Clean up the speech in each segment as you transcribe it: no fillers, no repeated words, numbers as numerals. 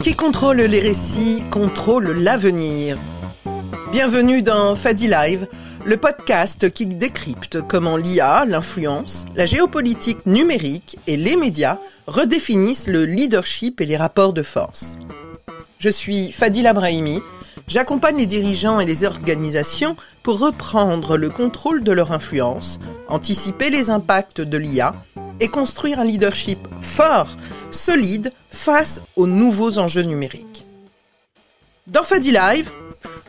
Qui contrôle les récits, contrôle l'avenir. Bienvenue dans Fadi Live, le podcast qui décrypte comment l'IA, l'influence, la géopolitique numérique et les médias redéfinissent le leadership et les rapports de force. Je suis Fadila Brahimi, j'accompagne les dirigeants et les organisations pour reprendre le contrôle de leur influence, anticiper les impacts de l'IA et construire un leadership fort, solide, face aux nouveaux enjeux numériques. Dans Fadi Live,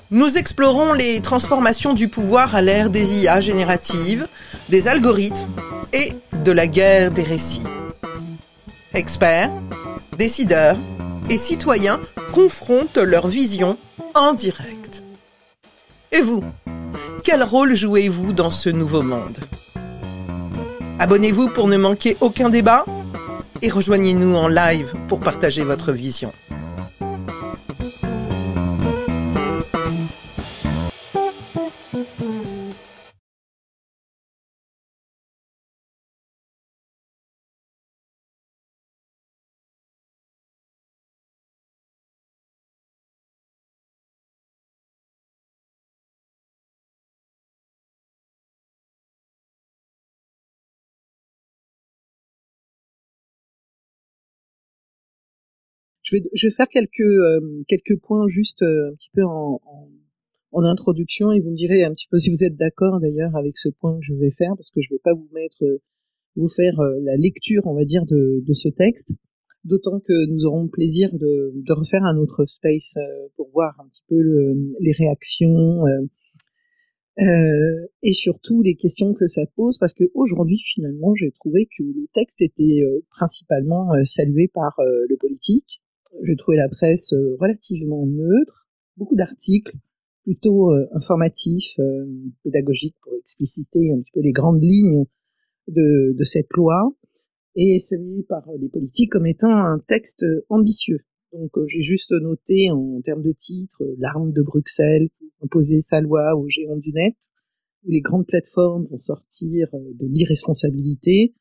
nous explorons les transformations du pouvoir à l'ère des IA génératives, des algorithmes et de la guerre des récits. Experts, décideurs et citoyens confrontent leurs visions en direct. Et vous, quel rôle jouez-vous dans ce nouveau monde ? Abonnez-vous pour ne manquer aucun débat et rejoignez-nous en live pour partager votre vision. Je vais faire quelques points juste un petit peu en introduction et vous me direz un petit peu si vous êtes d'accord d'ailleurs avec ce point que je vais faire parce que je vais pas vous faire la lecture on va dire de ce texte, d'autant que nous aurons le plaisir de refaire un autre space pour voir un petit peu les réactions et surtout les questions que ça pose parce que aujourd'hui finalement j'ai trouvé que le texte était principalement salué par le politique. J'ai trouvé la presse relativement neutre, beaucoup d'articles plutôt informatifs, pédagogiques pour expliciter un petit peu les grandes lignes de cette loi, et salué par les politiques comme étant un texte ambitieux. Donc j'ai juste noté en termes de titre l'arme de Bruxelles pour imposer sa loi aux géants du net, où les grandes plateformes vont sortir de l'irresponsabilité.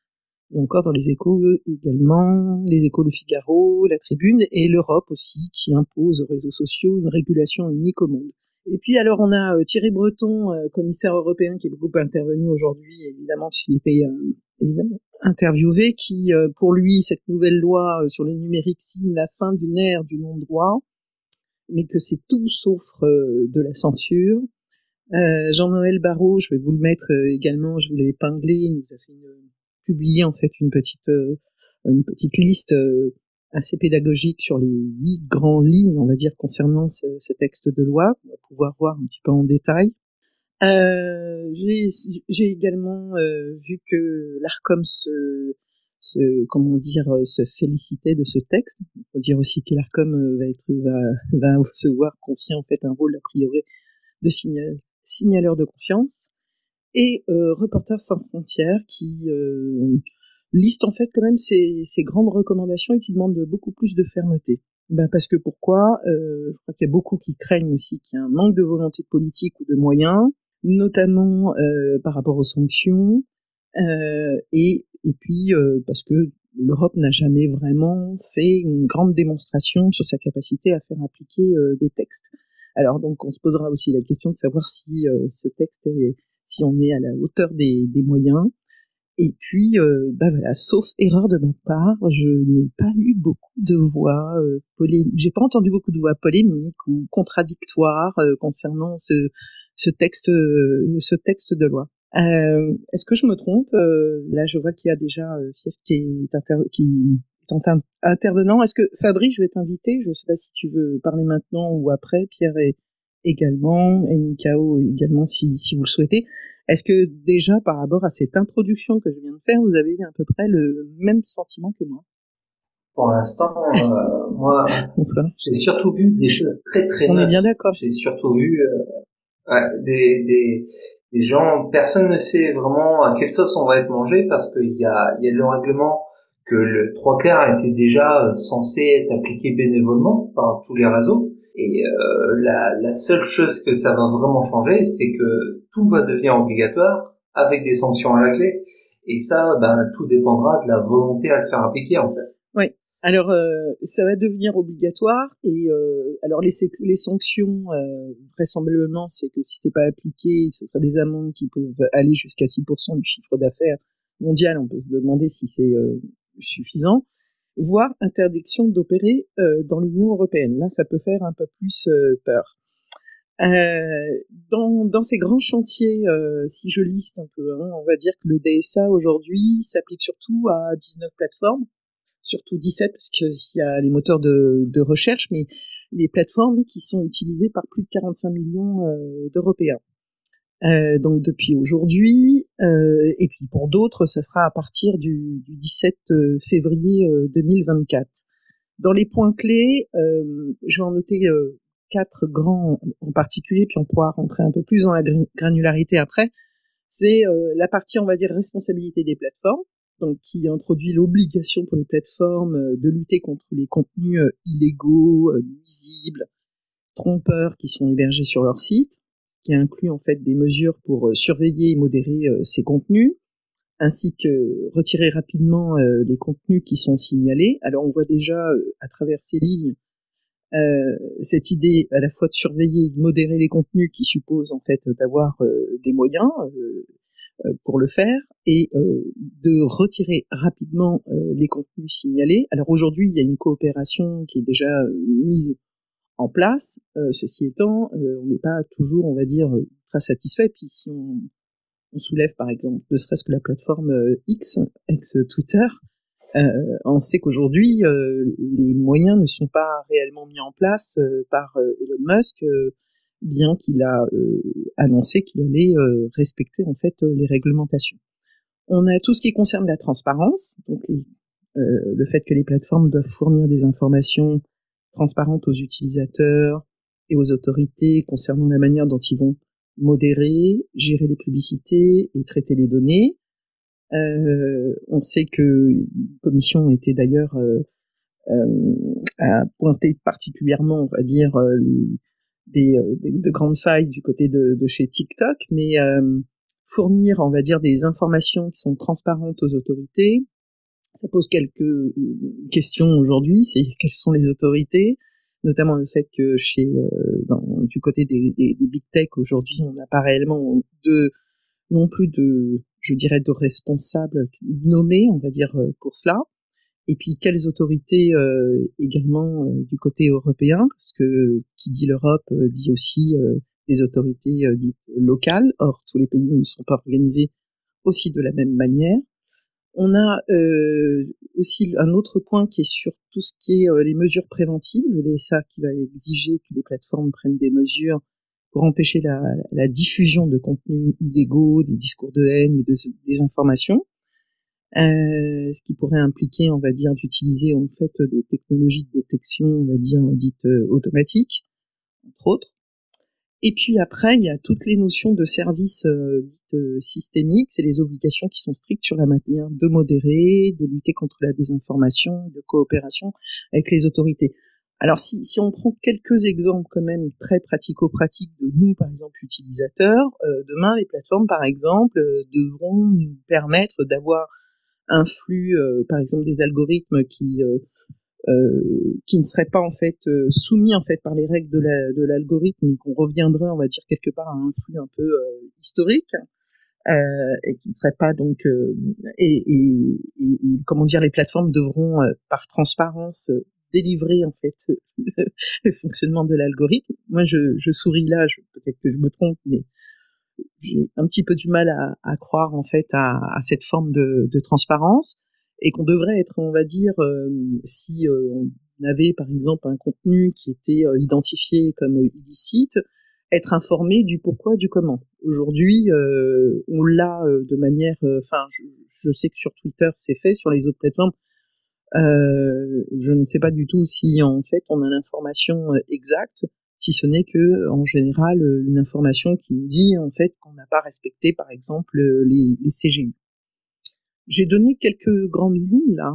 Et encore dans les Échos également, les Échos Le Figaro, la Tribune et l'Europe aussi qui impose aux réseaux sociaux une régulation unique au monde. Et puis alors on a Thierry Breton, commissaire européen qui est beaucoup intervenu aujourd'hui évidemment puisqu'il était évidemment interviewé, qui pour lui cette nouvelle loi sur le numérique signe la fin d'une ère du non-droit, mais que c'est tout sauf de la censure. Jean-Noël Barrot, je vais vous le mettre également, je vous l'ai épinglé, il nous a fait publié en fait une petite liste assez pédagogique sur les 8 grandes lignes, on va dire, concernant ce texte de loi, qu'on va pouvoir voir un petit peu en détail. J'ai également vu que l'Arcom se félicitait de ce texte. Il faut dire aussi que l'Arcom va se voir confier en fait un rôle a priori de signaleur de confiance. Et Reporters sans frontières qui liste en fait quand même ses grandes recommandations et qui demande beaucoup plus de fermeté. Parce que pourquoi je crois qu'il y a beaucoup qui craignent aussi qu'il y ait un manque de volonté politique ou de moyens, notamment par rapport aux sanctions, et puis parce que l'Europe n'a jamais vraiment fait une grande démonstration sur sa capacité à faire appliquer des textes. Alors donc on se posera aussi la question de savoir si ce texte si on est à la hauteur des moyens. Et puis, voilà, sauf erreur de ma part, je n'ai pas lu beaucoup de voix j'ai pas entendu beaucoup de voix polémiques ou contradictoires concernant ce texte de loi. Est-ce que je me trompe ? Là, je vois qu'il y a déjà Fief qui est intervenant. Est-ce que Fabri, je vais t'inviter. Je ne sais pas si tu veux parler maintenant ou après. Pierre également, et Nikao également si vous le souhaitez. Est-ce que déjà, par rapport à cette introduction que je viens de faire, vous avez eu à peu près le même sentiment que moi ? Pour l'instant, moi, j'ai surtout vu des choses très très neutres. On est bien d'accord. J'ai surtout vu des gens, personne ne sait vraiment à quelle sauce on va être mangé parce qu'il y a le règlement que le 3/4 était déjà censé être appliqué bénévolement par tous les réseaux. Et la seule chose que ça va vraiment changer, c'est que tout va devenir obligatoire avec des sanctions à la clé. Et ça, tout dépendra de la volonté à le faire appliquer, en fait. Oui. Alors, ça va devenir obligatoire et alors les sanctions, vraisemblablement, c'est que si c'est pas appliqué, ce sera des amendes qui peuvent aller jusqu'à 6% du chiffre d'affaires mondial. On peut se demander si c'est suffisant, voire interdiction d'opérer dans l'Union européenne. Là, ça peut faire un peu plus peur. Dans ces grands chantiers, si je liste un peu, hein, on va dire que le DSA aujourd'hui s'applique surtout à 19 plateformes, surtout 17 parce qu'il y a les moteurs de recherche, mais les plateformes qui sont utilisées par plus de 45 millions d'Européens. Donc depuis aujourd'hui, et puis pour d'autres, ça sera à partir du 17 février 2024. Dans les points clés, je vais en noter 4 grands en particulier, puis on pourra rentrer un peu plus dans la granularité après. C'est la partie, on va dire, responsabilité des plateformes, donc qui introduit l'obligation pour les plateformes de lutter contre les contenus illégaux, nuisibles, trompeurs qui sont hébergés sur leur site, qui inclut en fait des mesures pour surveiller et modérer ces contenus, ainsi que retirer rapidement les contenus qui sont signalés. Alors on voit déjà à travers ces lignes cette idée à la fois de surveiller et de modérer les contenus qui suppose en fait d'avoir des moyens pour le faire et de retirer rapidement les contenus signalés. Alors aujourd'hui, il y a une coopération qui est déjà mise en place. Ceci étant, on n'est pas toujours, on va dire, très satisfait. Puis si on soulève par exemple, ne serait-ce que la plateforme X, ex-Twitter, on sait qu'aujourd'hui, les moyens ne sont pas réellement mis en place par Elon Musk, bien qu'il a annoncé qu'il allait respecter en fait les réglementations. On a tout ce qui concerne la transparence, donc le fait que les plateformes doivent fournir des informations transparentes aux utilisateurs et aux autorités concernant la manière dont ils vont modérer, gérer les publicités et traiter les données. On sait que la commission était d'ailleurs a pointé particulièrement, on va dire, de grandes failles du côté de chez TikTok, mais fournir, on va dire, des informations qui sont transparentes aux autorités, ça pose quelques questions aujourd'hui. C'est quelles sont les autorités, notamment le fait que du côté des big tech aujourd'hui, on n'a pas réellement non plus je dirais, de responsables nommés, on va dire, pour cela. Et puis, quelles autorités également du côté européen, parce que qui dit l'Europe dit aussi des autorités dites locales. Or, tous les pays ne sont pas organisés aussi de la même manière. On a aussi un autre point qui est sur tout ce qui est les mesures préventives, le DSA qui va exiger que les plateformes prennent des mesures pour empêcher la diffusion de contenus illégaux, des discours de haine et des informations, ce qui pourrait impliquer, on va dire, d'utiliser en fait des technologies de détection, on va dire, dites automatiques, entre autres. Et puis après, il y a toutes les notions de services dites systémiques, c'est les obligations qui sont strictes sur la manière de modérer, de lutter contre la désinformation, de coopération avec les autorités. Alors si on prend quelques exemples quand même très pratico-pratiques de nous, par exemple, utilisateurs, demain les plateformes, par exemple, devront nous permettre d'avoir un flux, par exemple des algorithmes qui ne seraient pas en fait soumis en fait par les règles de l'algorithme, et qu'on reviendrait, on va dire, quelque part à un flux un peu historique, et qui ne serait pas donc et comment dire, les plateformes devront par transparence délivrer en fait le fonctionnement de l'algorithme. Moi, je souris là, peut-être que je me trompe, mais j'ai un petit peu du mal à croire en fait à cette forme de transparence, et qu'on devrait être, on va dire, si on avait par exemple un contenu qui était identifié comme illicite, être informé du pourquoi, du comment. Aujourd'hui, on l'a de manière, je sais que sur Twitter c'est fait, sur les autres plateformes, je ne sais pas du tout si en fait on a l'information exacte, si ce n'est que en général une information qui nous dit en fait qu'on n'a pas respecté par exemple les CGI. J'ai donné quelques grandes lignes là.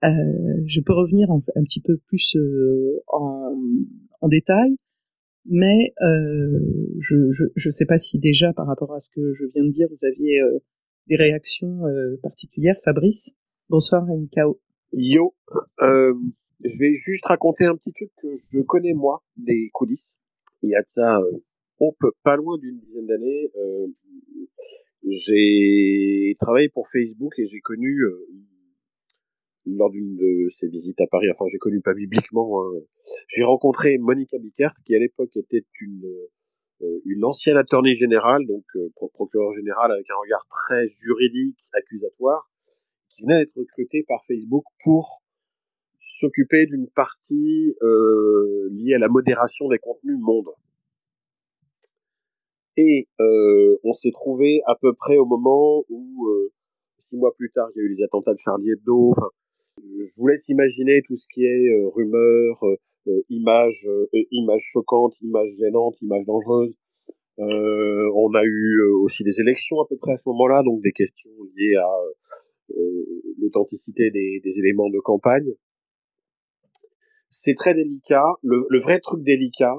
Je peux revenir un petit peu plus en détail, mais je sais pas si déjà par rapport à ce que je viens de dire, vous aviez des réactions particulières. Fabrice, bonsoir NKO. Yo, je vais juste raconter un petit truc que je connais moi, des coulisses. Il y a de ça, on peut pas loin d'une dizaine d'années. J'ai travaillé pour Facebook et j'ai connu, lors d'une de ces visites à Paris, enfin j'ai connu pas bibliquement, hein, j'ai rencontré Monica Bickert, qui à l'époque était une ancienne attorney générale, donc procureur général avec un regard très juridique, accusatoire, qui venait d'être recrutée par Facebook pour s'occuper d'une partie liée à la modération des contenus monde. Et on s'est trouvé à peu près au moment où, 6 mois plus tard, il y a eu les attentats de Charlie Hebdo. Enfin, je vous laisse imaginer tout ce qui est rumeurs, images choquantes, images gênantes, images dangereuses. On a eu aussi des élections à peu près à ce moment-là, donc des questions liées à l'authenticité des éléments de campagne. C'est très délicat. Le vrai truc délicat,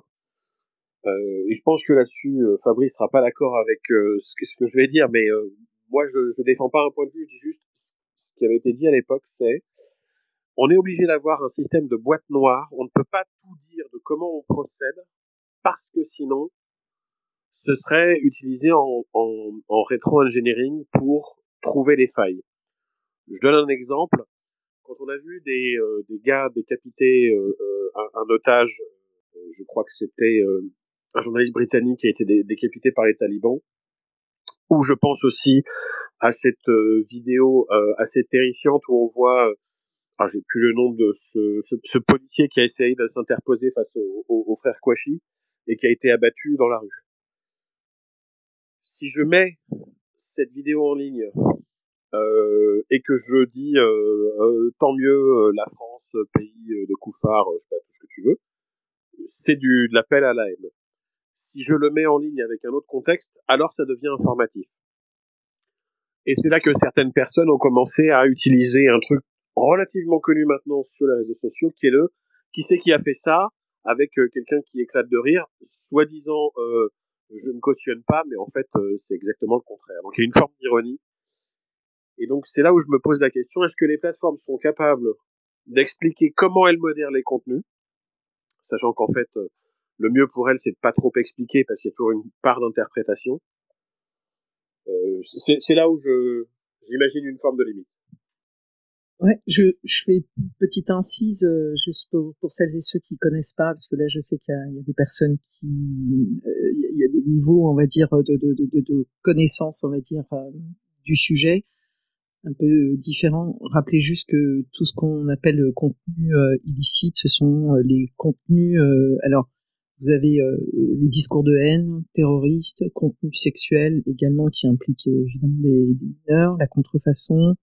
et je pense que là-dessus, Fabrice sera pas d'accord avec ce que je vais dire, mais moi, je défends pas un point de vue, je dis juste ce qui avait été dit à l'époque, c'est on est obligé d'avoir un système de boîte noire. On ne peut pas tout dire de comment on procède, parce que sinon, ce serait utilisé en rétro-engineering pour trouver les failles. Je donne un exemple. Quand on a vu des gars décapiter un otage, je crois que c'était un journaliste britannique qui a été décapité par les talibans, ou je pense aussi à cette vidéo assez terrifiante où on voit, j'ai plus le nom de ce policier qui a essayé de s'interposer face au frère Kouachi et qui a été abattu dans la rue. Si je mets cette vidéo en ligne et que je dis tant mieux la France, pays de Koufar, je sais pas tout ce que tu veux, c'est de l'appel à la haine. Si je le mets en ligne avec un autre contexte, alors ça devient informatif. Et c'est là que certaines personnes ont commencé à utiliser un truc relativement connu maintenant sur les réseaux sociaux, qui est qui c'est qui a fait ça, avec quelqu'un qui éclate de rire, soi-disant je ne cautionne pas, mais en fait c'est exactement le contraire. Donc il y a une forme d'ironie. Et donc c'est là où je me pose la question, est-ce que les plateformes sont capables d'expliquer comment elles modèrent les contenus, sachant qu'en fait le mieux pour elles c'est de pas trop expliquer parce qu'il y a toujours une part d'interprétation. C'est là où j'imagine une forme de limite. Ouais, je fais une petite incise juste pour celles et ceux qui connaissent pas, parce que là je sais qu'il y a des personnes qui, il y a des niveaux, on va dire, de connaissance, on va dire, du sujet un peu différents. Rappelez juste que tout ce qu'on appelle contenu illicite, ce sont les contenus. Alors, vous avez les discours de haine, terroristes, contenu sexuel également qui implique évidemment des mineurs, la contrefaçon,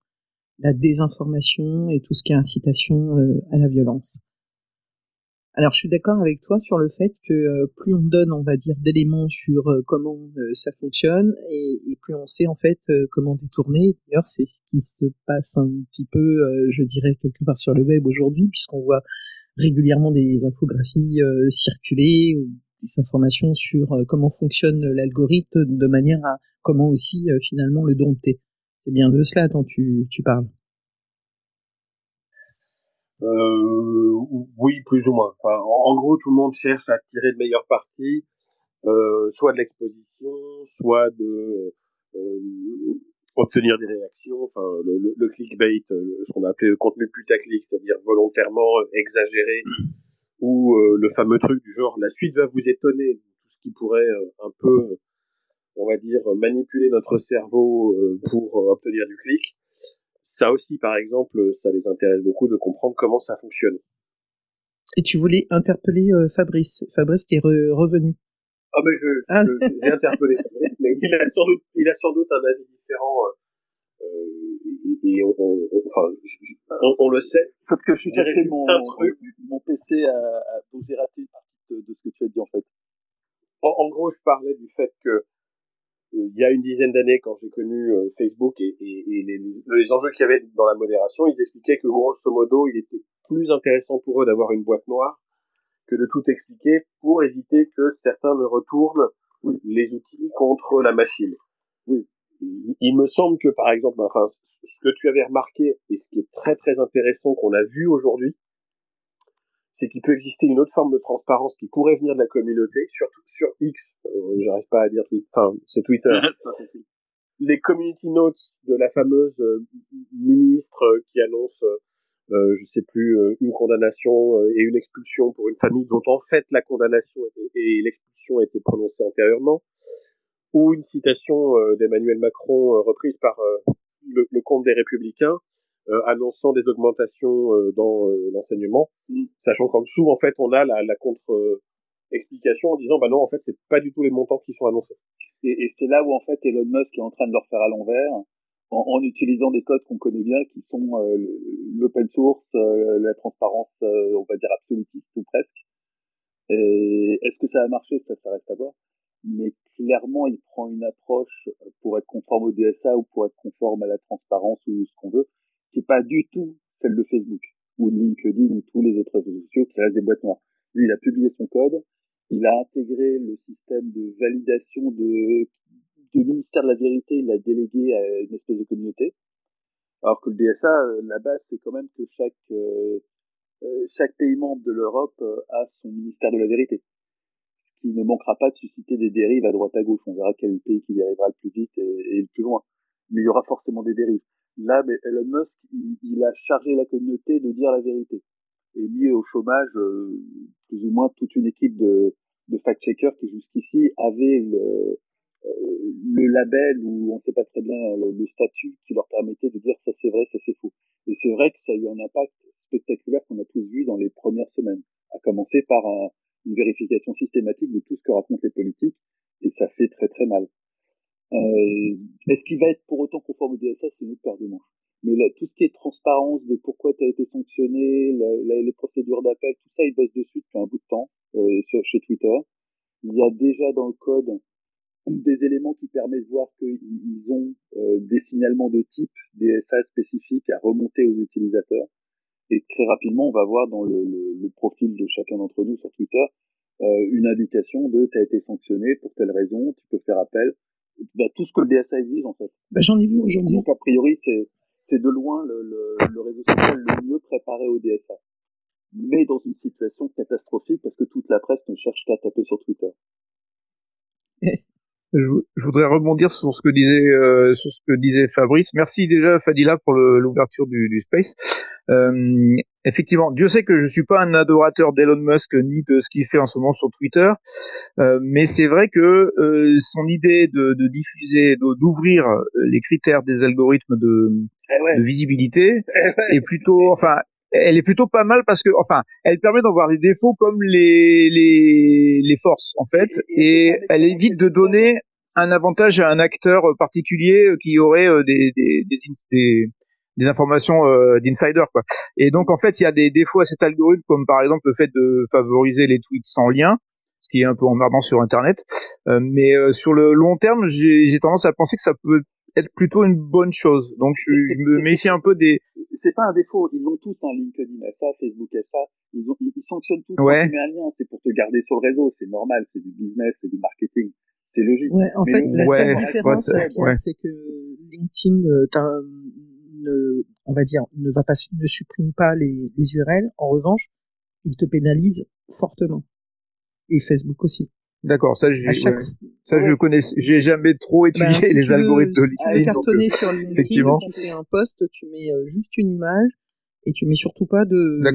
la désinformation et tout ce qui est incitation à la violence. Alors, je suis d'accord avec toi sur le fait que plus on donne, on va dire, d'éléments sur comment ça fonctionne, et plus on sait en fait comment détourner. D'ailleurs, c'est ce qui se passe un petit peu, je dirais, quelque part sur le web aujourd'hui, puisqu'on voit régulièrement des infographies circuler ou des informations sur comment fonctionne l'algorithme de manière à comment aussi finalement le dompter. C'est bien de cela dont tu parles. Oui, plus ou moins. Enfin, en gros, tout le monde cherche à tirer le meilleur parti, soit de l'exposition, soit de obtenir des réactions. Enfin, le clickbait, ce qu'on a appelé le contenu putaclic, c'est-à-dire volontairement exagéré, ou le fameux truc du genre la suite va vous étonner, tout ce qui pourrait un peu, on va dire, manipuler notre cerveau pour obtenir du clic. Ça aussi, par exemple, ça les intéresse beaucoup de comprendre comment ça fonctionne. Et tu voulais interpeller Fabrice qui est revenu. Ah mais j'ai interpellé Fabrice, mais il a sans doute un avis différent. Et on le sait. Sauf que je suis cassé mon PC donc j'ai raté une partie de ce que tu as dit en fait. En gros, je parlais du fait que il y a une dizaine d'années, quand j'ai connu Facebook et les enjeux qu'il y avait dans la modération, ils expliquaient que grosso modo, il était plus intéressant pour eux d'avoir une boîte noire que de tout expliquer pour éviter que certains ne retournent les outils contre la machine. Oui. il me semble que, par exemple, enfin, ce que tu avais remarqué, et ce qui est très très intéressant qu'on a vu aujourd'hui, c'est qu'il peut exister une autre forme de transparence qui pourrait venir de la communauté, surtout sur X, j'arrive pas à dire Twitter, enfin, c'est Twitter. Les community notes de la fameuse ministre qui annonce, je sais plus, une condamnation et une expulsion pour une famille dont en fait la condamnation et l'expulsion a été prononcée antérieurement, ou une citation d'Emmanuel Macron reprise par le compte des Républicains annonçant des augmentations dans l'enseignement, sachant qu'en dessous, en fait, on a la contre-explication en disant, bah non, en fait, c'est pas du tout les montants qui sont annoncés. Et c'est là où, en fait, Elon Musk est en train de leur faire à l'envers, en utilisant des codes qu'on connaît bien, qui sont l'open source, la transparence, on va dire absolutiste ou presque. Et est-ce que ça a marché? Ça reste à voir. Mais clairement, il prend une approche pour être conforme au DSA ou pour être conforme à la transparence ou ce qu'on veut, qui est pas du tout celle de Facebook ou de LinkedIn ou tous les autres réseaux sociaux qui restent des boîtes noires. Lui, il a publié son code, il a intégré le système de validation de ministère de la vérité, il l'a délégué à une espèce de communauté. Alors que le DSA, la base, c'est quand même que chaque pays membre de l'Europe a son ministère de la vérité, ce qui ne manquera pas de susciter des dérives à droite à gauche. On verra quel pays qui dérivera le plus vite et le plus loin. Mais il y aura forcément des dérives. Là, mais Elon Musk, il a chargé la communauté de dire la vérité et mis au chômage plus ou moins toute une équipe de fact-checkers qui jusqu'ici avaient le label ou on ne sait pas très bien le statut qui leur permettait de dire ça c'est vrai, ça c'est faux. Et c'est vrai que ça a eu un impact spectaculaire qu'on a tous vu dans les premières semaines, à commencer par une vérification systématique de tout ce que racontent les politiques, et ça fait très très mal. Est-ce qu'il va être pour autant conforme au DSA? C'est une autre paire de manches. Mais là, tout ce qui est transparence de pourquoi tu as été sanctionné, les procédures d'appel, tout ça, ils bossent dessus depuis un bout de temps chez Twitter. Il y a déjà dans le code des éléments qui permettent de voir qu'ils ont des signalements de type DSA spécifiques à remonter aux utilisateurs. Et très rapidement, on va voir dans le profil de chacun d'entre nous sur Twitter une indication de tu as été sanctionné pour telle raison, tu peux faire appel. Bah, tout ce que le DSA exige en fait. Bah, j'en ai vu aujourd'hui. Donc a priori, c'est de loin le réseau social le mieux préparé au DSA. Mais dans une situation catastrophique parce que toute la presse ne cherche qu'à taper sur Twitter. Je voudrais rebondir sur ce que disait Fabrice. Merci déjà Fadila pour l'ouverture du space. Effectivement, Dieu sait que je suis pas un adorateur d'Elon Musk ni de ce qu'il fait en ce moment sur Twitter, mais c'est vrai que son idée de diffuser, d'ouvrir les critères des algorithmes de visibilité est plutôt, enfin, elle est plutôt pas mal parce que, enfin, elle permet d'en voir les défauts comme les forces en fait, et elle évite de donner un avantage à un acteur particulier qui aurait des informations d'insider quoi. Et donc en fait, il y a des défauts à cet algorithme comme par exemple le fait de favoriser les tweets sans lien, ce qui est un peu emmerdant sur internet. Mais sur le long terme, j'ai tendance à penser que ça peut être plutôt une bonne chose. Donc je me méfie un peu des. C'est pas un défaut, ils l'ont tous, LinkedIn a ça, Facebook a ça, ils sanctionnent tous Ouais. quand tu mets un lien, c'est pour te garder sur le réseau, c'est normal, c'est du business, c'est du marketing, c'est logique. Ouais, en fait, la seule différence, Pierre, c'est que LinkedIn, on va dire, ne supprime pas les URL. En revanche, il te pénalise fortement. Et Facebook aussi. D'accord, ça je connais, j'ai jamais trop étudié les algorithmes de LinkedIn. Si tu veux cartonner sur LinkedIn, tu fais un post, tu mets juste une image et tu mets surtout pas d'URL.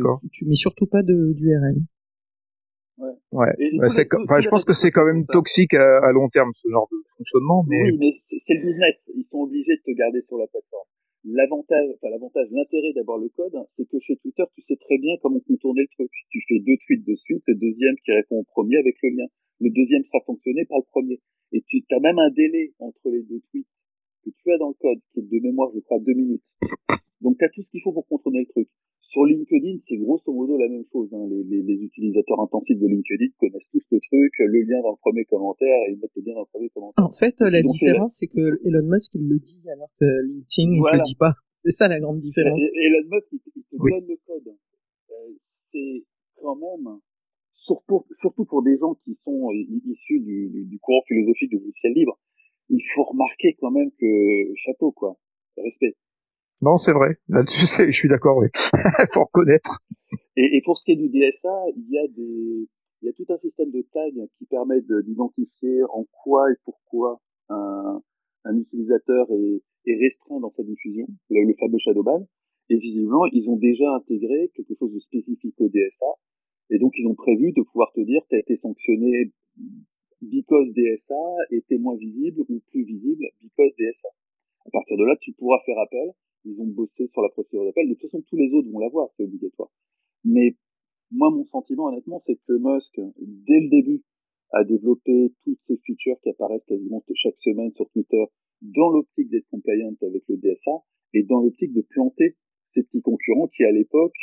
Ouais. Je pense que c'est quand même toxique à long terme ce genre de fonctionnement. Mais... Oui, mais c'est le business. Ils sont obligés de te garder sur la plateforme. L'intérêt d'avoir le code, c'est que chez Twitter, tu sais très bien comment contourner le truc. Tu fais 2 tweets de suite, le deuxième qui répond au premier avec le lien. Le deuxième sera sanctionné par le premier. Et tu as même un délai entre les 2 tweets que tu as dans le code, qui est de mémoire, je crois, 2 minutes. Donc tu as tout ce qu'il faut pour contourner le truc. Sur LinkedIn, c'est grosso modo la même chose. Les utilisateurs intensifs de LinkedIn connaissent tous le truc, le lien dans le premier commentaire, et ils mettent le lien dans le premier commentaire. En fait, la différence, c'est que Elon Musk, il le dit, alors que LinkedIn, il ne le dit pas. C'est ça la grande différence. Elon Musk, il te donne le code. C'est quand même, surtout pour des gens qui sont issus du courant philosophique du logiciel libre, il faut remarquer quand même que chapeau, quoi. Respect. Non, c'est vrai. Là-dessus, je suis d'accord, oui. Faut reconnaître. Et pour ce qui est du DSA, il y a tout un système de tags qui permet d'identifier en quoi et pourquoi un utilisateur est restreint dans sa diffusion, le fameux shadowban. Et visiblement, ils ont déjà intégré quelque chose de spécifique au DSA. Et donc, ils ont prévu de pouvoir te dire, tu as été sanctionné because DSA, et t'es moins visible ou plus visible because DSA. À partir de là, tu pourras faire appel. Ils ont bossé sur la procédure d'appel. De toute façon, tous les autres vont l'avoir, c'est obligatoire. Mais moi, mon sentiment, honnêtement, c'est que Musk, dès le début, a développé toutes ces features qui apparaissent quasiment chaque semaine sur Twitter dans l'optique d'être compliant avec le DSA et dans l'optique de planter ces petits concurrents qui, à l'époque,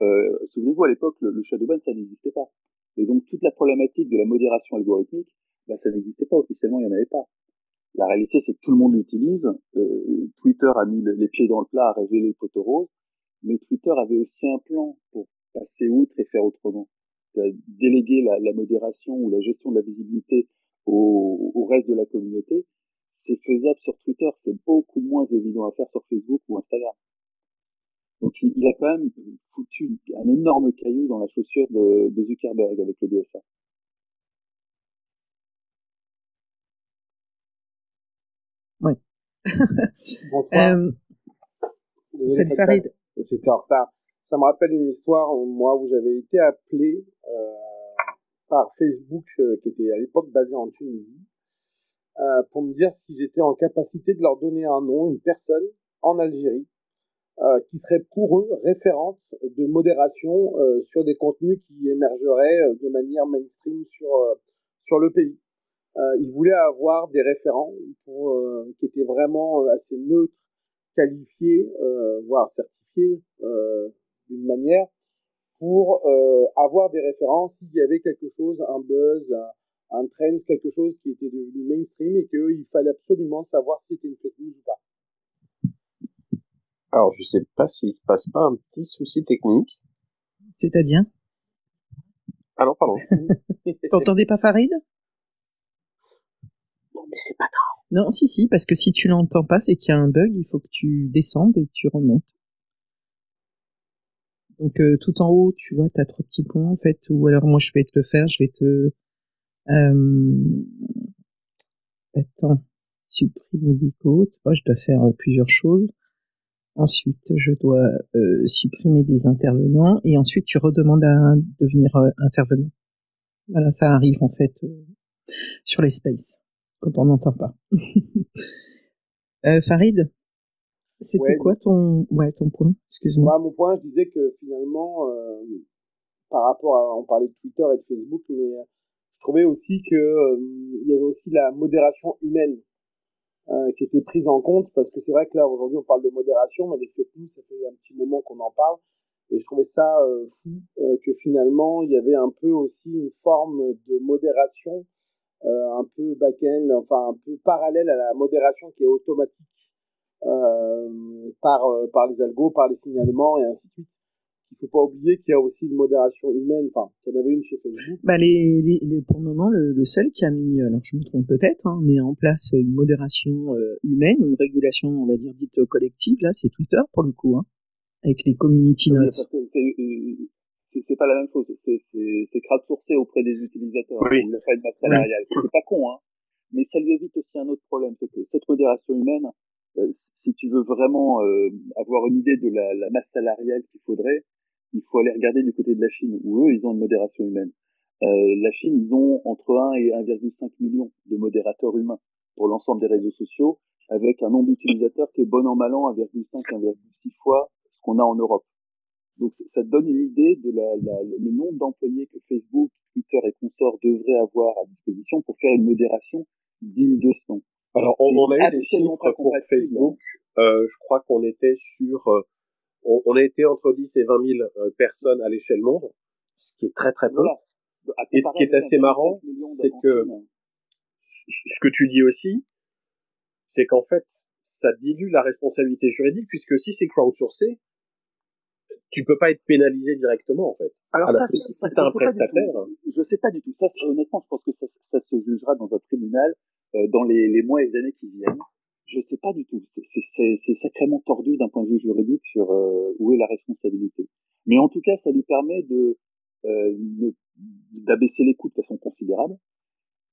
souvenez-vous, à l'époque, le shadowban, ça n'existait pas. Et donc, toute la problématique de la modération algorithmique, bah, ça n'existait pas officiellement, il n'y en avait pas. La réalité, c'est que tout le monde l'utilise. Twitter a mis les pieds dans le plat, a révélé le poteau rose, mais Twitter avait aussi un plan pour passer outre et faire autrement. Déléguer la modération ou la gestion de la visibilité au reste de la communauté, c'est faisable sur Twitter, c'est beaucoup moins évident à faire sur Facebook ou Instagram. Donc il a quand même foutu un énorme caillou dans la chaussure de Zuckerberg avec le DSA. Ouais. Bonsoir. Salut Farid. J'étais en retard. Ça me rappelle une histoire, moi, où j'avais été appelé par Facebook, qui était à l'époque basé en Tunisie, pour me dire si j'étais en capacité de leur donner un nom, une personne en Algérie, qui serait pour eux référente de modération sur des contenus qui émergeraient de manière mainstream sur le pays. Ils voulaient avoir des référents qui étaient vraiment assez neutres, qualifiés, voire certifiés d'une manière, pour avoir des références s'il y avait quelque chose, un buzz, un trend, quelque chose qui était devenu mainstream et qu'il fallait absolument savoir si c'était une fake news ou pas. Alors, je sais pas s'il se passe pas un petit souci technique. C'est-à-dire? Ah non, pardon. T'entendais pas Farid? Non, mais c'est pas grave. Non, si, parce que si tu l'entends pas, c'est qu'il y a un bug, il faut que tu descendes et tu remontes. Donc tout en haut, tu vois, t'as 3 petits points en fait, ou alors moi je vais te le faire, je vais te... Attends, supprimer des côtes. Oh, je dois faire plusieurs choses. Ensuite, je dois supprimer des intervenants et ensuite tu redemandes à devenir intervenant. Voilà, ça arrive en fait sur les spaces quand on n'entend pas. Farid, c'était quoi ton point? Excuse-moi. Mon point, je disais que finalement, par rapport à, on parlait de Twitter et de Facebook, mais je trouvais aussi que il y avait aussi la modération humaine qui était prise en compte, parce que c'est vrai que là aujourd'hui on parle de modération, mais les fake news, ça fait un petit moment qu'on en parle, et je trouvais ça fou que finalement il y avait un peu aussi une forme de modération un peu back-end, enfin un peu parallèle à la modération qui est automatique par les algos, par les signalements et ainsi de suite. Il ne faut pas oublier qu'il y a aussi une modération humaine, enfin, qu'il y en avait une chez Facebook. Bah pour le moment, le seul qui a mis, alors je me trompe peut-être, hein, mais en place une modération humaine, une régulation, on va dire, dite collective, là, c'est Twitter pour le coup, hein, avec les community notes. C'est pas la même chose, c'est crowdsourcé auprès des utilisateurs. Oui. Il a fait une masse salariale. C'est pas con, hein. Mais ça lui évite aussi un autre problème, c'est que cette modération humaine, si tu veux vraiment avoir une idée de la masse salariale qu'il faudrait, il faut aller regarder du côté de la Chine, où eux, ils ont une modération humaine. La Chine, ils ont entre 1 et 1,5 million de modérateurs humains pour l'ensemble des réseaux sociaux, avec un nombre d'utilisateurs qui est bon an, mal an, 1,5, 1,6 fois ce qu'on a en Europe. Donc ça te donne une idée de le nombre d'employés que Facebook, Twitter et consorts devraient avoir à disposition pour faire une modération digne de ce nom. Alors on a eu des chiffres pour Facebook, je crois qu'on était sur... on a été entre 10 et 20 000 personnes à l'échelle monde, ce qui est très très peu. Voilà. Et ce qui est assez marrant, c'est que ce que tu dis aussi, c'est qu'en fait, ça dilue la responsabilité juridique, puisque si c'est crowdsourcé, tu peux pas être pénalisé directement, en fait. Alors ça, si t'as un prestataire... Je sais pas du tout. Ça, honnêtement, je pense que ça se jugera dans un tribunal dans les mois et les années qui viennent. Je sais pas du tout. C'est sacrément tordu d'un point de vue juridique sur où est la responsabilité. Mais en tout cas, ça lui permet d'abaisser les coûts de façon considérable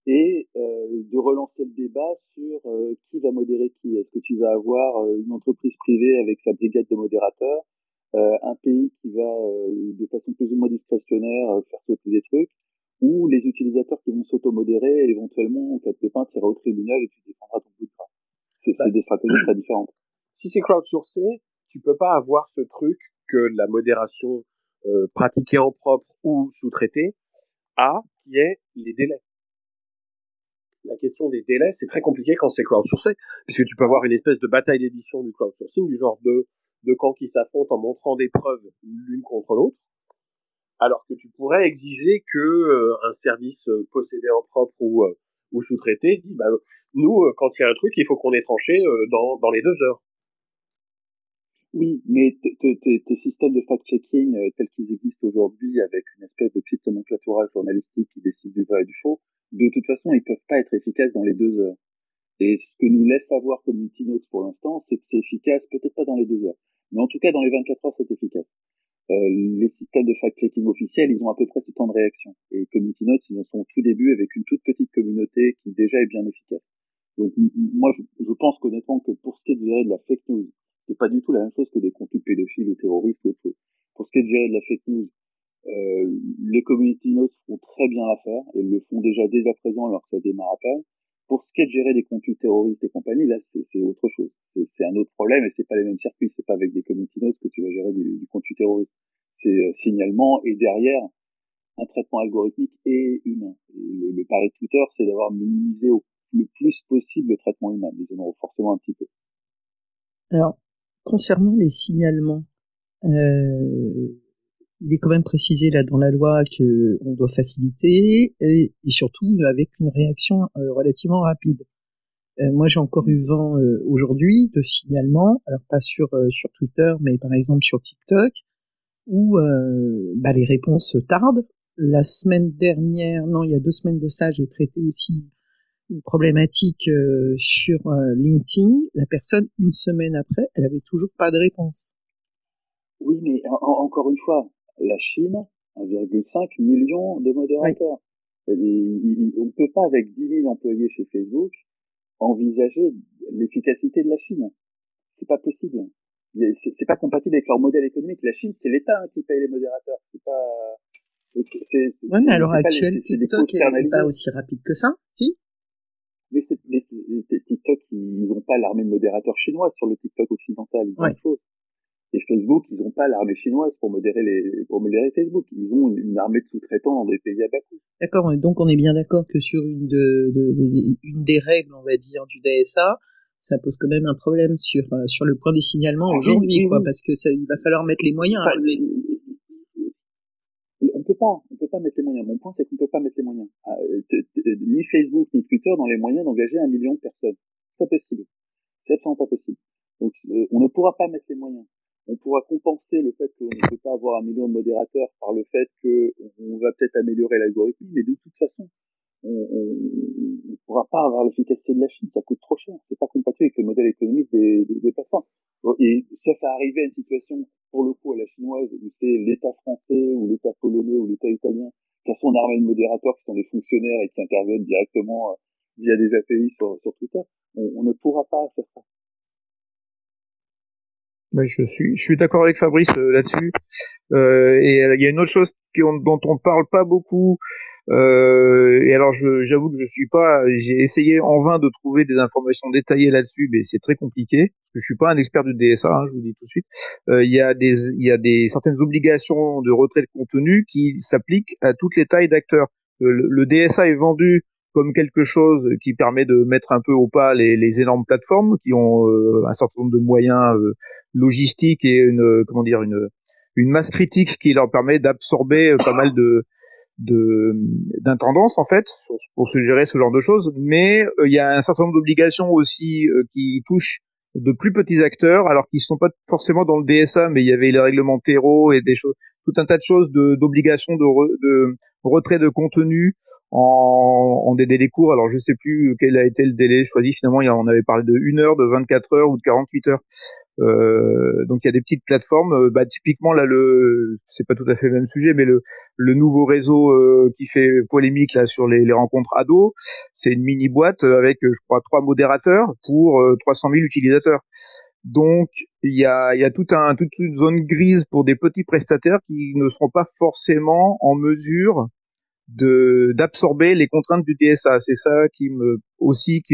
et de relancer le débat sur qui va modérer qui. Est-ce que tu vas avoir une entreprise privée avec sa brigade de modérateurs, un pays qui va de façon plus ou moins discrétionnaire faire sauter des trucs, ou les utilisateurs qui vont s'automodérer et éventuellement, en cas de pépin, tirer au tribunal et tu défendras ton bout de gras. C'est des stratégies très différentes. Si c'est crowdsourcé, tu peux pas avoir ce truc que la modération pratiquée en propre ou sous-traitée a, qui est les délais. La question des délais, c'est très compliqué quand c'est crowdsourcé, puisque tu peux avoir une espèce de bataille d'édition du crowdsourcing, du genre de camps qui s'affrontent en montrant des preuves l'une contre l'autre, alors que tu pourrais exiger que un service possédé en propre ou sous-traité dise, nous, quand il y a un truc, il faut qu'on ait tranché dans les 2 heures. Oui, mais tes systèmes de fact-checking tels qu'ils existent aujourd'hui, avec une espèce de petite nomenclaturage journalistique qui décide du vrai et du faux, de toute façon, ils peuvent pas être efficaces dans les 2 heures. Et ce que nous laisse savoir Community Notes pour l'instant, c'est que c'est efficace, peut-être pas dans les 2 heures, mais en tout cas dans les 24 heures, c'est efficace. Les systèmes de fact-checking officiels, ils ont à peu près ce temps de réaction. Et Community Notes, ils en sont au tout début avec une toute petite communauté qui déjà est bien efficace. Donc moi, je pense qu'honnêtement que pour ce qui est de gérer de la fake news, c'est pas du tout la même chose que des contenus pédophiles ou terroristes ou autre chose. Pour ce qui est de gérer de la fake news, les community notes font très bien l'affaire et le font déjà dès à présent alors que ça démarre à peine. Pour ce qui est de gérer des contenus terroristes et compagnie, là c'est autre chose. C'est un autre problème et c'est pas les mêmes circuits. C'est pas avec des community notes que tu vas gérer du contenu terroriste. C'est signalement et derrière un traitement algorithmique et humain. Et le pari de Twitter, c'est d'avoir minimisé le plus possible le traitement humain. Ils en auront forcément un petit peu. Alors, concernant les signalements, il est quand même précisé là dans la loi que on doit faciliter et surtout avec une réaction relativement rapide. Moi, j'ai encore eu vent aujourd'hui de signalements, alors pas sur Twitter, mais par exemple sur TikTok, où les réponses tardent. La semaine dernière, non, il y a 2 semaines de ça, j'ai traité aussi une problématique sur LinkedIn. La personne, une semaine après, elle avait toujours pas de réponse. Oui, mais encore une fois, la Chine, 1,5 million de modérateurs. Oui. On ne peut pas, avec 10 000 employés chez Facebook, envisager l'efficacité de la Chine. C'est pas possible. C'est pas compatible avec leur modèle économique. La Chine, c'est l'État qui paye les modérateurs. C'est pas. Oui, mais à l'heure actuelle, TikTok n'est pas aussi rapide que ça, si? Mais TikTok, ils n'ont pas l'armée de modérateurs chinoise sur le TikTok occidental. Ils ont autre chose. Et Facebook, ils n'ont pas l'armée chinoise pour modérer Facebook. Ils ont une armée de sous-traitants dans des pays à bas coût. D'accord, donc on est bien d'accord que sur une des règles, on va dire, du DSA, ça pose quand même un problème sur le point des signalements aujourd'hui, oui. Parce que il va falloir mettre les moyens. On peut pas mettre les moyens. Mon point, c'est qu'on peut pas mettre les moyens. Ni Facebook, ni Twitter dans les moyens d'engager 1 million de personnes. C'est pas possible. C'est absolument pas possible. Donc, on ne pourra pas mettre les moyens. On pourra compenser le fait qu'on ne peut pas avoir 1 million de modérateurs par le fait qu'on va peut-être améliorer l'algorithme, mais de toute façon, on pourra pas avoir l'efficacité de la Chine, ça coûte trop cher. C'est pas compatible avec le modèle économique des plateformes. Et sauf à arriver à une situation, pour le coup, à la chinoise, où c'est l'État français, ou l'État polonais, ou l'État italien, qui a son armée de modérateurs qui sont des fonctionnaires et qui interviennent directement via des API sur Twitter, on ne pourra pas faire ça. Mais je suis d'accord avec Fabrice là-dessus. Et il y a une autre chose dont on parle pas beaucoup. Et alors j'avoue que j'ai essayé en vain de trouver des informations détaillées là-dessus, mais c'est très compliqué. Je suis pas un expert du DSA, je vous dis tout de suite. Il y a des certaines obligations de retrait de contenu qui s'appliquent à toutes les tailles d'acteurs. Le DSA est vendu comme quelque chose qui permet de mettre un peu au pas les énormes plateformes qui ont un certain nombre de moyens logistiques et une masse critique qui leur permet d'absorber pas mal d'intendance en fait pour se gérer ce genre de choses, mais il y a un certain nombre d'obligations aussi qui touchent de plus petits acteurs, alors qu'ils sont pas forcément dans le DSA, mais il y avait les règlements terreau et des choses, tout un tas de choses d'obligations de retrait de contenu en des délais courts. Alors je sais plus quel a été le délai choisi finalement. On avait parlé de 1 heure, de 24 heures ou de 48 heures. Donc il y a des petites plateformes. Typiquement là, c'est pas tout à fait le même sujet, mais le nouveau réseau qui fait polémique là sur les rencontres ados, c'est une mini boîte avec, je crois, 3 modérateurs pour 300 000 utilisateurs. Donc il y a toute une zone grise pour des petits prestataires qui ne seront pas forcément en mesure d'absorber les contraintes du DSA. C'est ça qui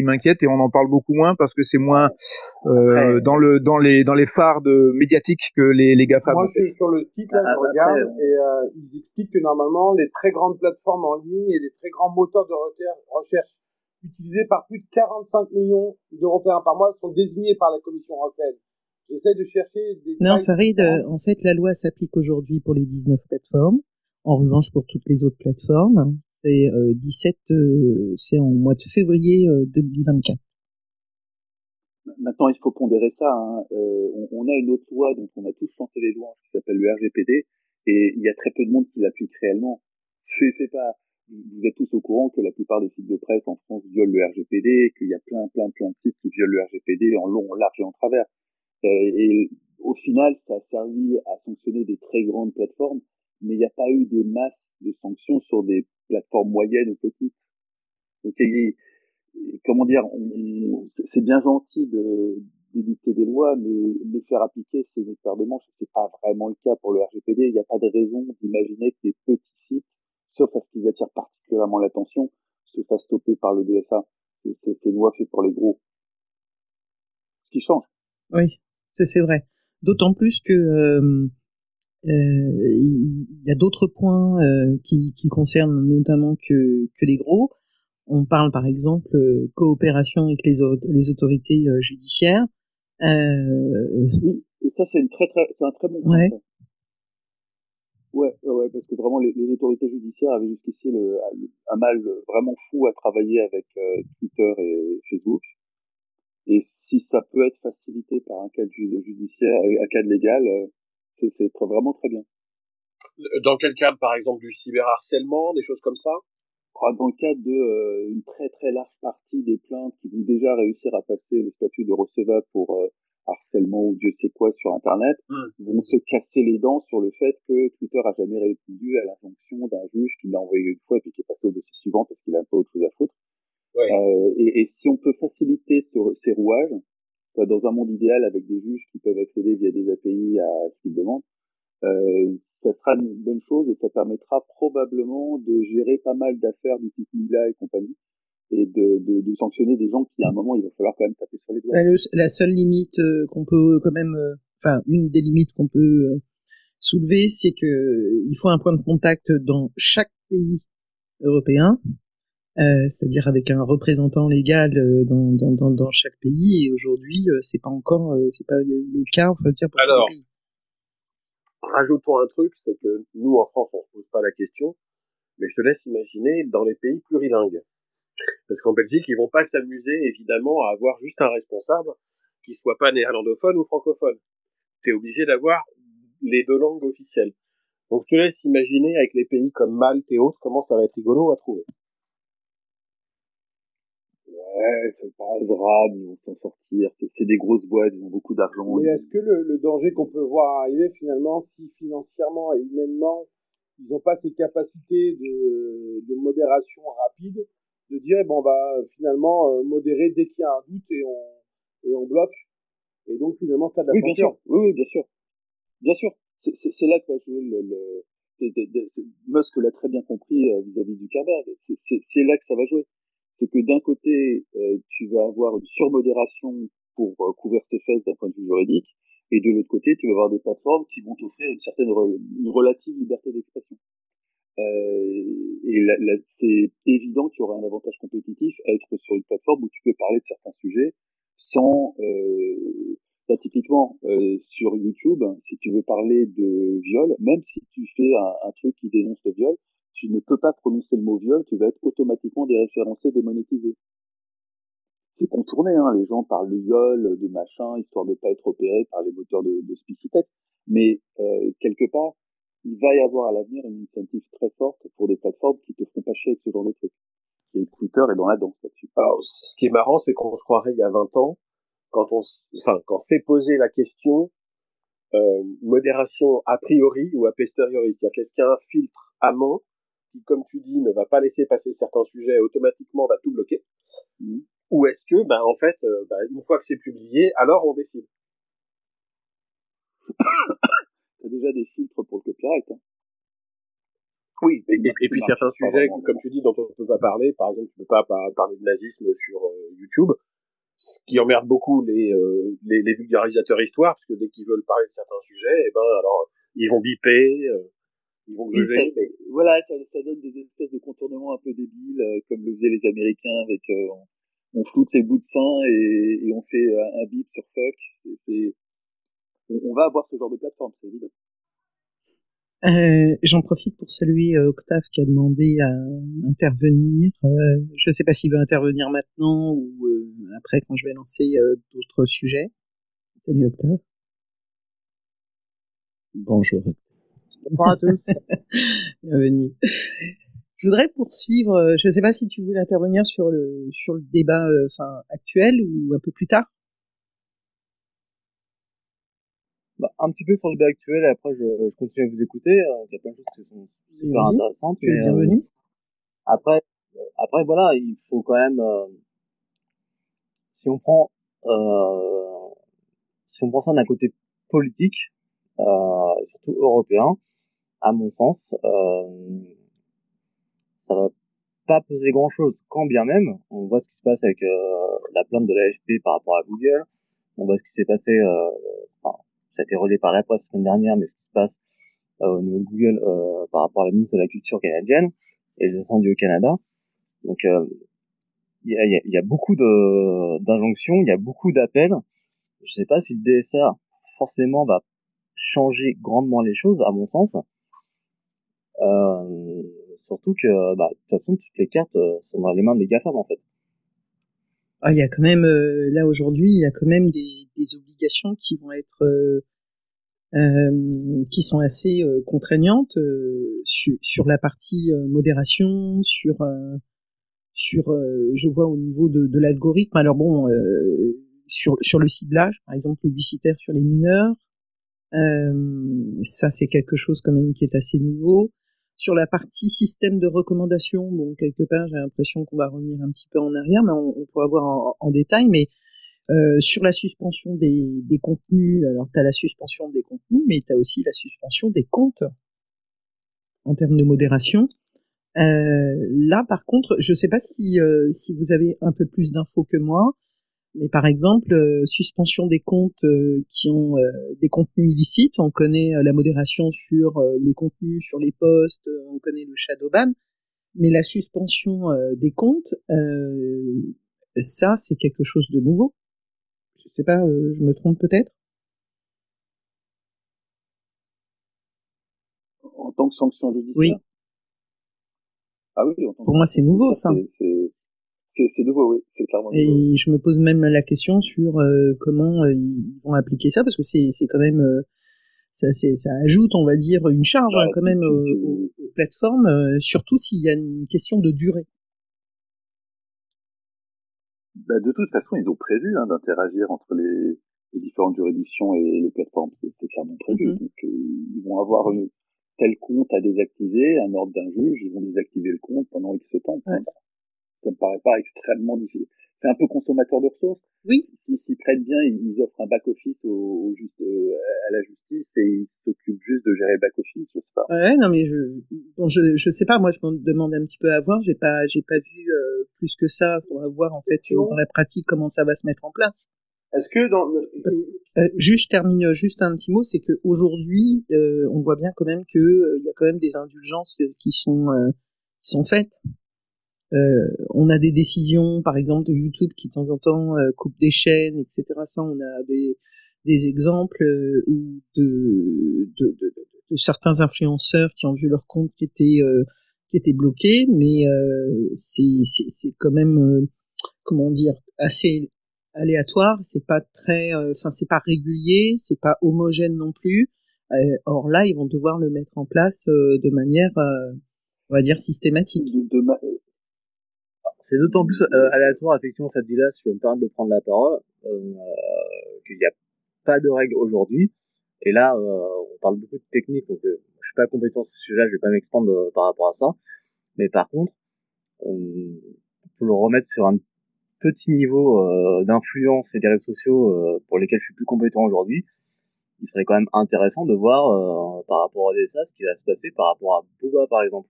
m'inquiète, et on en parle beaucoup moins parce que c'est moins dans les phares médiatiques que les GAFA. Moi, je suis sur le site, là, je regarde, et ils expliquent que normalement, les très grandes plateformes en ligne et les très grands moteurs de recherche utilisés par plus de 45 millions d'Européens par mois sont désignés par la Commission européenne. J'essaie de chercher des... Non, Farid, en fait, la loi s'applique aujourd'hui pour les 19 plateformes. En revanche, pour toutes les autres plateformes, c'est c'est en mois de février 2024. Maintenant, il faut pondérer ça. On a une autre loi dont on a tous chanté les louanges qui s'appelle le RGPD, et il y a très peu de monde qui l'applique réellement. C'est pas. Vous êtes tous au courant que la plupart des sites de presse en France violent le RGPD, et qu'il y a plein de sites qui violent le RGPD en long, en large et en travers. Et au final, ça a servi à sanctionner des très grandes plateformes, mais il n'y a pas eu des masses de sanctions sur des plateformes moyennes ou petites. Donc, comment dire, c'est bien gentil d'édicter des lois, mais les faire appliquer, c'est une paire de manches. C'est pas vraiment le cas pour le RGPD. Il n'y a pas de raison d'imaginer que des petits sites, sauf à ce qu'ils attirent particulièrement l'attention, se fassent stopper par le DSA. C'est une loi faite pour les gros. Ce qui change. Oui, c'est vrai. D'autant plus que il y a d'autres points qui concernent notamment que les gros. On parle par exemple coopération avec les autorités judiciaires. Oui, et ça c'est un très bon point. Ouais. Ouais, parce que vraiment les autorités judiciaires avaient jusqu'ici un mal vraiment fou à travailler avec Twitter et Facebook. Et si ça peut être facilité par un cadre judiciaire, un cadre légal, c'est vraiment très bien. Dans quel cadre, par exemple, du cyberharcèlement, des choses comme ça? Dans le cadre de une très très large partie des plaintes qui vont déjà réussir à passer le statut de recevable pour harcèlement ou Dieu sait quoi sur Internet, vont se casser les dents sur le fait que Twitter a jamais répondu à l'injonction d'un juge qui l'a envoyé une fois et puis qui est passé au dossier suivant parce qu'il a pas autre chose à foutre. Ouais. Et si on peut faciliter ces rouages, dans un monde idéal avec des juges qui peuvent accéder via des API à ce qu'ils demandent, ça sera une bonne chose et ça permettra probablement de gérer pas mal d'affaires du type Mila et compagnie et de sanctionner des gens qui à un moment il va falloir quand même taper sur les doigts. La seule limite qu'on peut quand même, une des limites qu'on peut soulever, c'est que il faut un point de contact dans chaque pays européen, c'est-à-dire avec un représentant légal dans chaque pays. Et aujourd'hui, c'est pas le cas, on va dire, pour tous les pays. Rajoutons un truc, c'est que nous, en France, on se pose pas la question, mais je te laisse imaginer dans les pays plurilingues. Parce qu'en Belgique, ils vont pas s'amuser, évidemment, à avoir juste un responsable qui soit pas néerlandophone ou francophone. T'es obligé d'avoir les deux langues officielles. Donc je te laisse imaginer avec les pays comme Malte et autres, comment ça va être rigolo à trouver. Ouais, c'est pas grave, ils vont s'en sortir. C'est des grosses boîtes, ils ont beaucoup d'argent. Mais est-ce que le danger qu'on peut voir arriver finalement, si financièrement et humainement, ils n'ont pas ces capacités de modération rapide, de dire finalement modérer dès qu'il y a un doute et on bloque, et donc finalement faire de la censure. Oui, bien sûr. Bien sûr. C'est là que va jouer Musk l'a très bien compris vis-à-vis du Zuckerberg. C'est là que ça va jouer. C'est que d'un côté, tu vas avoir une surmodération pour couvrir tes fesses d'un point de vue juridique, et de l'autre côté, tu vas avoir des plateformes qui vont t'offrir une relative liberté d'expression. Et là, c'est évident qu'il y aura un avantage compétitif à être sur une plateforme où tu peux parler de certains sujets sans... typiquement, sur YouTube, si tu veux parler de viol, même si tu fais un truc qui dénonce le viol, tu ne peux pas prononcer le mot viol, tu vas être automatiquement déréférencé, démonétisé. C'est contourné, hein, les gens parlent de viol, de machin, histoire de pas être opéré par les moteurs de speech text, mais quelque part, il va y avoir à l'avenir une incentive très forte pour des plateformes qui te font pas chier avec ce genre de truc. Et Twitter est dans la danse là-dessus. Alors, ce qui est marrant, c'est qu'on se croirait il y a 20 ans, quand s'est posé la question, modération a priori ou a posteriori. C'est-à-dire qu'est-ce qu'il y a un filtre amont qui, comme tu dis, ne va pas laisser passer certains sujets, automatiquement va tout bloquer. Ou est-ce que, en fait, une fois que c'est publié, alors on décide. T'as déjà des filtres pour le copyright, hein. Oui, et puis certains sujets, comme tu dis, dont on ne peut pas parler, par exemple, tu ne peux pas parler de nazisme sur YouTube, qui emmerde beaucoup les vulgarisateurs histoire, parce que dès qu'ils veulent parler de certains sujets, alors, ils vont biper, ils vont gruger. Voilà, ça donne des espèces de contournements un peu débiles, comme le faisaient les Américains avec, on floute ses bouts de sein et on fait un bip sur fuck. On va avoir ce genre de plateforme, c'est évident. J'en profite pour saluer Octave qui a demandé à intervenir. Je ne sais pas s'il veut intervenir maintenant ou après quand je vais lancer d'autres sujets. Salut Octave. Bonjour. Bonjour à tous. Bienvenue. Je voudrais poursuivre. Je ne sais pas si tu voulais intervenir sur le débat actuel ou un peu plus tard. Un petit peu sur le débat actuel, et après je continue à vous écouter. Il y a plein de choses qui sont super intéressantes. Tu es bienvenue. Après voilà, il faut quand même, si on prend ça d'un côté politique, et surtout européen, à mon sens, ça va pas peser grand chose, quand bien même on voit ce qui se passe avec la plainte de l'AFP par rapport à Google, on voit ce qui s'est passé, ça a été relayé par la presse la semaine dernière, mais ce qui se passe au niveau de Google par rapport à la ministre de la Culture canadienne et les incendies au Canada. Donc il y a beaucoup d'injonctions, il y a beaucoup d'appels. Je sais pas si le DSA forcément va changer grandement les choses, à mon sens. Surtout que de toute façon toutes les cartes sont dans les mains des GAFAM en fait. Il y a quand même là aujourd'hui, il y a quand même des obligations qui vont être qui sont assez contraignantes sur la partie modération, sur je vois au niveau de l'algorithme. Alors bon, sur le ciblage, par exemple publicitaire sur les mineurs, ça c'est quelque chose quand même qui est assez nouveau. Sur la partie système de recommandation, bon, quelque part, j'ai l'impression qu'on va revenir un petit peu en arrière, mais on pourra voir en détail. Mais sur la suspension des contenus, alors tu as la suspension des contenus, mais tu as aussi la suspension des comptes en termes de modération. Là, par contre, je sais pas si vous avez un peu plus d'infos que moi, mais par exemple, suspension des comptes qui ont des contenus illicites. On connaît la modération sur les contenus, sur les posts, on connaît le shadow ban, mais la suspension des comptes, ça, c'est quelque chose de nouveau. Je sais pas, je me trompe peut-être. En tant que sanction judiciaire. Oui. Ah oui. Pour moi, c'est nouveau, ça. C'est nouveau, oui, c'est clairement nouveau. Et je me pose même la question sur comment ils vont appliquer ça, parce que c'est quand même ça ajoute, on va dire, une charge quand même aux plateformes, surtout s'il y a une question de durée. De toute façon, ils ont prévu d'interagir entre les différentes juridictions et les plateformes. C'est clairement prévu. Donc, ils vont avoir tel compte à désactiver, un ordre d'un juge, ils vont désactiver le compte pendant X temps. Ouais. Ça me paraît pas extrêmement difficile. C'est un peu consommateur de ressources. Oui. S'ils prennent bien, ils offrent un back-office à la justice et ils s'occupent juste de gérer le back-office, je sais pas. Ouais, non, mais je sais pas, moi je me demande un petit peu à voir, j'ai pas vu plus que ça, pour voir en fait dans la pratique comment ça va se mettre en place. Est-ce que je termine juste un petit mot, c'est que aujourd'hui on voit bien quand même que il y a quand même des indulgences qui sont faites. On a des décisions, par exemple, de YouTube qui de temps en temps coupe des chaînes, etc. Ça, on a des exemples où de certains influenceurs qui ont vu leur compte qui était bloqué, mais c'est quand même comment dire, assez aléatoire. C'est pas très, c'est pas régulier, c'est pas homogène non plus. Or là, ils vont devoir le mettre en place de manière, on va dire, systématique. C'est d'autant plus aléatoire, effectivement, Fadila, si je peux me permettre de prendre la parole, qu'il n'y a pas de règles aujourd'hui. Et là, on parle beaucoup de technique, donc je suis pas compétent sur ce sujet-là, je vais pas m'expandre par rapport à ça. Mais par contre, pour le remettre sur un petit niveau d'influence et des réseaux sociaux pour lesquels je suis plus compétent aujourd'hui, il serait quand même intéressant de voir par rapport à DSA ce qui va se passer par rapport à Booba, par exemple,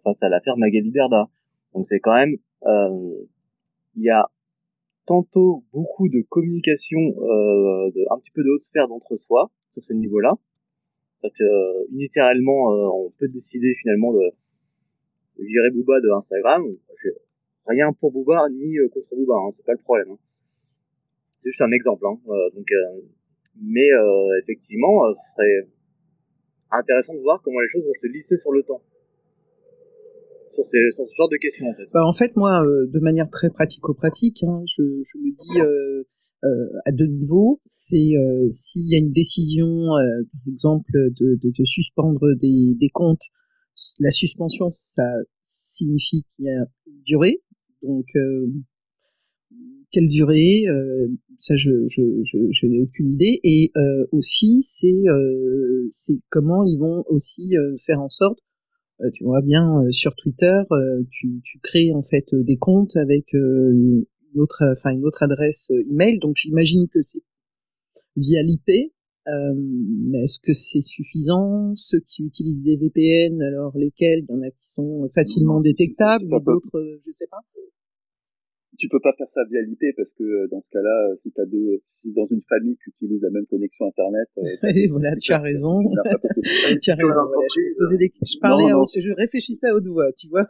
face à l'affaire Magali Berda. Donc c'est quand même, il y a tantôt beaucoup de communication, un petit peu de haute sphère d'entre-soi sur ce niveau-là. C'est-à-dire que unilatéralement, on peut décider finalement de virer Booba de Instagram. Rien pour Booba ni contre Booba, hein, c'est pas le problème. Hein. C'est juste un exemple. Hein. Mais effectivement, ce serait intéressant de voir comment les choses vont se lisser sur le temps. Sur ce genre de questions, en fait. En fait, moi, de manière très pratico-pratique, hein, je me dis à deux niveaux. C'est s'il y a une décision, par exemple, de suspendre des comptes, la suspension, ça signifie qu'il y a une durée. Donc, quelle durée ça, je n'ai aucune idée. Et aussi, c'est comment ils vont aussi faire en sorte. Tu vois bien sur Twitter, tu crées en fait des comptes avec une autre adresse email. Donc j'imagine que c'est via l'IP. Mais est-ce que c'est suffisant? Ceux qui utilisent des VPN, alors lesquels? Il y en a qui sont facilement détectables, mais d'autres, je sais pas. Tu peux pas faire ça via l'IP parce que dans ce cas-là, si dans une famille tu utilises la même connexion internet, voilà, tu as raison. Tu as raison. Voilà, je réfléchissais à haute voix, tu vois.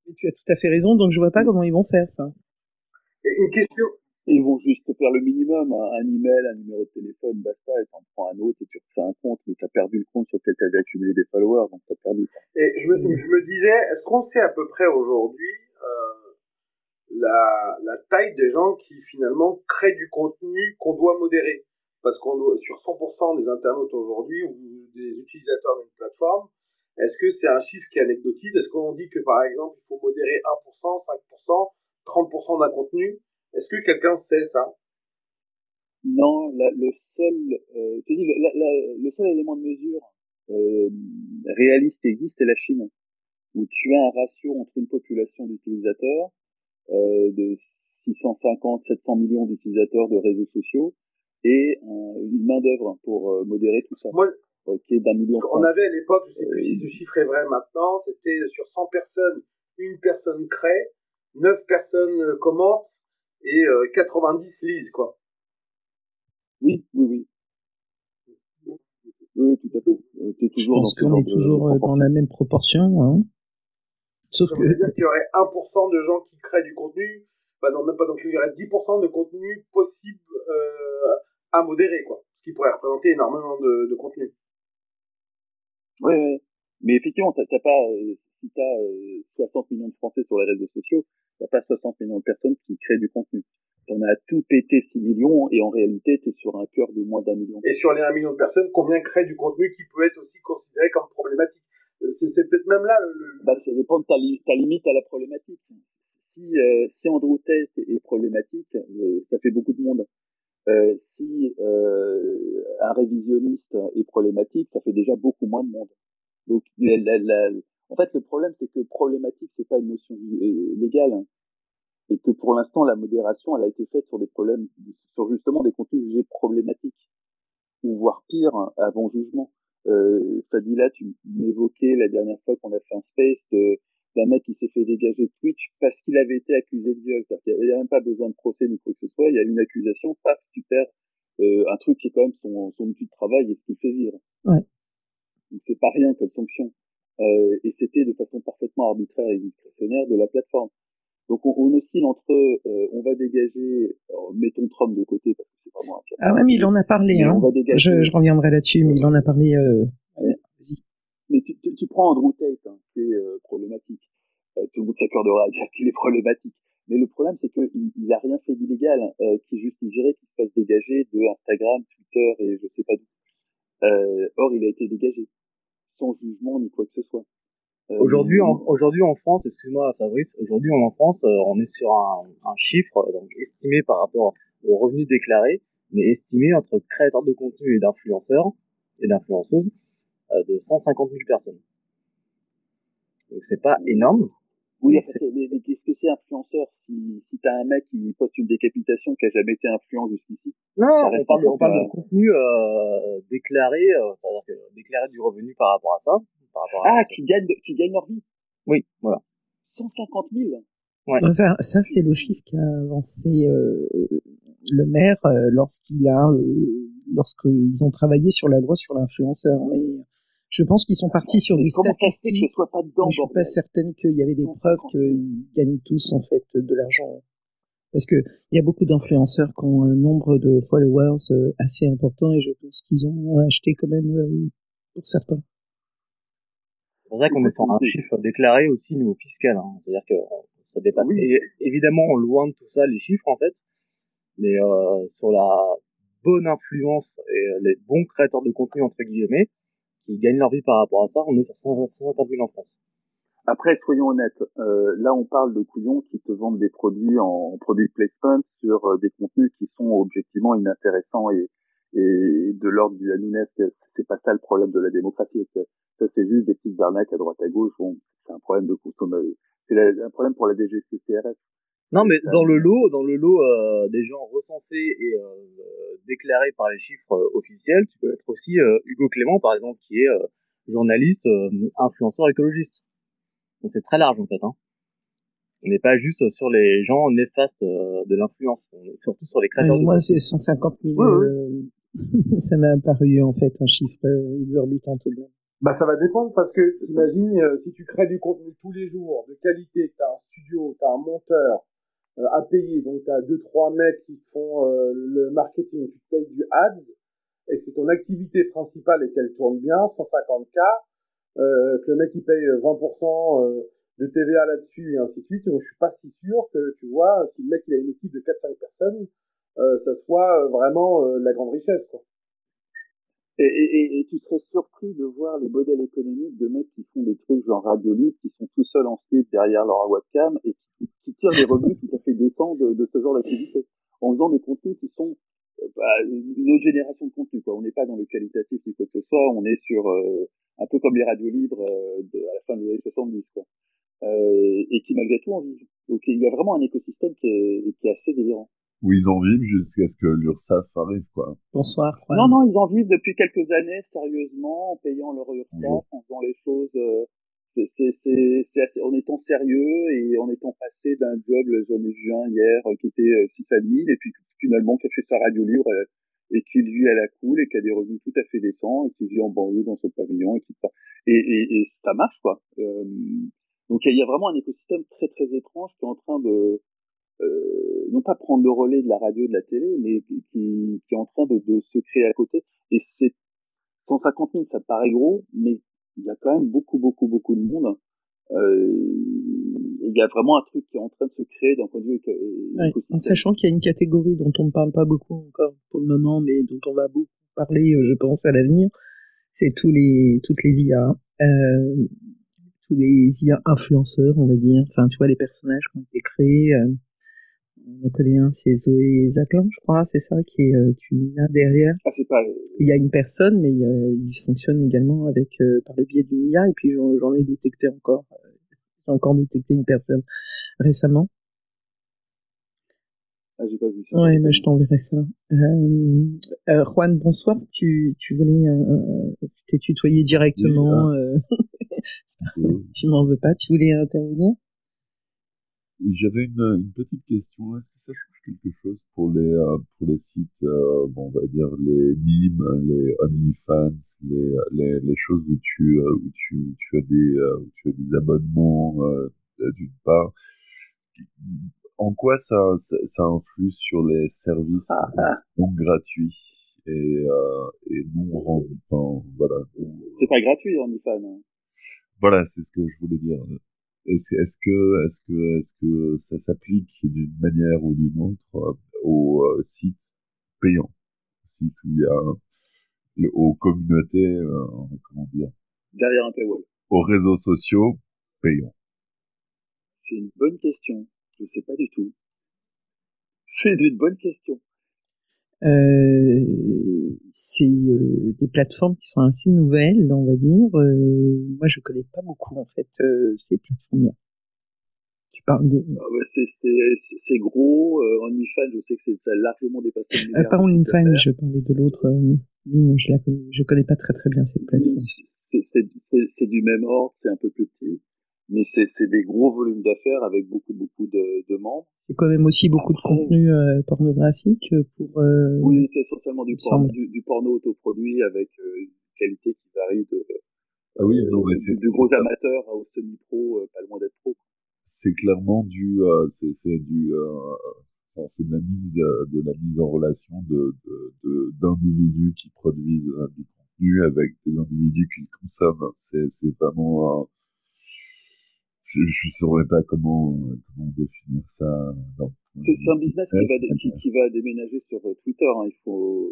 Mais tu as tout à fait raison, donc je vois pas comment ils vont faire ça. Et une question. Ils vont juste faire le minimum, un email, un numéro de téléphone, basta, et t'en prends un autre et tu refais un compte, mais t'as perdu le compte sur lequel t'avais accumulé des followers, donc t'as perdu. Et je me disais, est-ce qu'on sait à peu près aujourd'hui la taille des gens qui finalement créent du contenu qu'on doit modérer? Parce qu'on doit, sur 100% des internautes aujourd'hui ou des utilisateurs d'une plateforme, est-ce que c'est un chiffre qui est anecdotique? Est-ce qu'on dit que par exemple il faut modérer 1%, 5%, 30% d'un contenu? Est-ce que quelqu'un sait ça? Non, le seul élément de mesure réaliste qui existe, c'est la Chine, où tu as un ratio entre une population d'utilisateurs de 650-700 millions d'utilisateurs de réseaux sociaux et une main d'œuvre pour modérer tout ça, qui est d'1 million. On avait à l'époque, je sais plus si ce chiffre est vrai maintenant, c'était sur 100 personnes, une personne crée, 9 personnes commentent et 90 lisent, quoi. Oui, tout à fait. Je pense qu'on est toujours dans la même proportion, hein. Sauf ça veut dire qu'il y aurait 1% de gens qui créent du contenu, non, même pas, donc il y aurait 10% de contenu possible à modérer, quoi. Ce qui pourrait représenter énormément de contenu. Ouais. Mais effectivement, t'as pas, si t'as 60 millions de Français sur les réseaux sociaux, t'as pas 60 millions de personnes qui créent du contenu. T'en as tout pété 6 millions et en réalité, t'es sur un cœur de moins d'1 million. Et sur les 1 million de personnes, combien créent du contenu qui peut être aussi considéré comme problématique? C'est peut-être même là ça dépend de ta limite à la problématique. Si Andrew Tate est problématique, ça fait beaucoup de monde. Si un révisionniste est problématique, ça fait déjà beaucoup moins de monde. Donc, en fait, le problème, c'est que problématique, c'est pas une notion légale, hein, et que pour l'instant, la modération, elle a été faite sur des problèmes, sur justement des contenus jugés problématiques, ou voire pire, hein, avant jugement. Fadila, tu m'évoquais la dernière fois qu'on a fait un space d'un mec qui s'est fait dégager de Twitch parce qu'il avait été accusé de viol. C'est-à-dire qu'il n'y a même pas besoin de procès ni quoi que ce soit. Il y a une accusation, paf, tu perds un truc qui est quand même son outil de travail et ce qu'il fait vivre. Ouais. Donc c'est pas rien comme sanction. Et c'était de façon parfaitement arbitraire et discrétionnaire de la plateforme. Donc on oscille entre on va dégager, mettons Trump de côté parce que c'est vraiment un cas. Ah ouais, mais il en a parlé, hein. Je reviendrai là-dessus, mais il en a parlé. Vas-y. Mais tu prends Andrew Tate, hein, qui est problématique. Tout le monde s'accordera à dire qu'il est problématique. Mais le problème, c'est qu'il a rien fait d'illégal qui justifierait qu'il se fasse dégager de Instagram, Twitter et je sais pas d'où. Or, il a été dégagé, sans jugement ni quoi que ce soit. Aujourd'hui, en France, excuse-moi Fabrice, aujourd'hui en France, on est sur un chiffre donc estimé par rapport aux revenus déclarés, mais estimé entre créateurs de contenu et d'influenceurs et d'influenceuses de 150 000 personnes. Donc c'est pas énorme. Oui, mais qu'est-ce que c'est influenceur si t'as un mec qui poste une décapitation qui a jamais été influent jusqu'ici? Non, on parle de contenu déclaré, c'est-à-dire que déclarer du revenu par rapport à ça. Qui gagnent leur vie. Oui, voilà. 150 000. Ouais. Enfin, ça, c'est le chiffre qu'a avancé le maire lorsqu'ils ont travaillé sur la loi sur l'influenceur. Mais je pense qu'ils sont partis sur des statistiques. Je sois pas dedans, mais je suis pas certaine qu'il y avait des preuves qu'ils gagnent tous en fait de l'argent. Parce que il y a beaucoup d'influenceurs qui ont un nombre de followers assez important et je pense qu'ils ont acheté quand même pour certains. C'est pour ça qu'on est sur un chiffre déclaré aussi niveau fiscal. Hein. C'est-à-dire que ça dépasse évidemment loin de tout ça les chiffres en fait. Mais sur la bonne influence et les bons créateurs de contenu entre guillemets qui gagnent leur vie par rapport à ça, on est sur 150 000 en France. Après, soyons honnêtes, là on parle de couillons qui te vendent des produits en produit placement sur des contenus qui sont objectivement inintéressants et de l'ordre du hanounesque. C'est pas ça le problème de la démocratie. Ça c'est juste des petites arnaques à droite à gauche. Bon, c'est un problème de consommation. C'est un problème pour la DGCCRF. Non, mais dans le lot des gens recensés et déclarés par les chiffres officiels, tu peux être aussi Hugo Clément par exemple, qui est journaliste, influenceur écologiste. Donc c'est très large en fait. Hein. On n'est pas juste sur les gens néfastes de l'influence, on est surtout sur les créateurs. Moi, c'est 150 000. Ça m'a paru en fait un chiffre exorbitant tout de même. Bah ça va dépendre parce que imagine si tu crées du contenu tous les jours de qualité, que t'as un studio, t'as un monteur à payer, donc t'as 2-3 mecs qui font le marketing, tu te payes du ads et que c'est ton activité principale et qu'elle tourne bien, 150K. Que le mec il paye 20% de TVA là-dessus et ainsi de suite, je suis pas si sûr que tu vois, si le mec il a une équipe de 4-5 personnes, ça soit vraiment la grande richesse quoi. Et tu serais surpris de voir les modèles économiques de mecs qui font des trucs genre radio libre, qui sont tout seuls en slip derrière leur webcam et qui tirent des revenus tout à fait décents de ce genre d'activité en faisant des contenus qui sont une autre génération de contenu quoi. On n'est pas dans le qualitatif ni quoi que ce soit, on est sur un peu comme les radios libres à la fin des années 70 quoi. Et qui malgré tout en vivent. Donc il y a vraiment un écosystème qui est assez délirant. Où ils en vivent jusqu'à ce que l'URSSAF arrive, quoi. Bonsoir. Quoi. Non, ils en vivent depuis quelques années, sérieusement, en payant leur URSSAF, en faisant les choses, c'est assez, en étant sérieux et en étant passé d'un job, j'en ai vu un hier, qui était 6 à 1000, et puis finalement, qui a fait sa radio libre, et qui vit à la cool, et qui a des revenus tout à fait décents, et qui vit en banlieue dans son pavillon, et ça marche, quoi. Donc il y a vraiment un écosystème très très étrange qui est en train de non pas prendre le relais de la radio, de la télé, mais qui est en train de se créer à côté. Et c'est 150 000, ça paraît gros, mais il y a quand même beaucoup de monde. Il y a vraiment un truc qui est en train de se créer d'un point de vue en sachant qu'il y a une catégorie dont on ne parle pas beaucoup encore pour le moment, mais dont on va beaucoup parler, je pense, à l'avenir, c'est toutes les IA. Tous les IA influenceurs, on va dire. Enfin, tu vois, les personnages qui ont été créés. On en connaît un, c'est Zoé Zaclan, je crois, c'est ça, qui est une IA derrière. Ah, c'est pas... Il y a une personne, mais il fonctionne également avec par le biais d'une IA, et puis j'en ai détecté encore. J'ai encore détecté une personne récemment. Ah, j'ai pas vu ça. Ouais, mais je t'enverrai ça. Juan, bonsoir. Tu voulais... je t'ai tutoyé directement. Tu m'en veux pas, tu voulais intervenir? J'avais une petite question. Est-ce que ça change quelque chose pour les sites, bon, on va dire les mimes, les OnlyFans, les choses où tu as des abonnements d'une part. En quoi ça influe sur les services non gratuits et non rendus, enfin, voilà. C'est pas gratuit, OnlyFans. Hein. Voilà, c'est ce que je voulais dire. Est-ce que ça s'applique d'une manière ou d'une autre aux sites payants, sites où il y a aux communautés, comment dire, Derrière un paywall. aux réseaux sociaux payants? C'est une bonne question. Je sais pas du tout. C'est une bonne question. C'est des plateformes qui sont assez nouvelles, on va dire. Moi, je connais pas beaucoup en fait ces plateformes-là. Tu parles de C'est gros. OnlyFans, je sais que ça a largement dépassé le milliard. pas de chiffre OnlyFans, d'affaires. je parlais de l'autre mine. Je connais pas très bien cette plateforme. C'est du même ordre, c'est un peu plus petit, mais c'est des gros volumes d'affaires avec beaucoup de membres. C'est quand même aussi beaucoup de contenu pornographique pour. Oui, c'est essentiellement il me semble. du porno autoproduit avec une qualité qui varie Ah oui, non, mais de gros amateurs au semi-pro, pas loin d'être pro. c'est clairement c'est de la mise en relation d'individus qui produisent du contenu avec des individus qui le consomment. C'est vraiment, je saurais pas comment définir ça. C'est un business qui va déménager sur Twitter, hein. Il faut,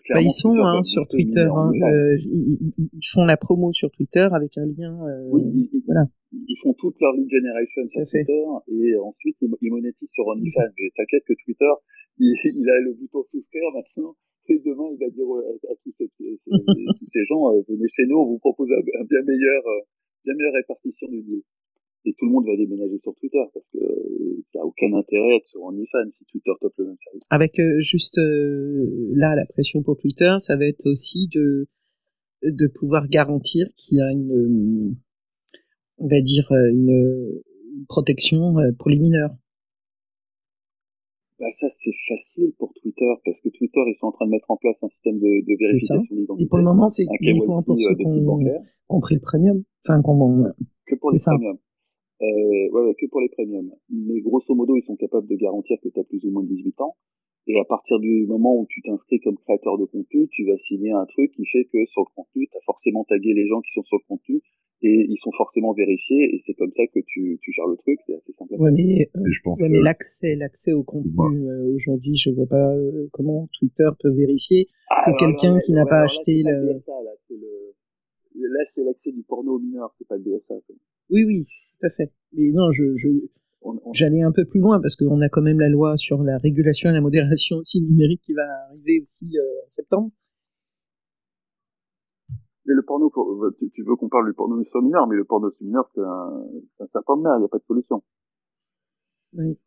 bah, ils sont sur Twitter, hein, ils font la promo sur Twitter avec un lien. Oui, voilà. Ils font toute leur lead generation sur Twitter et ensuite ils monétisent sur OnlyFans. Et t'inquiète que Twitter, il a le bouton souscrire maintenant et demain il va dire à tous ces gens venez chez nous, on vous propose un bien meilleure répartition du deal. Et tout le monde va déménager sur Twitter parce que ça n'a aucun intérêt d'être sur OnlyFans si Twitter t'offre le même service. Avec juste là, la pression pour Twitter, ça va être aussi de pouvoir garantir qu'il y a on va dire, une protection pour les mineurs. Bah ça, c'est facile pour Twitter parce que Twitter, ils sont en train de mettre en place un système de vérification d'identité. Et pour le moment, c'est uniquement pour ceux qui ont pris le premium. Enfin, que pour les premiums. Que pour les premiums. Mais grosso modo, ils sont capables de garantir que tu as plus ou moins 18 ans. Et à partir du moment où tu t'inscris comme créateur de contenu, tu vas signer un truc qui fait que sur le contenu, tu as forcément tagué les gens qui sont sur le contenu et ils sont forcément vérifiés et c'est comme ça que tu gères le truc. C'est assez simple. Ouais, mais l'accès au contenu, aujourd'hui, je vois pas comment Twitter peut vérifier que quelqu'un qui n'a pas acheté là, c'est l'accès du porno aux mineurs, c'est pas le DSA. Quoi. Oui, tout à fait. Mais non, j'allais un peu plus loin parce qu'on a quand même la loi sur la régulation et la modération aussi numérique qui va arriver aussi en septembre. Mais le porno, tu veux qu'on parle du porno sur mineur, mais le porno sur mineur, c'est un serpent de mer, il n'y a pas de solution. Oui.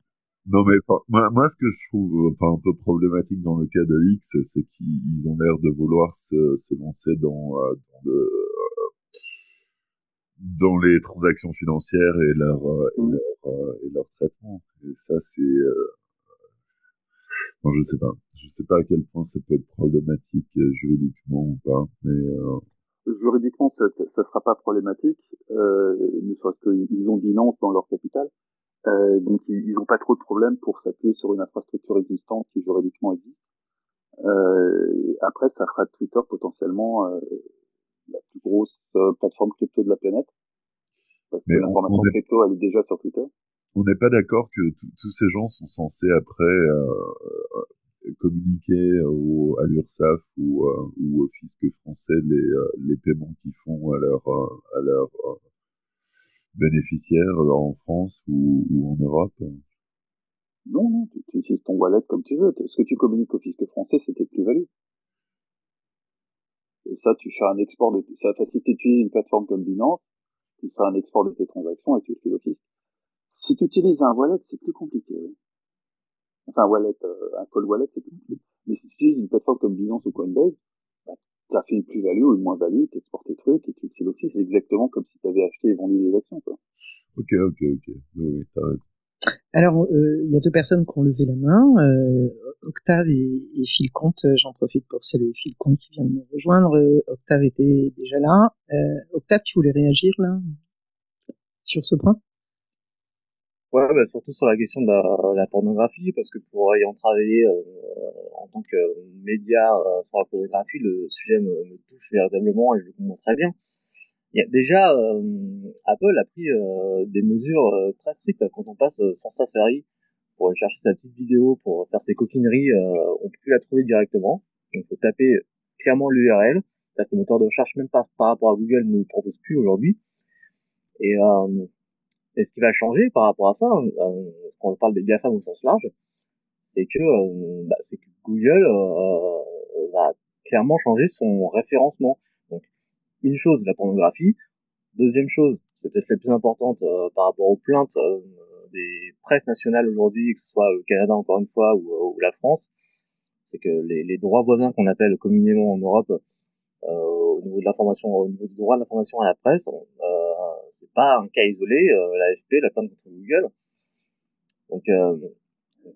Non, mais moi, ce que je trouve un peu problématique dans le cas de X, c'est qu'ils ont l'air de vouloir se lancer dans les transactions financières et leur traitement. Et ça, c'est non, je sais pas à quel point ça peut être problématique juridiquement ou pas, mais juridiquement, ça sera pas problématique, ne serait-ce qu'ils ont Binance dans leur capital, donc ils ont pas trop de problèmes pour s'appuyer sur une infrastructure existante qui juridiquement existe. Après, ça fera de Twitter potentiellement la plus grosse plateforme crypto de la planète, parce que l'information crypto, elle est déjà sur Twitter. On n'est pas d'accord que tous ces gens sont censés après communiquer à l'URSSAF ou au fisc français les paiements qu'ils font à leurs bénéficiaires en France ou en Europe. Non, tu utilises ton wallet comme tu veux. Ce que tu communiques au fisc français, c'est tes plus-values. Et ça, tu fais un export ça facilite d'utiliser une plateforme comme Binance, tu fais un export de tes transactions et tu le fais au fisc. Si tu utilises un wallet, c'est plus compliqué. Oui. Enfin, un cold wallet, c'est plus compliqué. Mais si tu utilises une plateforme comme Binance ou Coinbase, bah, ça fait une plus-value ou une moins-value, tu exportes tes trucs et tu le fais au fisc. C'est exactement comme si tu avais acheté et vendu des actions, quoi. Ok. Oui, t'as raison. Alors, il y a deux personnes qui ont levé la main, Octave et Phil Comte. J'en profite pour saluer Phil Comte qui vient de nous rejoindre. Octave était déjà là. Octave, tu voulais réagir là sur ce point? Ouais, bah, surtout sur la question de la pornographie, parce que pour ayant travaillé en tant que média sur la pornographie, le sujet me touche véritablement et je le comprends très bien. Il y a déjà Apple a pris des mesures très strictes quand on passe sans Safari pour aller chercher sa petite vidéo pour faire ses coquineries, on peut plus la trouver directement. Donc faut taper clairement l'URL. C'est-à-dire que le moteur de recherche, même par rapport à Google, ne le propose plus aujourd'hui. Et ce qui va changer par rapport à ça, quand on parle des GAFAM au sens large, c'est que Google va clairement changer son référencement. Donc, une chose, la pornographie. Deuxième chose, c'est peut-être la plus importante par rapport aux plaintes des presses nationales aujourd'hui, que ce soit le Canada encore une fois ou la France, c'est que les droits voisins qu'on appelle communément en Europe au niveau de l'information, au niveau du droit de l'information à la presse, c'est pas un cas isolé. L'AFP, la plainte contre Google. Donc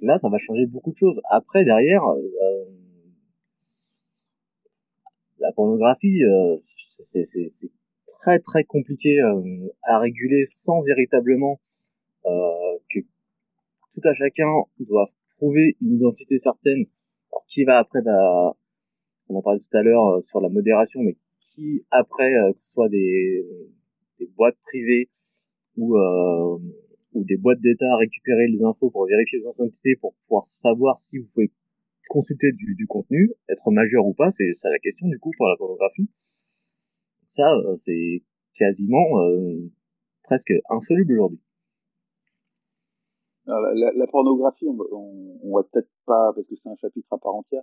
là, ça va changer beaucoup de choses. Après, derrière, la pornographie, c'est très très compliqué à réguler sans véritablement que tout à chacun doit prouver une identité certaine. Alors, qui va après, on en parlait tout à l'heure sur la modération, mais qui après, que ce soit des boîtes privées ou des boîtes d'État à récupérer les infos pour vérifier les identités, pour pouvoir savoir si vous pouvez consulter du contenu, être majeur ou pas, c'est ça la question du coup pour la pornographie. Ça, c'est quasiment presque insoluble aujourd'hui. La pornographie, on va peut-être pas, parce que c'est un chapitre à part entière,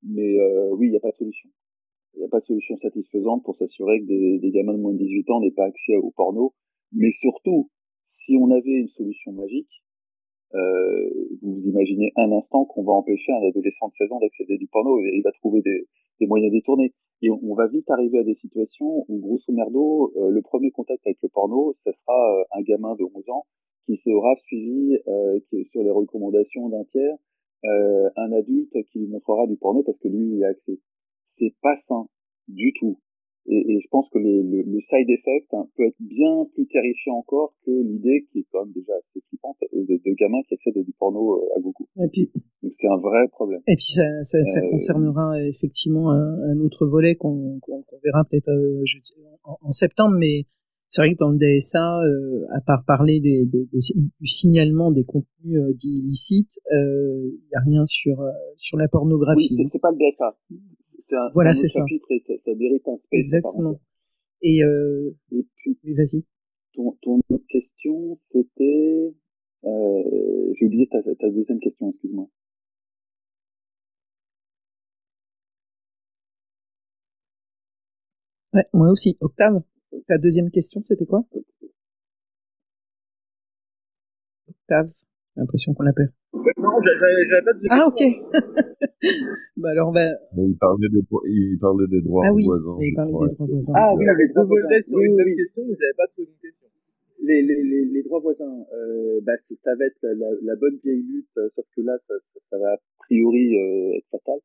mais oui, il n'y a pas de solution. Il n'y a pas de solution satisfaisante pour s'assurer que des gamins de moins de 18 ans n'aient pas accès au porno. Mais surtout, si on avait une solution magique, vous imaginez un instant qu'on va empêcher un adolescent de 16 ans d'accéder à du porno et il va trouver des moyens détournés. Et on va vite arriver à des situations où, grosso merdo, le premier contact avec le porno, ça sera un gamin de 11 ans qui sera suivi sur les recommandations d'un tiers, un adulte qui lui montrera du porno parce que lui, il y a accès. C'est pas sain du tout. Et je pense que le side effect peut être bien plus terrifiant encore que l'idée, qui est quand même déjà assez flippante, de gamins qui accèdent à du porno à gogo. Et puis, donc c'est un vrai problème. Et puis ça concernera effectivement un autre volet qu'on verra peut-être en septembre, mais c'est vrai que dans le DSA, à part parler du signalement des contenus dits illicites, il n'y a rien sur la pornographie. Oui, c'est pas le DSA. Voilà, c'est ça. Chapitre et ça mérite un space. Exactement. Et puis, oui, vas-y. Ton autre question, c'était... j'ai oublié ta deuxième question, excuse-moi. Ouais, moi aussi. Octave, ta deuxième question, c'était quoi? Octave, j'ai l'impression qu'on l'appelle. Non, j'avais pas de deuxième question. Ah, ok. Bah alors, il parlait des droits voisins. Il parlait des droits voisins. Ah oui, j'avais deux volets sur une même question, mais j'avais pas de seconde question. Les droits voisins, ça va être la bonne vieille lutte, sauf que là, ça va a priori être fatal.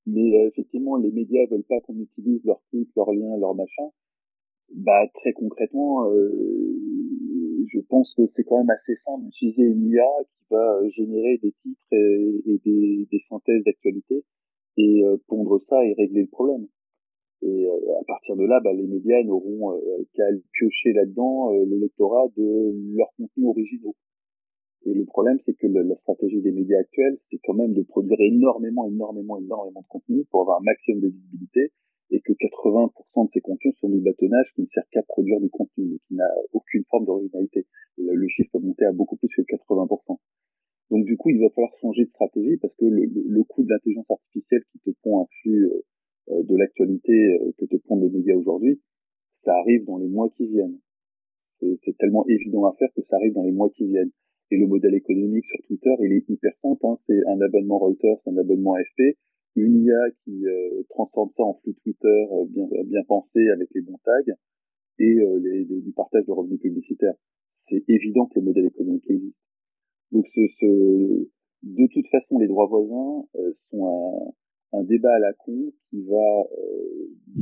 Mais effectivement, les médias veulent pas qu'on utilise leurs clics, leurs liens, leurs machins. Très concrètement, je pense que c'est quand même assez simple d'utiliser une IA qui va générer des titres et des synthèses d'actualité et pondre ça et régler le problème. Et à partir de là, les médias n'auront qu'à piocher là-dedans le lectorat de leurs contenus originaux. Et le problème, c'est que la stratégie des médias actuels, c'est quand même de produire énormément de contenu pour avoir un maximum de visibilité, et que 80% de ces contenus sont du bâtonnage qui ne sert qu'à produire du contenu, et qui n'a aucune forme d'originalité. Le chiffre peut monter à beaucoup plus que 80%. Donc du coup, il va falloir changer de stratégie, parce que le coût de l'intelligence artificielle qui te pond un flux de l'actualité que te pondent les médias aujourd'hui, ça arrive dans les mois qui viennent. C'est tellement évident à faire que ça arrive dans les mois qui viennent. Et le modèle économique sur Twitter, il est hyper simple. C'est un abonnement Reuters, un abonnement AFP, une IA qui transforme ça en flux Twitter bien pensé avec les bons tags et du partage de revenus publicitaires. C'est évident que le modèle économique existe. Donc de toute façon, les droits voisins sont un débat à la con qui va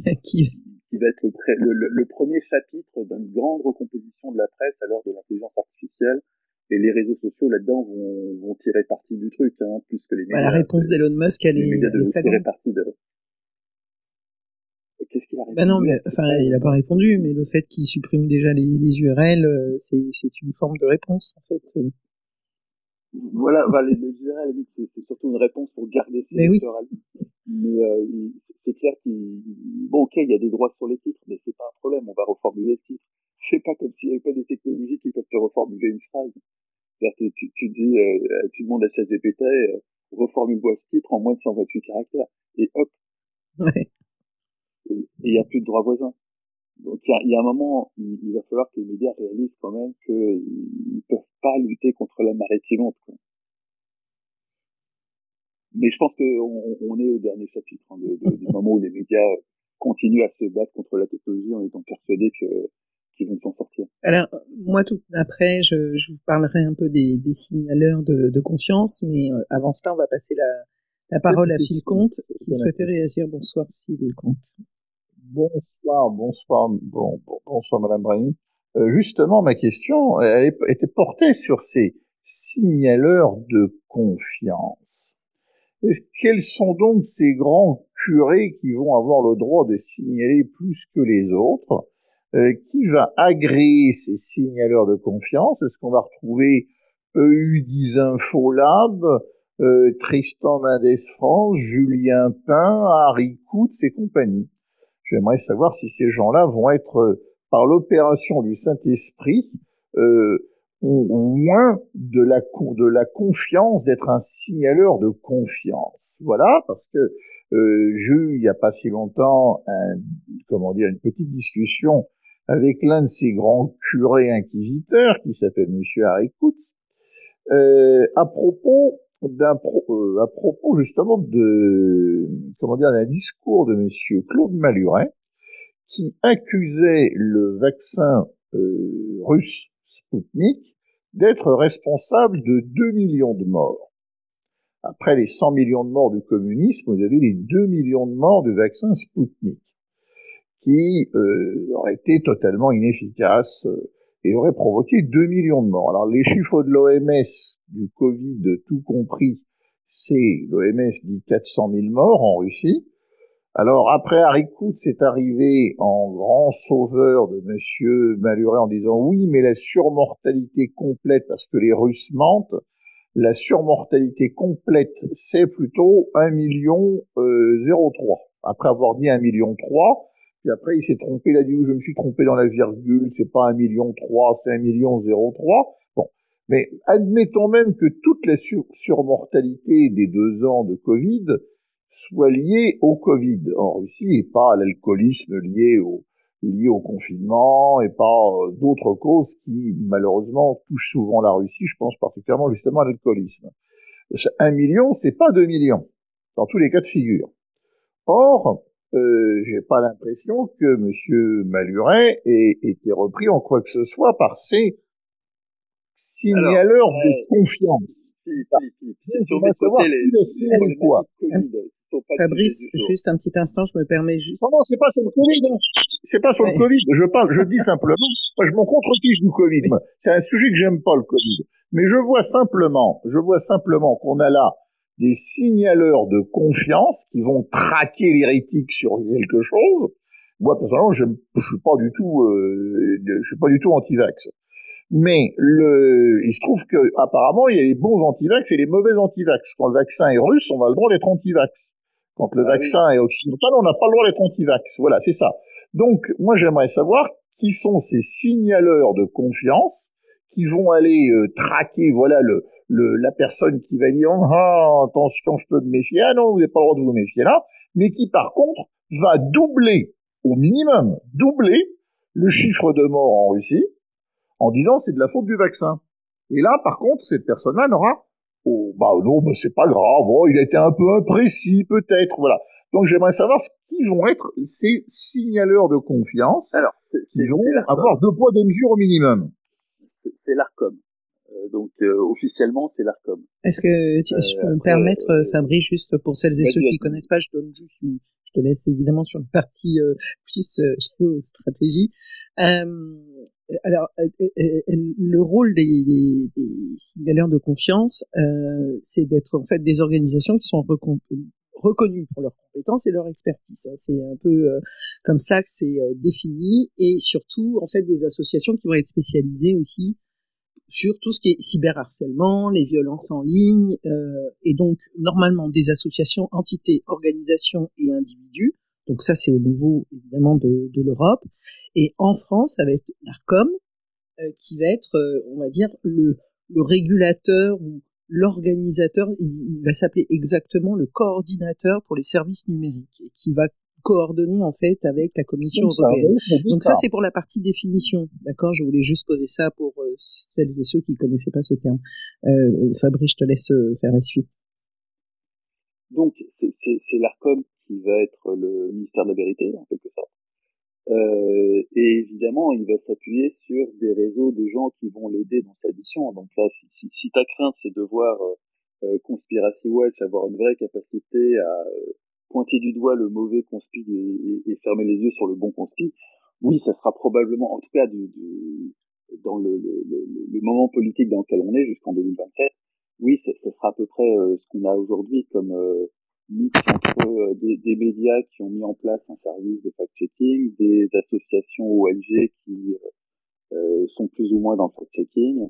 être le premier chapitre d'une grande recomposition de la presse à l'heure de l'intelligence artificielle. Et les réseaux sociaux là-dedans vont tirer parti du truc, plus que les médias. La réponse d'Elon Musk, elle est tirer parti de... Qu'est-ce qu'il a répondu? Non, mais il n'a pas répondu, mais le fait qu'il supprime déjà les URL, c'est une forme de réponse, en fait. Voilà, les GR, à la limite, c'est surtout une réponse pour garder ses Mais oui. lecteurs à lui. Mais c'est clair bon, ok, il y a des droits sur les titres, mais c'est pas un problème, on va reformuler le titre. C'est pas comme s'il n'y avait pas des technologies qui peuvent te reformuler une phrase. C'est-à-dire que tu dis, tu demandes à ChatGPT, reformule-moi ce titre en moins de 128 caractères. Et hop. Ouais. Et il n'y a plus de droit voisin. Donc il y a un moment, il va falloir que les médias réalisent quand même qu'ils peuvent pas lutter contre la marée qui monte, quoi. Mais je pense qu'on est au dernier chapitre, hein, du moment où les médias continuent à se battre contre la technologie en étant persuadés qu'ils vont s'en sortir. Alors, moi, tout après, je vous parlerai un peu des signaleurs de confiance, mais avant cela, on va passer la parole à Phil Comte, qui souhaitait réagir. Bonsoir, Phil Comte. Bonsoir, Madame Brahimi. Justement, ma question, elle était portée sur ces signaleurs de confiance. Quels sont donc ces grands curés qui vont avoir le droit de signaler plus que les autres? Qui va agréer ces signaleurs de confiance? Est-ce qu'on va retrouver EU10 Infolab, Tristan Mendes France, Julien Pain, Harry Coutts et compagnie? J'aimerais savoir si ces gens-là vont être, par l'opération du Saint-Esprit, moins de la confiance, d'être un signaleur de confiance. Voilà, parce que j'ai eu, il n'y a pas si longtemps, une petite discussion avec l'un de ces grands curés inquisiteurs, qui s'appelle Monsieur Harry Coutts, à propos justement d'un discours de Monsieur Claude Maluret, qui accusait le vaccin russe Sputnik d'être responsable de 2 millions de morts. Après les 100 millions de morts du communisme, vous avez les 2 millions de morts du vaccin Sputnik, qui aurait été totalement inefficace et aurait provoqué 2 millions de morts. Alors les chiffres de l'OMS du Covid, tout compris, l'OMS dit 400 000 morts en Russie. Alors après Harry Coutts est arrivé en grand sauveur de Monsieur Maluret en disant oui, mais la surmortalité complète, parce que les Russes mentent, la surmortalité complète, c'est plutôt 1,03 million. Après avoir dit 1,3 million, puis après il s'est trompé, il a dit oui, je me suis trompé dans la virgule, c'est pas 1,3 million, c'est 1,03 million. Bon, mais admettons même que toute la surmortalité des 2 ans de Covid soit liée au Covid en Russie et pas à l'alcoolisme lié au confinement et pas d'autres causes qui malheureusement touchent souvent la Russie, je pense particulièrement justement à l'alcoolisme. 1 million, c'est pas 2 millions, dans tous les cas de figure. Or, j'ai pas l'impression que Monsieur Maluret ait été repris en quoi que ce soit par ces signaleurs de confiance. C'est sur mes côtés les quoi. Fabrice, juste un petit instant, je me permets juste. Non, c'est pas sur le Covid, hein. C'est pas sur le Covid. Je dis simplement, moi, je m'en contre-fiche du Covid. Oui. C'est un sujet que j'aime pas, le Covid. Mais je vois simplement qu'on a là des signaleurs de confiance qui vont traquer l'hérétique sur quelque chose. Moi, personnellement, je suis pas du tout anti-vax. Mais il se trouve que apparemment il y a les bons anti-vax et les mauvais anti-vax. Quand le vaccin est russe, on a le droit d'être anti-vax. Quand le vaccin est occidental, on n'a pas le droit d'être anti-vax. Voilà, c'est ça. Donc, moi, j'aimerais savoir qui sont ces signaleurs de confiance qui vont aller traquer, voilà, la personne qui va dire attention, je peux me méfier. Ah non, vous n'avez pas le droit de vous méfier là. Mais qui, par contre, va doubler, au minimum, le chiffre de morts en Russie, en disant c'est de la faute du vaccin. Et là, par contre, cette personne-là n'aura c'est pas grave, il a été un peu imprécis, peut-être, voilà. Donc j'aimerais savoir qui vont être ces signaleurs de confiance. Alors, qui vont avoir 2 poids 2 mesures au minimum. C'est l'ARCOM. Donc officiellement, c'est l'ARCOM. Est-ce que je peux me permettre, Fabrice, juste pour celles et ceux qui ne connaissent pas, je te laisse évidemment sur la partie plus géostratégie. Alors, le rôle des signaleurs de confiance, c'est d'être en fait des organisations qui sont reconnues pour leurs compétences et leur expertise. C'est un peu comme ça que c'est défini, et surtout en fait des associations qui vont être spécialisées aussi sur tout ce qui est cyberharcèlement, les violences en ligne, et donc normalement des associations, entités, organisations et individus. Donc ça, c'est au niveau évidemment de l'Europe. Et en France, ça va être l'ARCOM, qui va être, on va dire, le régulateur ou l'organisateur. Il va s'appeler exactement le coordinateur pour les services numériques, et qui va coordonner en fait avec la Commission européenne. Donc ça, c'est pour la partie définition. D'accord, je voulais juste poser ça pour celles et ceux qui connaissaient pas ce terme. Fabrice, je te laisse faire la suite. Donc c'est l'ARCOM qui va être le ministère de la vérité en quelque sorte. Et évidemment, il va s'appuyer sur des réseaux de gens qui vont l'aider dans sa mission. Donc là, si ta crainte c'est de voir Conspiracy Watch avoir une vraie capacité à pointer du doigt le mauvais conspi et fermer les yeux sur le bon conspi, oui, ça sera probablement, en tout cas dans le moment politique dans lequel on est jusqu'en 2027, oui, ça sera à peu près ce qu'on a aujourd'hui comme mix entre des médias qui ont mis en place un service de fact-checking, des associations ONG qui sont plus ou moins dans le fact-checking,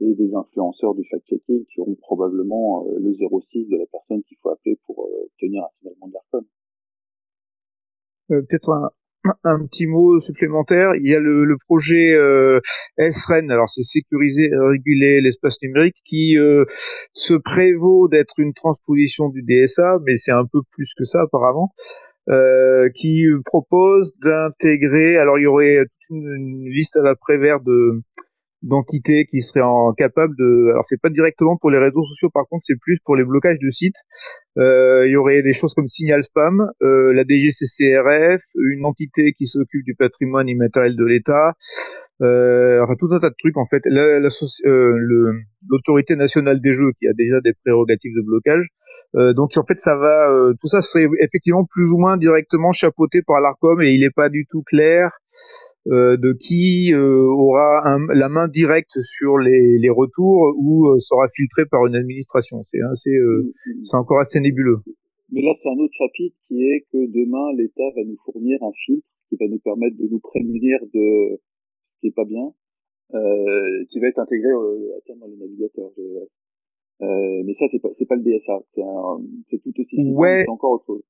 et des influenceurs du fact-checking qui auront probablement le 06 de la personne qu'il faut appeler pour obtenir un signalement de l'ARCOM. Peut-être un petit mot supplémentaire. Il y a le projet SREN, alors c'est sécuriser et réguler l'espace numérique, qui se prévaut d'être une transposition du DSA, mais c'est un peu plus que ça apparemment, qui propose d'intégrer, alors il y aurait toute une liste à la Prévert d'entités qui seraient capables de, alors c'est pas directement pour les réseaux sociaux, par contre c'est plus pour les blocages de sites. Il y aurait des choses comme Signal Spam, la DGCCRF, une entité qui s'occupe du patrimoine immatériel de l'État, enfin tout un tas de trucs en fait. L'autorité nationale des jeux qui a déjà des prérogatives de blocage. Donc en fait ça va, tout ça serait effectivement plus ou moins directement chapeauté par l'ARCOM, et il n'est pas du tout clair de qui aura la main directe sur les retours, ou sera filtré par une administration. C'est encore assez nébuleux. Mais là, c'est un autre chapitre qui est que demain, l'État va nous fournir un filtre qui va nous permettre de nous prémunir de ce qui est pas bien, qui va être intégré à terme dans les navigateurs. Mais ça, c'est pas le DSA. C'est tout aussi flippant, ouais. C'est encore autre chose.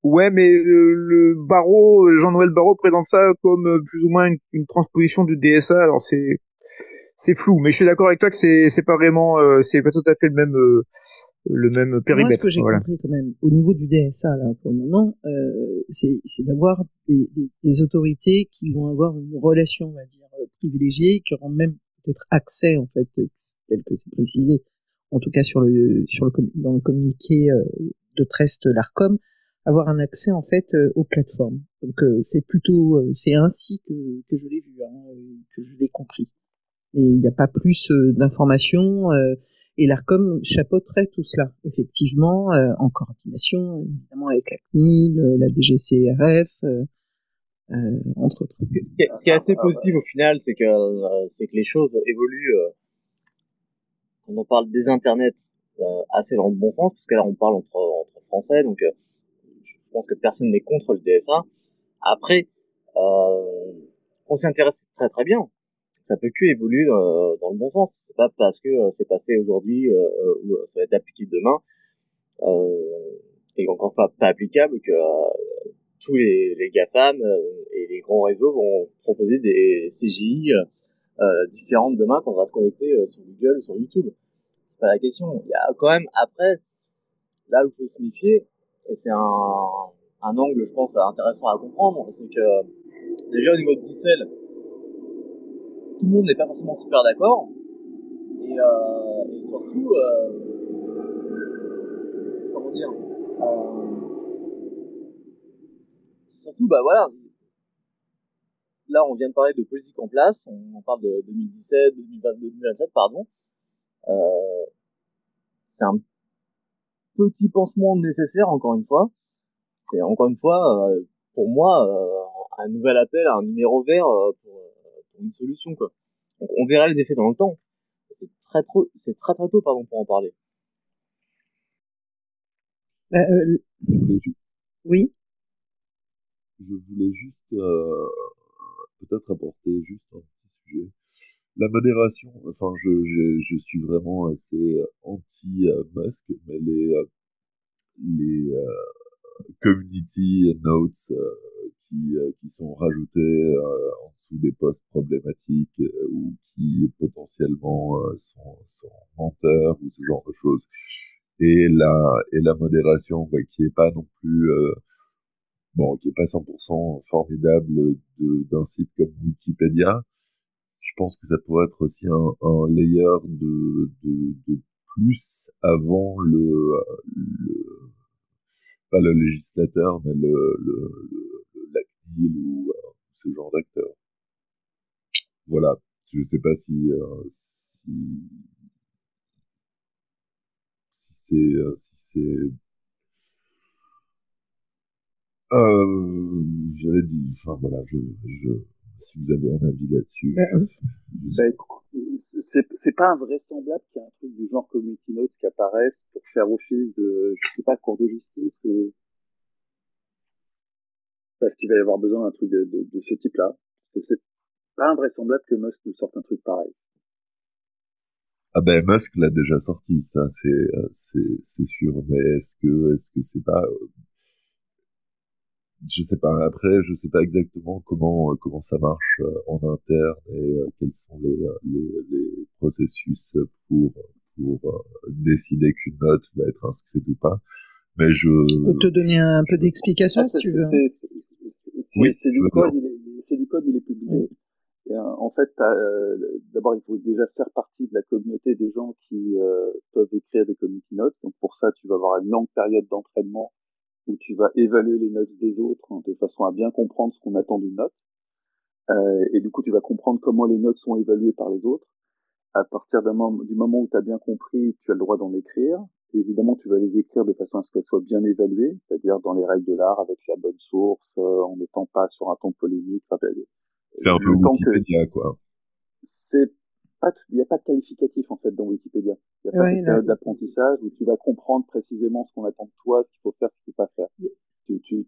Ouais, mais Jean-Noël Barrot présente ça comme plus ou moins une transposition du DSA. Alors c'est flou, mais je suis d'accord avec toi que c'est pas vraiment, c'est pas tout à fait le même périmètre. Moi, ce que j'ai compris quand même au niveau du DSA là pour le moment, c'est d'avoir des autorités qui vont avoir une relation, on va dire, privilégiée, qui auront même peut-être accès en fait, tel que c'est précisé, en tout cas dans le communiqué de presse de l'ARCOM, avoir un accès en fait aux plateformes. Donc c'est plutôt c'est ainsi que je l'ai vu, que je l'ai compris. Mais il n'y a pas plus d'informations, et l'ARCOM chapeauterait tout cela, effectivement, en coordination évidemment avec la CNIL, la DGCRF, entre autres. Ce qui est assez positif au final, c'est que les choses évoluent. Quand on parle des internets, assez dans le bon sens, parce que là on parle entre Français, donc je pense que personne n'est contre le DSA. Après, on s'y intéresse très très bien. Ça peut que évoluer dans le bon sens. C'est pas parce que c'est passé aujourd'hui ou ça va être appliqué demain et encore pas applicable que tous les GAFAM et les grands réseaux vont proposer des CGI différentes demain quand on va se connecter sur Google ou sur YouTube. C'est pas la question. Il y a quand même après, là où il faut se méfier, et c'est un angle je pense intéressant à comprendre, c'est que déjà au niveau de Bruxelles, tout le monde n'est pas forcément super d'accord, et surtout comment dire, surtout bah voilà, là on vient de parler de politique en place, on parle de 2017, 2022, 2027 pardon, c'est un petit pansement nécessaire encore une fois, c'est encore une fois pour moi un nouvel appel à un numéro vert pour une solution quoi. Donc on verra les effets dans le temps. C'est très tôt pardon pour en parler. Oui. Je voulais juste peut-être apporter juste un petit sujet. La modération, enfin, je suis vraiment assez anti Musk, mais les community notes qui sont rajoutées en dessous des posts problématiques ou qui potentiellement sont menteurs ou ce genre de choses. Et la modération, qui est pas non plus qui est pas 100% formidable d'un site comme Wikipédia. Je pense que ça pourrait être aussi un layer de plus avant pas le législateur, mais la CNIL ou ce genre d'acteur. Voilà. Je sais pas si c'est j'avais dit, enfin voilà, si vous avez un avis là-dessus. C'est pas invraisemblable qu'il y ait un truc du genre Community Notes qui apparaisse pour faire office de, je sais pas, cour de justice ou... Parce qu'il va y avoir besoin d'un truc de ce type-là. C'est pas invraisemblable que Musk nous sorte un truc pareil. Ah ben Musk l'a déjà sorti, ça c'est sûr. Mais est-ce que c'est pas je sais pas. Après, je sais pas exactement comment ça marche en interne et quels sont les processus pour décider qu'une note va être inscrite ou pas. Mais Je peux te donner un peu d'explication si tu veux. C'est du code, il est publié. Et, en fait, d'abord, il faut déjà faire partie de la communauté des gens qui peuvent écrire des community notes. Donc pour ça, tu vas avoir une longue période d'entraînement où tu vas évaluer les notes des autres de façon à bien comprendre ce qu'on attend d'une note. Et du coup, tu vas comprendre comment les notes sont évaluées par les autres. À partir du moment où tu as bien compris, tu as le droit d'en écrire. Et évidemment, tu vas les écrire de façon à ce qu'elles soient bien évaluées, c'est-à-dire dans les règles de l'art, avec la bonne source, en n'étant pas sur un ton polémique. C'est un peu Wikipédia, quoi. Il n'y a pas de qualificatif, en fait, dans Wikipédia. Il n'y a pas de période d'apprentissage où tu vas comprendre précisément ce qu'on attend de toi, ce qu'il faut faire, ce qu'il ne faut pas faire.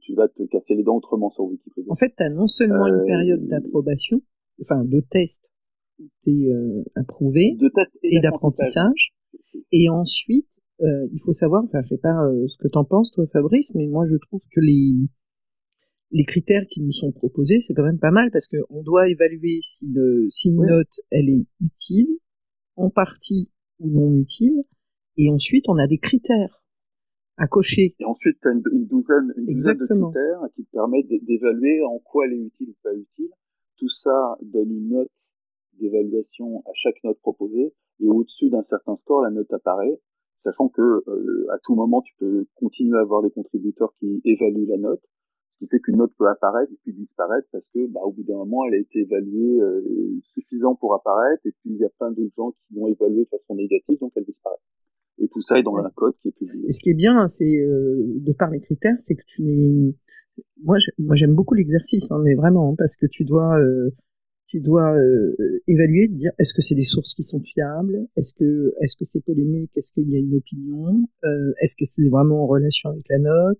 Tu vas te casser les dents autrement sur Wikipédia. En fait, tu as non seulement une période d'approbation, enfin, de test, où tu es approuvé, et d'apprentissage. Et ensuite, il faut savoir, enfin, je sais pas ce que t'en penses, toi, Fabrice, mais moi, je trouve que les critères qui nous sont proposés, c'est quand même pas mal parce que on doit évaluer si une note, elle est utile, en partie ou non utile, et ensuite, on a des critères à cocher. Et ensuite, tu as une douzaine de critères qui te permettent d'évaluer en quoi elle est utile ou pas utile. Tout ça donne une note d'évaluation à chaque note proposée, et au-dessus d'un certain score, la note apparaît, sachant que à tout moment, tu peux continuer à avoir des contributeurs qui évaluent la note, ce qui fait qu'une note peut apparaître et puis disparaître parce que au bout d'un moment, elle a été évaluée suffisant pour apparaître, et puis il y a plein d'autres gens qui l'ont évaluée de façon négative, donc elle disparaît. Et tout ça est dans un code qui est publié. Et ce qui est bien, c'est de par les critères, c'est que tu n'es... Moi, j'aime beaucoup l'exercice, mais vraiment, parce que tu dois évaluer, dire est-ce que c'est des sources qui sont fiables, est-ce que c'est polémique, est-ce qu'il y a une opinion, est-ce que c'est vraiment en relation avec la note,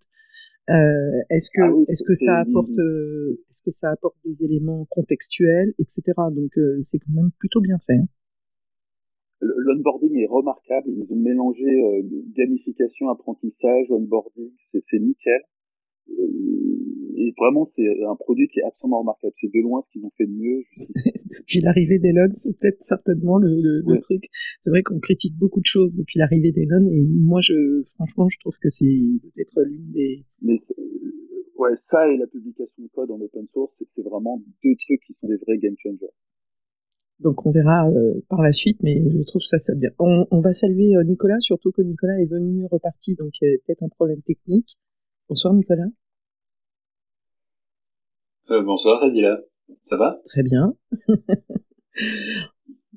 est-ce que ça apporte des éléments contextuels, etc. Donc c'est quand même plutôt bien fait. L'onboarding est remarquable. Ils ont mélangé gamification, apprentissage, onboarding, c'est nickel. Et vraiment, c'est un produit qui est absolument remarquable. C'est de loin ce qu'ils ont fait de mieux. Depuis l'arrivée d'Elon, c'est peut-être certainement le truc. C'est vrai qu'on critique beaucoup de choses depuis l'arrivée d'Elon, et moi, franchement, je trouve que c'est peut-être l'une des... Mais ça et la publication de code en open source, c'est vraiment deux trucs qui sont des vrais game changers. Donc on verra par la suite, mais je trouve ça bien. On va saluer Nicolas, surtout que Nicolas est venu reparti, donc il y a peut-être un problème technique. Bonsoir Nicolas. Bonsoir Adila, ça va? Très bien.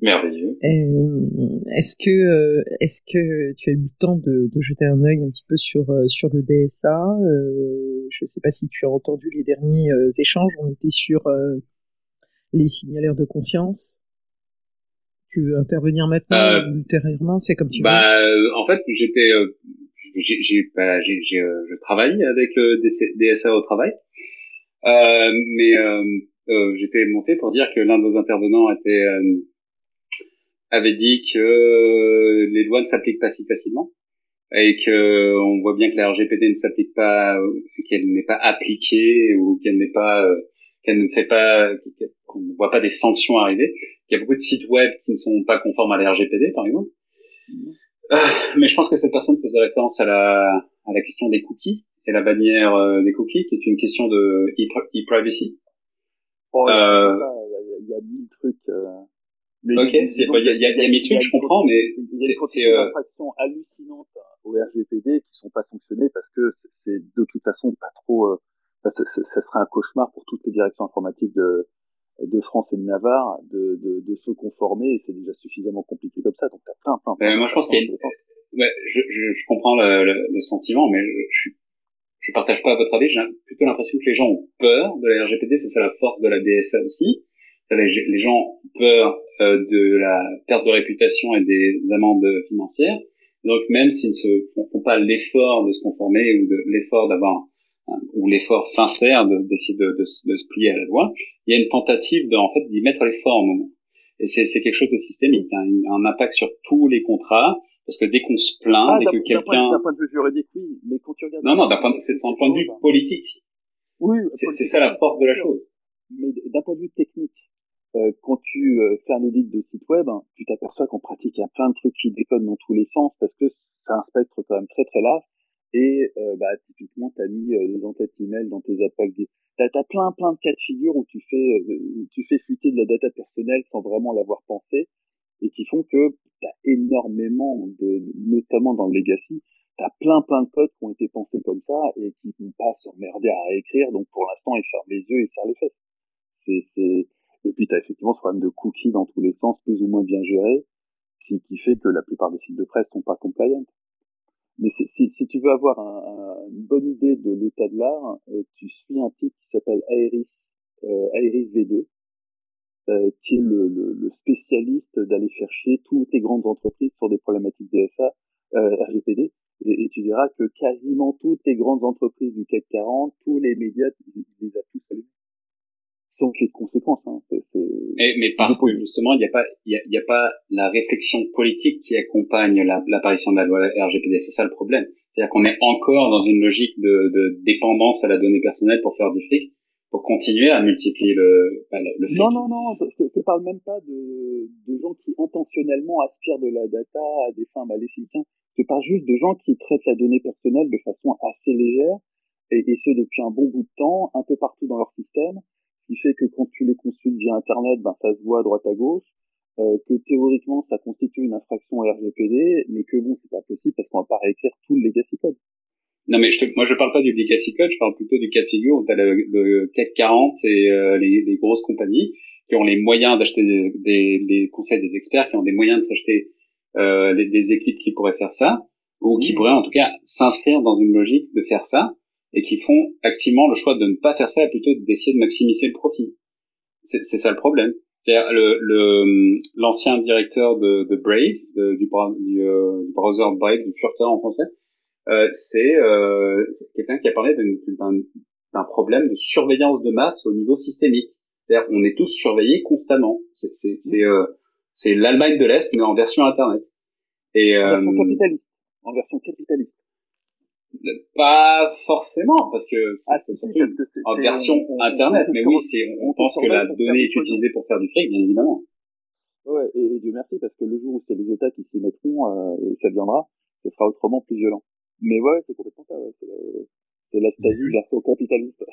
Merveilleux. Est-ce que tu as eu le temps de jeter un œil un petit peu sur le DSA? Je ne sais pas si tu as entendu les derniers échanges. On était sur les signaleurs de confiance. Tu veux intervenir maintenant ou ultérieurement, c'est comme tu veux. En fait, je travaille avec le DSA au travail, mais j'étais monté pour dire que l'un de vos intervenants était avait dit que les lois ne s'appliquent pas si facilement et que on voit bien que la RGPD ne s'applique pas, qu'elle n'est pas appliquée ou qu'elle n'est pas, qu'elle ne fait pas, qu'on ne voit pas des sanctions arriver. Il y a beaucoup de sites web qui ne sont pas conformes à la RGPD, par exemple. Mais je pense que cette personne faisait référence à la question des cookies et la bannière des cookies, qui est une question de e-privacy. Oh, il y a 1000 trucs. Mais ok, il y a 1000 trucs, je comprends, mais il y a des infractions hallucinantes au RGPD qui sont pas sanctionnées parce que c'est de toute façon pas trop. Ça serait un cauchemar pour toutes les directions informatiques de France et de Navarre de se conformer, et c'est déjà suffisamment compliqué comme ça. Donc t'as plein. Moi, je pense qu'il y a je comprends le sentiment, mais je partage pas votre avis. J'ai plutôt l'impression que les gens ont peur de la RGPD. C'est ça la force de la DSA aussi. Les gens ont peur de la perte de réputation et des amendes financières. Donc même s'ils ne se font pas l'effort de se conformer ou de l'effort d'avoir ou l'effort sincère d'essayer de se plier à la loi, il y a une tentative d'y mettre les formes. Et c'est quelque chose de systémique, hein, un impact sur tous les contrats, parce que dès qu'on se plaint, dès que quelqu'un... D'un point de vue juridique, oui, mais quand tu regardes... Non, c'est un point de vue politique. Oui, c'est ça la force de la chose. Mais d'un point de vue technique, quand tu fais un audit de site web, hein, tu t'aperçois qu'en pratique, il y a plein de trucs qui décodent dans tous les sens, parce que c'est un spectre quand même très très large. Et typiquement, t'as mis les entêtes email dans tes appels. T'as plein de cas de figure où tu fais fuiter de la data personnelle sans vraiment l'avoir pensé, et qui font que t'as énormément notamment dans le legacy, t'as plein de codes qui ont été pensés comme ça et qui vont pas s'emmerder à réécrire. Donc pour l'instant, ils ferment les yeux et serrent les fesses. Et puis t'as effectivement ce problème de cookies dans tous les sens, plus ou moins bien géré, qui fait que la plupart des sites de presse sont pas compliant. Mais si tu veux avoir une bonne idée de l'état de l'art, tu suis un type qui s'appelle Aeris V2, qui est le spécialiste d'aller faire chier toutes les grandes entreprises sur des problématiques DSA, RGPD, et tu verras que quasiment toutes les grandes entreprises du CAC 40, tous les médias, ils les a tous allumés. Sans qu'il y ait de conséquences, hein. Mais parce que justement, il n'y a pas la réflexion politique qui accompagne l'apparition de la loi RGPD. C'est ça le problème. C'est-à-dire qu'on est encore dans une logique de dépendance à la donnée personnelle pour faire du fric, pour continuer à multiplier le fric. Non, je te parle même pas de gens qui intentionnellement aspirent de la data à des fins maléfiques, hein. Je te parle juste de gens qui traitent la donnée personnelle de façon assez légère, et ce depuis un bon bout de temps, un peu partout dans leur système. Ce qui fait que quand tu les consultes via Internet, ça se voit à droite à gauche, que théoriquement ça constitue une infraction au RGPD, mais que bon, c'est pas possible parce qu'on va pas réécrire tout le legacy code. Non, mais moi je parle pas du legacy code, je parle plutôt du cas de figure où t'as le CAC 40 et les grosses compagnies qui ont les moyens d'acheter des conseils des experts, qui ont des moyens de s'acheter des équipes qui pourraient faire ça, ou qui pourraient en tout cas s'inscrire dans une logique de faire ça, et qui font activement le choix de ne pas faire ça et plutôt d'essayer de maximiser le profit. C'est ça le problème. C'est-à-dire l'ancien directeur de Brave, du browser Brave, du Furter en français, c'est quelqu'un qui a parlé d'un problème de surveillance de masse au niveau systémique. C'est-à-dire on est tous surveillés constamment. C'est l'Allemagne de l'Est mais en version Internet. Et en version capitaliste. Pas forcément, parce que c'est surtout en version Internet, mais oui, on pense que la donnée est utilisée pour faire du fric, bien évidemment. Ouais, et Dieu merci, parce que le jour où c'est les États qui s'y mettront, et ça viendra, ce sera autrement plus violent. Mais ouais, c'est complètement ça, ouais, c'est la Stasi version capitaliste.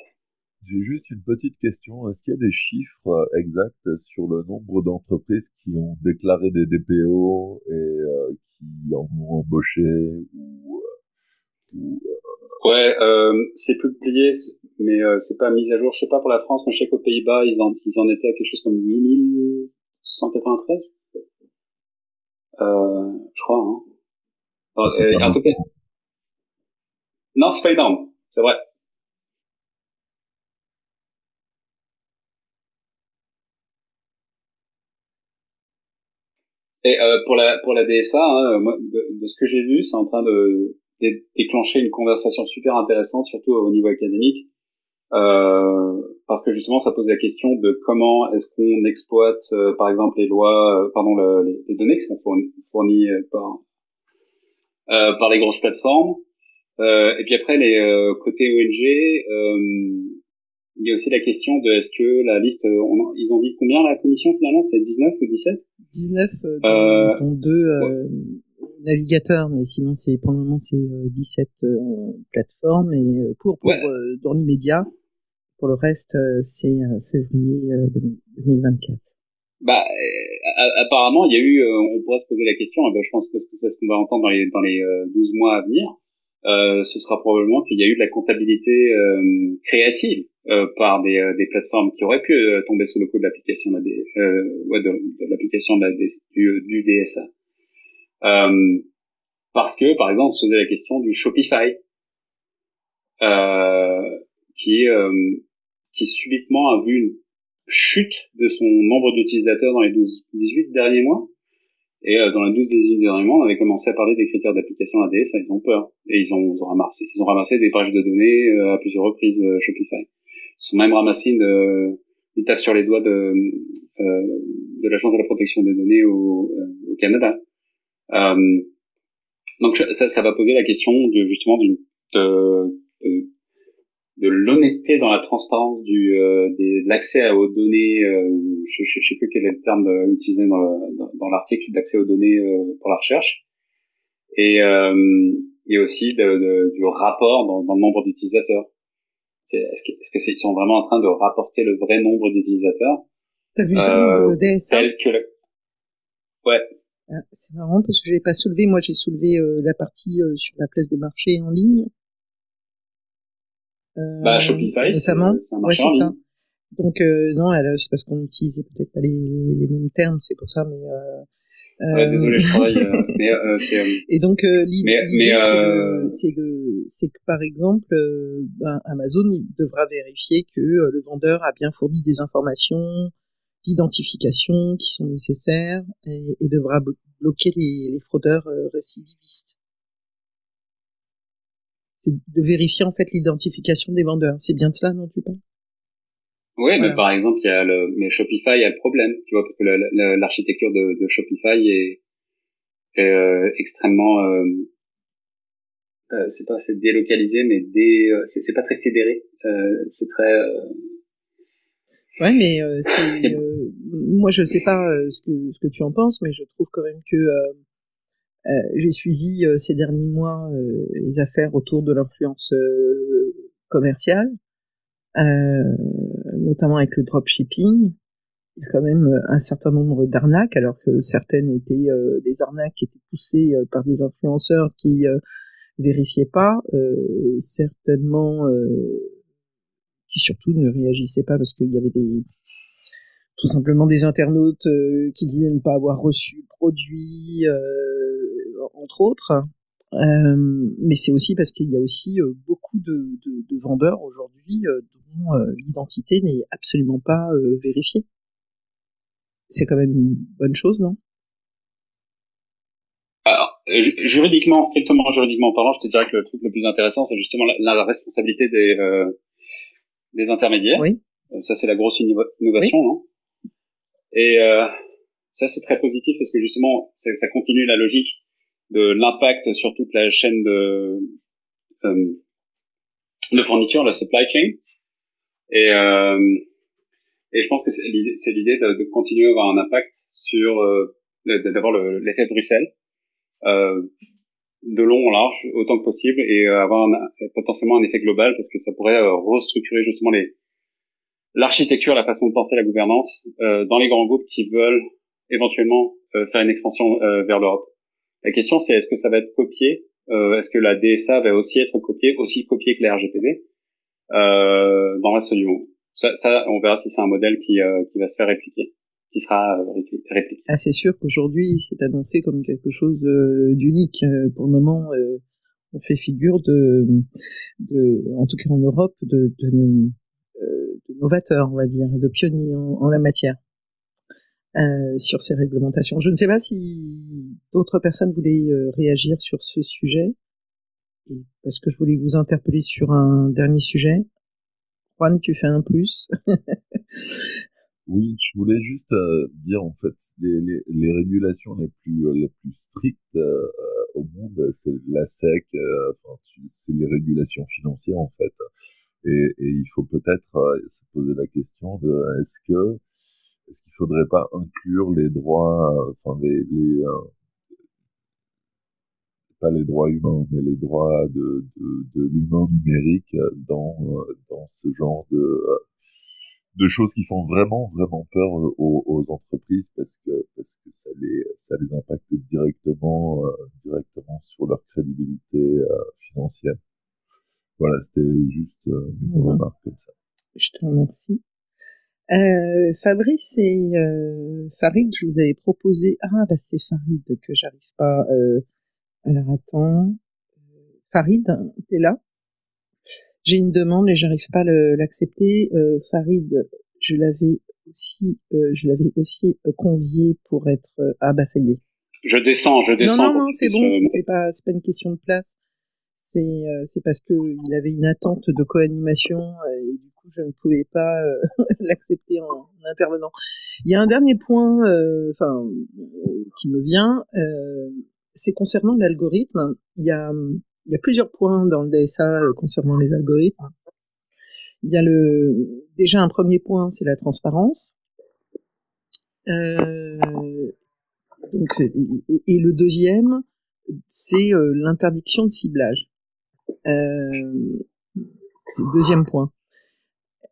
J'ai juste une petite question. Est-ce qu'il y a des chiffres exacts sur le nombre d'entreprises qui ont déclaré des DPO et qui en ont embauché Ouais, c'est publié, mais c'est pas mis à jour. Je sais pas pour la France, mais je sais qu'aux Pays-Bas, ils en étaient à quelque chose comme 8193. Je crois, hein. En tout cas, non, c'est pas énorme, c'est vrai. Et pour la DSA, hein, moi, de ce que j'ai vu, c'est en train de déclencher une conversation super intéressante, surtout au niveau académique, parce que justement ça pose la question de comment est-ce qu'on exploite par exemple les lois, les données qui sont fournies par les grosses plateformes. Et puis après les côté ONG, il y a aussi la question de est-ce que la liste, ils ont dit combien la commission finalement, c'était 19 ou 17 19 dont 2 navigateurs, mais sinon c'est pour le moment c'est 17 plateformes et pour dans l'immédiat. Pour le reste, c'est février 2024. Bah, apparemment, il y a eu, on pourrait se poser la question, et ben, je pense que c'est ce qu'on va entendre dans les 12 mois à venir. Ce sera probablement qu'il y a eu de la comptabilité créative par des plateformes qui auraient pu tomber sous le coup de l'application de l'application du DSA. Parce que, par exemple, on se posait la question du Shopify, qui subitement a vu une chute de son nombre d'utilisateurs dans les 18 derniers mois. Et dans les 18 derniers mois, on avait commencé à parler des critères d'application ADS, ils ont peur. Et ils ont ramassé des pages de données à plusieurs reprises Shopify. Ils ont même ramassé une tape sur les doigts de l'Agence de la protection des données au Canada. Donc ça va poser la question de l'honnêteté dans la transparence de l'accès aux données. Je sais plus quel est le terme utilisé dans l'article d'accès aux données pour la recherche, et aussi du rapport dans le nombre d'utilisateurs. Est-ce que ils sont vraiment en train de rapporter le vrai nombre d'utilisateurs? T'as vu ça dans le DSA? Ouais. Ah, c'est marrant parce que je l'ai pas soulevé. Moi, j'ai soulevé la partie sur la place des marchés en ligne. Shopify, notamment. C'est un marché en ligne. Ça. Donc non, c'est parce qu'on utilisait peut-être pas les mêmes termes, c'est pour ça. Mais désolé, je travaille. Et donc l'idée c'est que par exemple, Amazon il devra vérifier que le vendeur a bien fourni des informations d'identification qui sont nécessaires et devra bloquer les fraudeurs récidivistes. C'est de vérifier en fait l'identification des vendeurs. C'est bien de cela dont tu parles? Oui, mais par exemple, mais Shopify a le problème, tu vois, parce que l'architecture de Shopify est extrêmement, c'est délocalisé, mais c'est pas très fédéré. C'est très. Ouais, mais moi je sais pas ce que tu en penses, mais je trouve quand même que j'ai suivi ces derniers mois les affaires autour de l'influence commerciale, notamment avec le dropshipping. Il y a quand même un certain nombre d'arnaques, alors que certaines étaient des arnaques qui étaient poussées par des influenceurs qui vérifiaient pas, certainement qui surtout ne réagissaient pas parce qu'il y avait tout simplement des internautes qui disaient ne pas avoir reçu le produit, entre autres. Mais c'est aussi parce qu'il y a aussi beaucoup de vendeurs aujourd'hui dont l'identité n'est absolument pas vérifiée. C'est quand même une bonne chose, non? Alors, strictement juridiquement parlant, je te dirais que le truc le plus intéressant, c'est justement la responsabilité des intermédiaires. Oui. Ça, c'est la grosse innovation, oui. Non? Et ça, c'est très positif parce que justement, ça continue la logique de l'impact sur toute la chaîne de fourniture, la supply chain. Et je pense que c'est l'idée de continuer à avoir un impact sur d'avoir l'effet Bruxelles de long en large autant que possible et avoir potentiellement un effet global parce que ça pourrait restructurer justement l'architecture, la façon de penser la gouvernance dans les grands groupes qui veulent éventuellement faire une expansion vers l'Europe. La question c'est est-ce que ça va être copié, est-ce que la DSA va aussi être copiée que la RGPD dans le reste du monde. Ça, on verra si c'est un modèle qui va se faire répliquer, qui sera répliqué. Ah, c'est sûr qu'aujourd'hui, c'est annoncé comme quelque chose d'unique. Pour le moment, on fait figure en tout cas en Europe, de novateur, on va dire, de pionnier en la matière sur ces réglementations. Je ne sais pas si d'autres personnes voulaient réagir sur ce sujet, parce que je voulais vous interpeller sur un dernier sujet. Juan, tu fais un plus. Oui, je voulais juste dire en fait les régulations les plus strictes au monde, c'est la SEC, c'est les régulations financières en fait. Et il faut peut-être se poser la question de est-ce qu'il faudrait pas inclure les droits, pas les droits humains, mais les droits de l'humain numérique dans ce genre de choses qui font vraiment, vraiment peur aux entreprises parce que ça les impacte directement sur leur crédibilité financière. Voilà, c'était juste une remarque comme ça. Je te remercie. Fabrice et Farid, je vous avais proposé... Ah, bah c'est Farid que j'arrive pas... Alors attends... Farid, t'es là? J'ai une demande et j'arrive pas à l'accepter. Farid, je l'avais aussi convié pour être... Ah bah ça y est. Je descends. Non, c'est bon, c'est pas une question de place. C'est parce que il avait une attente de co-animation et du coup je ne pouvais pas l'accepter en intervenant. Il y a un dernier point, qui me vient, c'est concernant l'algorithme. Il y a plusieurs points dans le DSA concernant les algorithmes. Il y a déjà un premier point, c'est la transparence. Donc, et le deuxième, c'est l'interdiction de ciblage. C'est le deuxième point.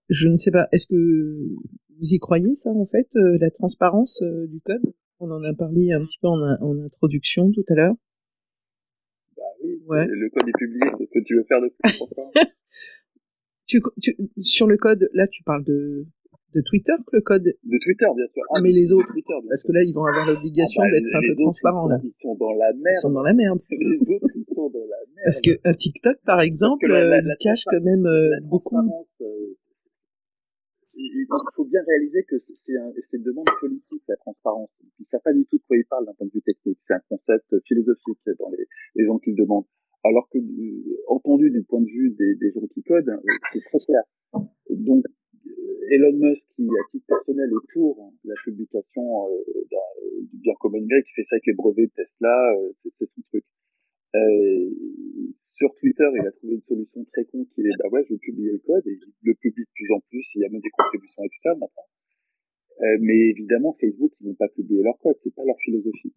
Je ne sais pas, est-ce que vous y croyez ça en fait, la transparence du code? On en a parlé un petit peu en introduction tout à l'heure. Bah oui, ouais. Le code est publié, qu'est-ce que tu veux faire de plus transparent? Sur le code, là tu parles de Twitter, le code? De Twitter, bien sûr. Ah, mais les autres, parce que là ils vont avoir l'obligation d'être un peu transparents là. Ils sont dans la merde. Ils sont dans la merde. Les autres, ils sont dans la merde. Parce que un TikTok, par exemple, il cache quand même beaucoup. Il faut bien réaliser que c'est une demande politique, la transparence. Ils ne savent pas du tout de quoi ils parlent d'un point de vue technique. C'est un concept philosophique dans les gens qui le demandent. Alors que, entendu du point de vue des gens qui codent, c'est très clair. Donc, Elon Musk, qui à titre personnel est pour la publication du bien commun numérique, qui fait ça avec les brevets de Tesla, c'est son truc. Sur Twitter, il a trouvé une solution très con qui est, bah ouais, je vais publier le code, et il le publie de plus en plus, il y a même des contributions externes maintenant. Mais évidemment, Facebook, ils vont pas publier leur code, c'est pas leur philosophie.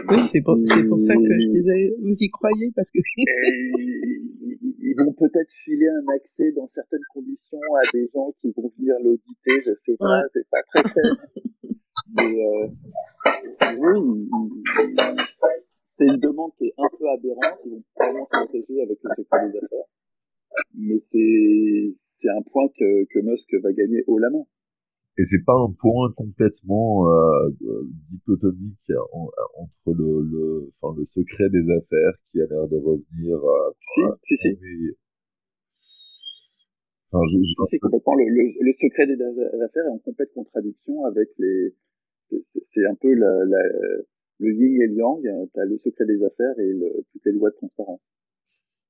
Oui, c'est pour ça que je disais, vous y croyez, parce que... ils vont peut-être filer un accès dans certaines conditions à des gens qui vont venir l'auditer, je sais pas, c'est pas très clair. Mais oui, c'est une demande qui est un peu aberrante, ils vont probablement se protéger avec le secret des affaires. Mais c'est un point que Musk va gagner haut la main. Et c'est pas un point complètement dichotomique entre le secret des affaires qui a l'air de revenir. Si. C'est complètement le secret des affaires est en complète contradiction avec c'est un peu le yin et le yang. T'as le secret des affaires et toutes les lois de transparence.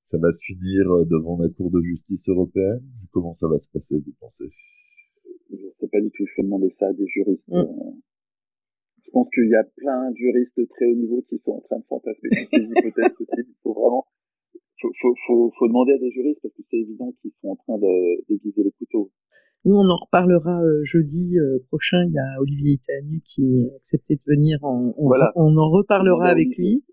Ça va se finir devant la Cour de justice européenne? Comment ça va se passer, vous pensez? Je sais pas du tout, il faut demander ça à des juristes. Je pense qu'il y a plein de juristes de très haut niveau qui sont en train de fantasmer toutes les hypothèses possibles. Il faut vraiment, faut demander à des juristes parce que c'est évident qu'ils sont en train d'aiguiser les couteaux. Nous, on en reparlera jeudi prochain. Il y a Olivier Itanu qui a accepté de venir. On en reparlera avec lui.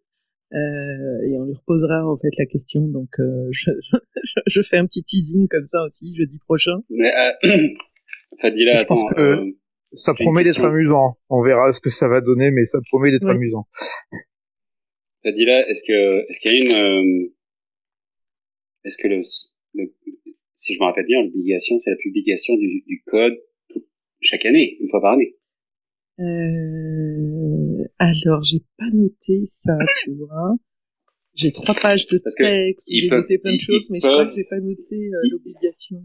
Et on lui reposera en fait la question. Donc, je fais un petit teasing comme ça aussi jeudi prochain. Mais Fadila, je pense que ça promet d'être amusant. On verra ce que ça va donner, mais ça promet d'être amusant. Fadila, est-ce qu'il y a est-ce que si je me rappelle bien, l'obligation, c'est la publication du code chaque année, une fois par année. Alors, j'ai pas noté ça, tu vois. J'ai 3 pages de texte, j'ai noté plein de choses, mais je crois que j'ai pas noté l'obligation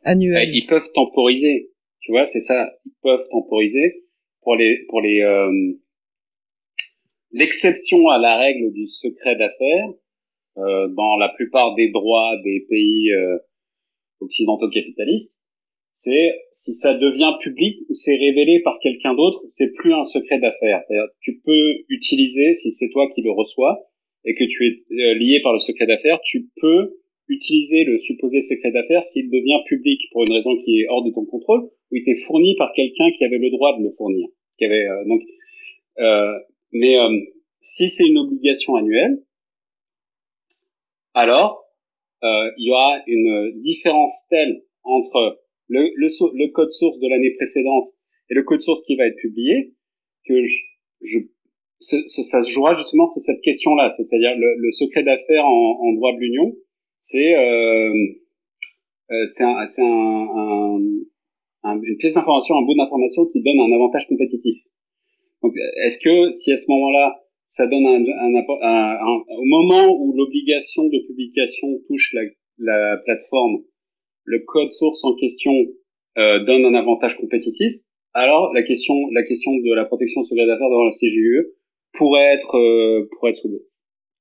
annuelle. Ils peuvent temporiser, tu vois, c'est ça. Ils peuvent temporiser pour l'exception à la règle du secret d'affaires. Dans la plupart des droits des pays occidentaux capitalistes, c'est si ça devient public ou c'est révélé par quelqu'un d'autre, c'est plus un secret d'affaires. C'est-à-dire, tu peux utiliser, si c'est toi qui le reçois et que tu es lié par le secret d'affaires, tu peux utiliser le supposé secret d'affaires s'il devient public pour une raison qui est hors de ton contrôle ou il t'est fourni par quelqu'un qui avait le droit de le fournir. Qui avait si c'est une obligation annuelle, alors il y aura une différence telle entre le code source de l'année précédente et le code source qui va être publié que ça se jouera justement sur cette question-là, c'est-à-dire le secret d'affaires en droit de l'Union, c'est une pièce d'information, un bout d'information qui donne un avantage compétitif. Donc, est-ce que si à ce moment-là, ça donne au moment où l'obligation de publication touche la plateforme, le code source en question donne un avantage compétitif, alors la question de la protection du secret d'affaires devant la CJUE pourrait être soulevée.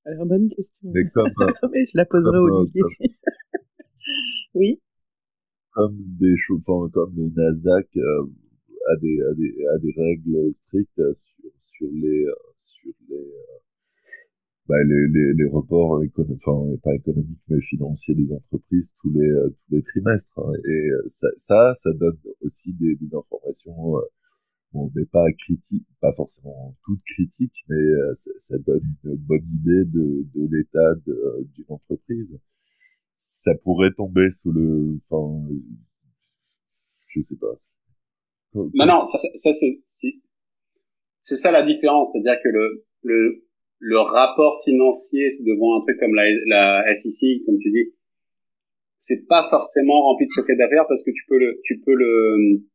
Alors, bonne question. Mais comme, mais je la poserai à Olivier. Oui. Comme des choses, comme le Nasdaq a des règles strictes sur les reports pas économiques mais financiers des entreprises tous les trimestres, hein. Et ça donne aussi des informations mais pas critiques, pas forcément toutes critiques, mais ça donne une bonne idée de l'état d'une entreprise. Ça pourrait tomber sous je sais pas. Mais non, ça c'est ça la différence, c'est-à-dire que le rapport financier devant un truc comme la SEC, comme tu dis, c'est pas forcément rempli de secret d'affaires parce que tu peux le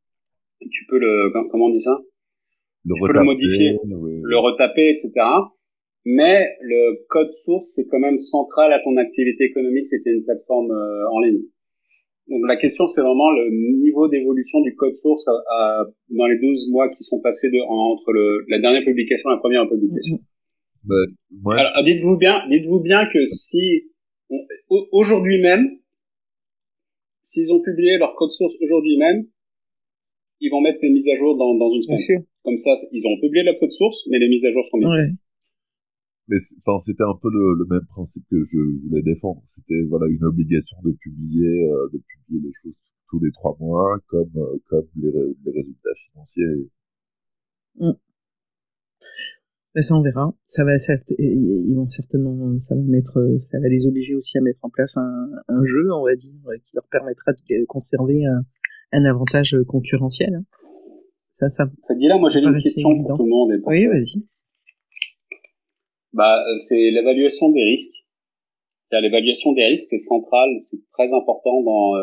comment on dit ça? Tu peux le modifier, le retaper, etc. Mais le code source, c'est quand même central à ton activité économique, c'était une plateforme en ligne. Donc la question, c'est vraiment le niveau d'évolution du code source dans les 12 mois qui sont passés entre la dernière publication et la première publication. Alors dites-vous bien que si aujourd'hui même, s'ils ont publié leur code source aujourd'hui même, ils vont mettre les mises à jour dans une semaine. Comme ça, ils ont publié leur code source, mais les mises à jour sont mises. Ouais. Mais c'était un peu le même principe que je voulais défendre. C'était une obligation de publier les choses tous les 3 mois, comme les résultats financiers. Mais ça on verra. Ils vont certainement, ça va les obliger aussi à mettre en place un jeu, on va dire, qui leur permettra de conserver un avantage concurrentiel. Hein. Ça dit là, moi j'ai une question évident. pour tout le monde. Et pour oui, vas-y. C'est l'évaluation des risques. L'évaluation des risques, c'est central, c'est très important dans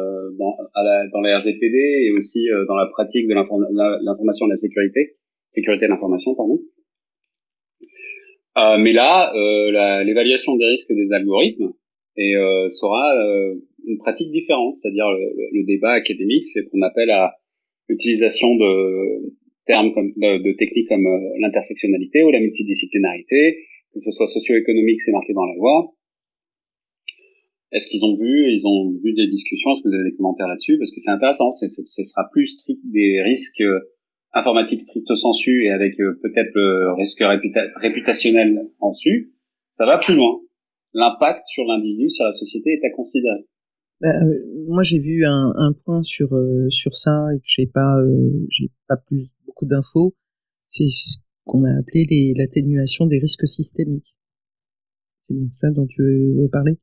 la RGPD et aussi dans la pratique de l'information et de la sécurité de l'information, pardon. Mais là, l'évaluation des risques des algorithmes sera une pratique différente, c'est-à-dire le débat académique, c'est qu'on appelle à l'utilisation de termes de techniques comme l'intersectionnalité ou la multidisciplinarité, que ce soit socio-économique, c'est marqué dans la loi. Est-ce qu'ils ont vu des discussions? Est-ce que vous avez des commentaires là-dessus? Parce que c'est intéressant, ce sera plus strict des risques informatiques stricto sensu et avec peut-être le risque réputationnel en dessus. Ça va plus loin. L'impact sur l'individu, sur la société est à considérer. Moi, j'ai vu un point sur ça et que j'ai pas beaucoup d'infos. C'est ce qu'on a appelé l'atténuation des risques systémiques. C'est bien ça dont tu veux parler?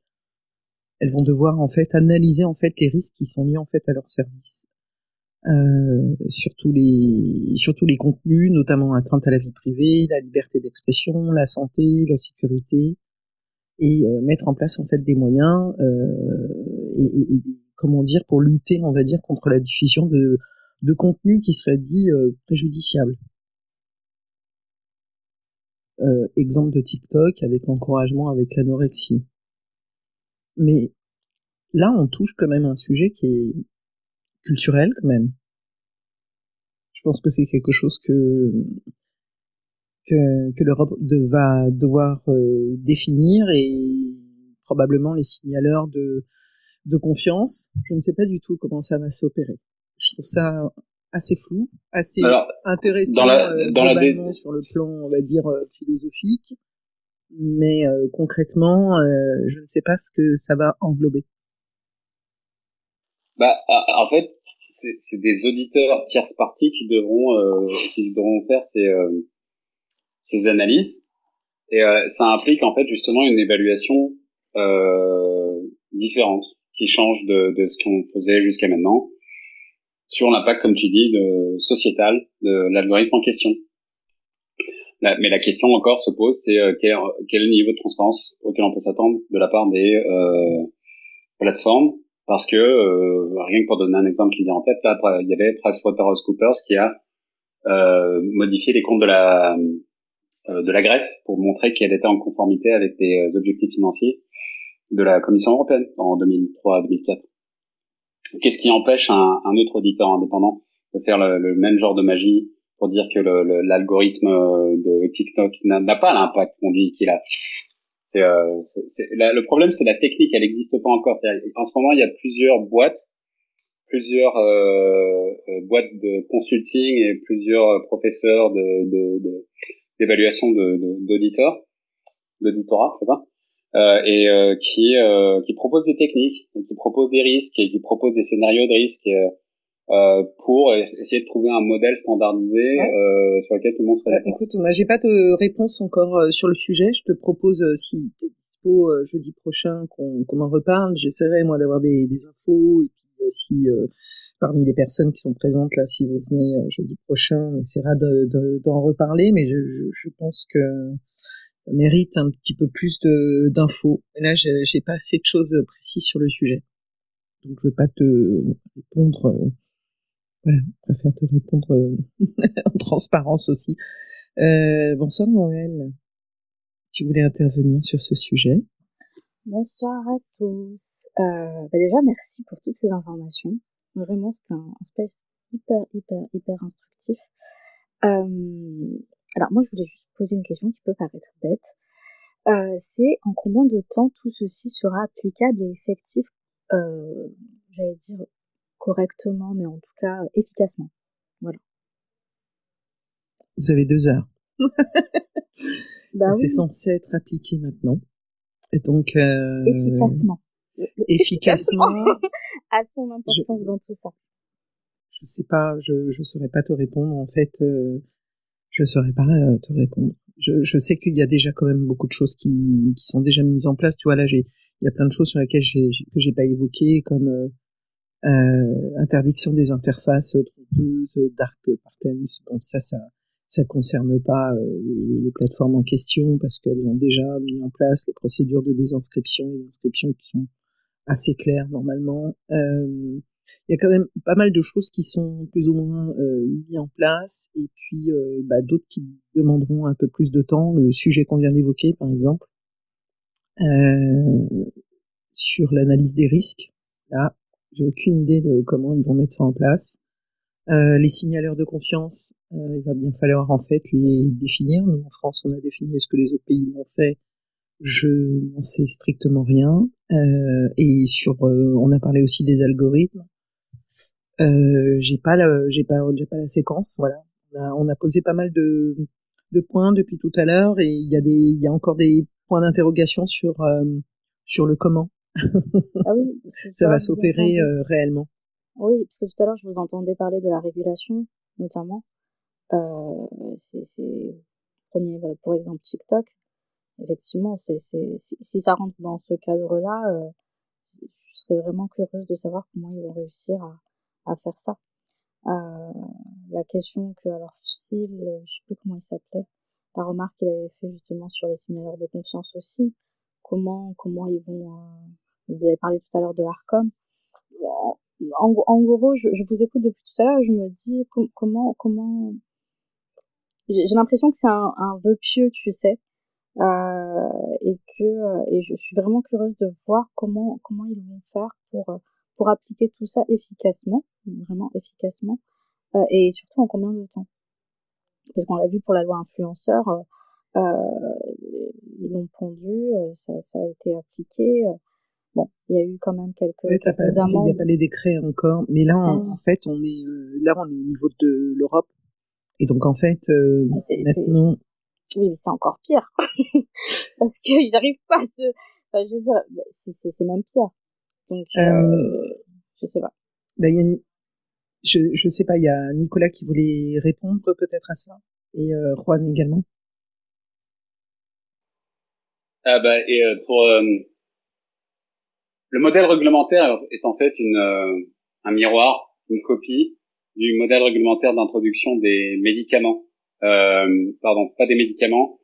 Elles vont devoir en fait analyser en fait les risques qui sont liés en fait à leur service, sur tous les contenus, notamment atteinte à la vie privée, la liberté d'expression, la santé, la sécurité, et mettre en place en fait des moyens et comment dire, pour lutter, on va dire, contre la diffusion de contenus qui seraient dits préjudiciables. Exemple de TikTok avec l'encouragement avec l'anorexie. Mais là, on touche quand même un sujet qui est culturel quand même. Je pense que c'est quelque chose que l'Europe va devoir définir, et probablement les signaleurs de confiance. Je ne sais pas du tout comment ça va s'opérer. Je trouve ça assez flou, assez Alors, intéressant globalement sur le plan, on va dire, philosophique, mais concrètement, je ne sais pas ce que ça va englober. Bah, en fait, c'est des auditeurs tierce partie qui devront faire ces analyses, et ça implique en fait justement une évaluation différente qui change de ce qu'on faisait jusqu'à maintenant sur l'impact, comme tu dis, sociétal de l'algorithme en question. Mais la question encore se pose, c'est quel est le niveau de transparence auquel on peut s'attendre de la part des plateformes, parce que rien que pour donner un exemple qui vient en tête, là, il y avait PricewaterhouseCoopers qui a modifié les comptes de la Grèce pour montrer qu'elle était en conformité avec les objectifs financiers de la Commission européenne en 2003-2004. Qu'est-ce qui empêche un autre auditeur indépendant de faire le même genre de magie pour dire que l'algorithme de TikTok n'a pas l'impact qu'on dit qu'il a? Le problème, c'est la technique, elle n'existe pas encore. En ce moment, il y a plusieurs boîtes de consulting et plusieurs professeurs d'évaluation d'auditorat, je sais pas, qui proposent des techniques, et qui proposent des risques, et qui proposent des scénarios de risques, pour essayer de trouver un modèle standardisé sur lequel tout le monde serait d'accord. Écoute, moi j'ai pas de réponse encore sur le sujet. Je te propose, si t'es dispo jeudi prochain, qu'on en reparle. J'essaierai moi d'avoir des infos, et puis aussi parmi les personnes qui sont présentes là, si vous venez jeudi prochain, on essaiera d'en reparler. Mais je pense que ça mérite un petit peu plus d'infos. Et là, j'ai pas assez de choses précises sur le sujet, donc je vais pas te répondre. Voilà, je préfère te répondre en transparence aussi. Bonsoir Noël, tu voulais intervenir sur ce sujet? Bonsoir à tous. Déjà, merci pour toutes ces informations. Vraiment, c'était un space hyper instructif. Alors moi, je voulais juste poser une question qui peut paraître bête. C'est en combien de temps tout ceci sera applicable et effectif, j'allais dire correctement, mais en tout cas efficacement. Voilà. Vous avez 2 heures. C'est Oui. censé être appliqué maintenant. Et donc efficacement. Efficacement a son importance dans tout ça. Je sais pas, je saurais pas te répondre en fait. Je saurais pas te répondre. Je sais qu'il y a déjà quand même beaucoup de choses qui sont déjà mises en place. Tu vois là, il y a plein de choses sur lesquelles que j'ai pas évoquées, comme interdiction des interfaces trompeuses, dark patterns. Bon, ça concerne pas les plateformes en question parce qu'elles ont déjà mis en place les procédures de désinscription et d'inscription qui sont assez claires normalement. Il y a quand même pas mal de choses qui sont plus ou moins mises en place, et puis d'autres qui demanderont un peu plus de temps. Le sujet qu'on vient d'évoquer, par exemple, sur l'analyse des risques. Là, j'ai aucune idée de comment ils vont mettre ça en place. Les signaleurs de confiance, il va bien falloir en fait les définir. Nous, en France, on a défini. Est-ce que les autres pays l'ont fait? Je n'en sais strictement rien. Et on a parlé aussi des algorithmes. J'ai pas la séquence. Voilà. On a posé pas mal de points depuis tout à l'heure, et il y a encore des points d'interrogation sur le comment. Ah oui, ça va s'opérer réellement. Oui, parce que tout à l'heure, je vous entendais parler de la régulation, notamment. Prenez pour exemple TikTok. Effectivement, si ça rentre dans ce cadre-là, je serais vraiment curieuse de savoir comment ils vont réussir à faire ça. La question que, alors, Phil, je sais plus comment il s'appelait, la remarque qu'il avait fait justement sur les signaleurs de confiance aussi, comment ils vont, vous avez parlé tout à l'heure de l'ARCOM. En gros, je vous écoute depuis tout à l'heure et je me dis comment j'ai l'impression que c'est un vœu pieux, tu sais, et je suis vraiment curieuse de voir comment ils vont faire pour appliquer tout ça efficacement, vraiment efficacement, et surtout en combien de temps. Parce qu'on l'a vu pour la loi influenceur, ils l'ont pondu, ça a été appliqué. Bon, il y a eu quand même Ouais, quelques parce qu'il n'y a amendes. pas les décrets encore. Mais là, Ah, en fait, on est au niveau de l'Europe. Et donc, en fait, maintenant, oui, mais c'est encore pire. Parce qu'ils n'arrivent pas à se... Enfin, je veux dire, c'est même pire. Donc, je sais pas. il y a je sais pas, il y a Nicolas qui voulait répondre peut-être à ça. Et Juan également. Pour le modèle réglementaire est en fait un miroir, une copie du modèle réglementaire d'introduction des médicaments. Pas des médicaments,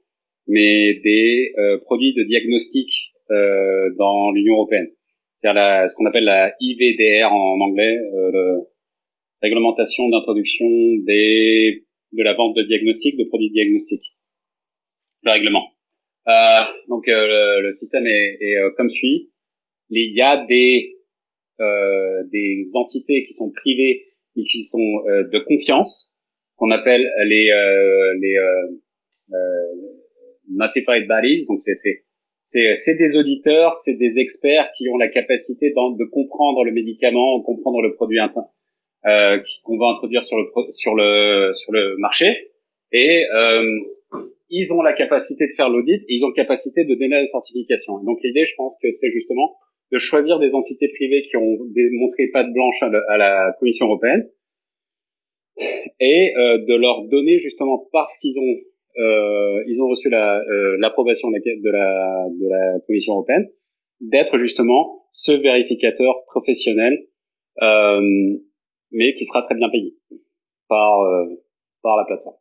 mais des produits de diagnostic dans l'Union européenne. C'est-à-dire ce qu'on appelle la IVDR en anglais, réglementation d'introduction de la vente de diagnostic, de produits de diagnostic. Le règlement. Le système est comme suit. Il y a des entités qui sont privées mais qui sont de confiance, qu'on appelle les notified bodies. Donc c'est des auditeurs, c'est des experts qui ont la capacité de comprendre le médicament, comprendre le produit qu'on va introduire sur le marché, et ils ont la capacité de faire l'audit, et ils ont la capacité de donner la certification. Et donc l'idée, je pense que c'est justement de choisir des entités privées qui ont démontré patte blanche à la Commission européenne, et de leur donner justement, parce qu'ils ont reçu l'approbation de la Commission européenne, d'être justement ce vérificateur professionnel, mais qui sera très bien payé par la plateforme.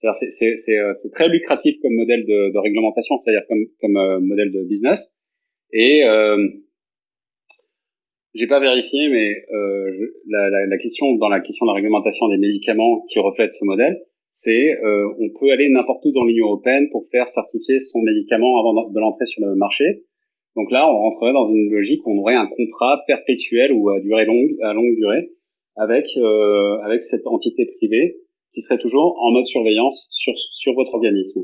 C'est très lucratif comme modèle de réglementation, c'est-à-dire comme modèle de business. Et j'ai pas vérifié, mais la question de la réglementation des médicaments qui reflète ce modèle, c'est on peut aller n'importe où dans l'Union européenne pour faire certifier son médicament avant de l'entrée sur le marché. Donc là, on rentrerait dans une logique où on aurait un contrat perpétuel ou à longue durée avec cette entité privée qui serait toujours en mode surveillance sur votre organisme.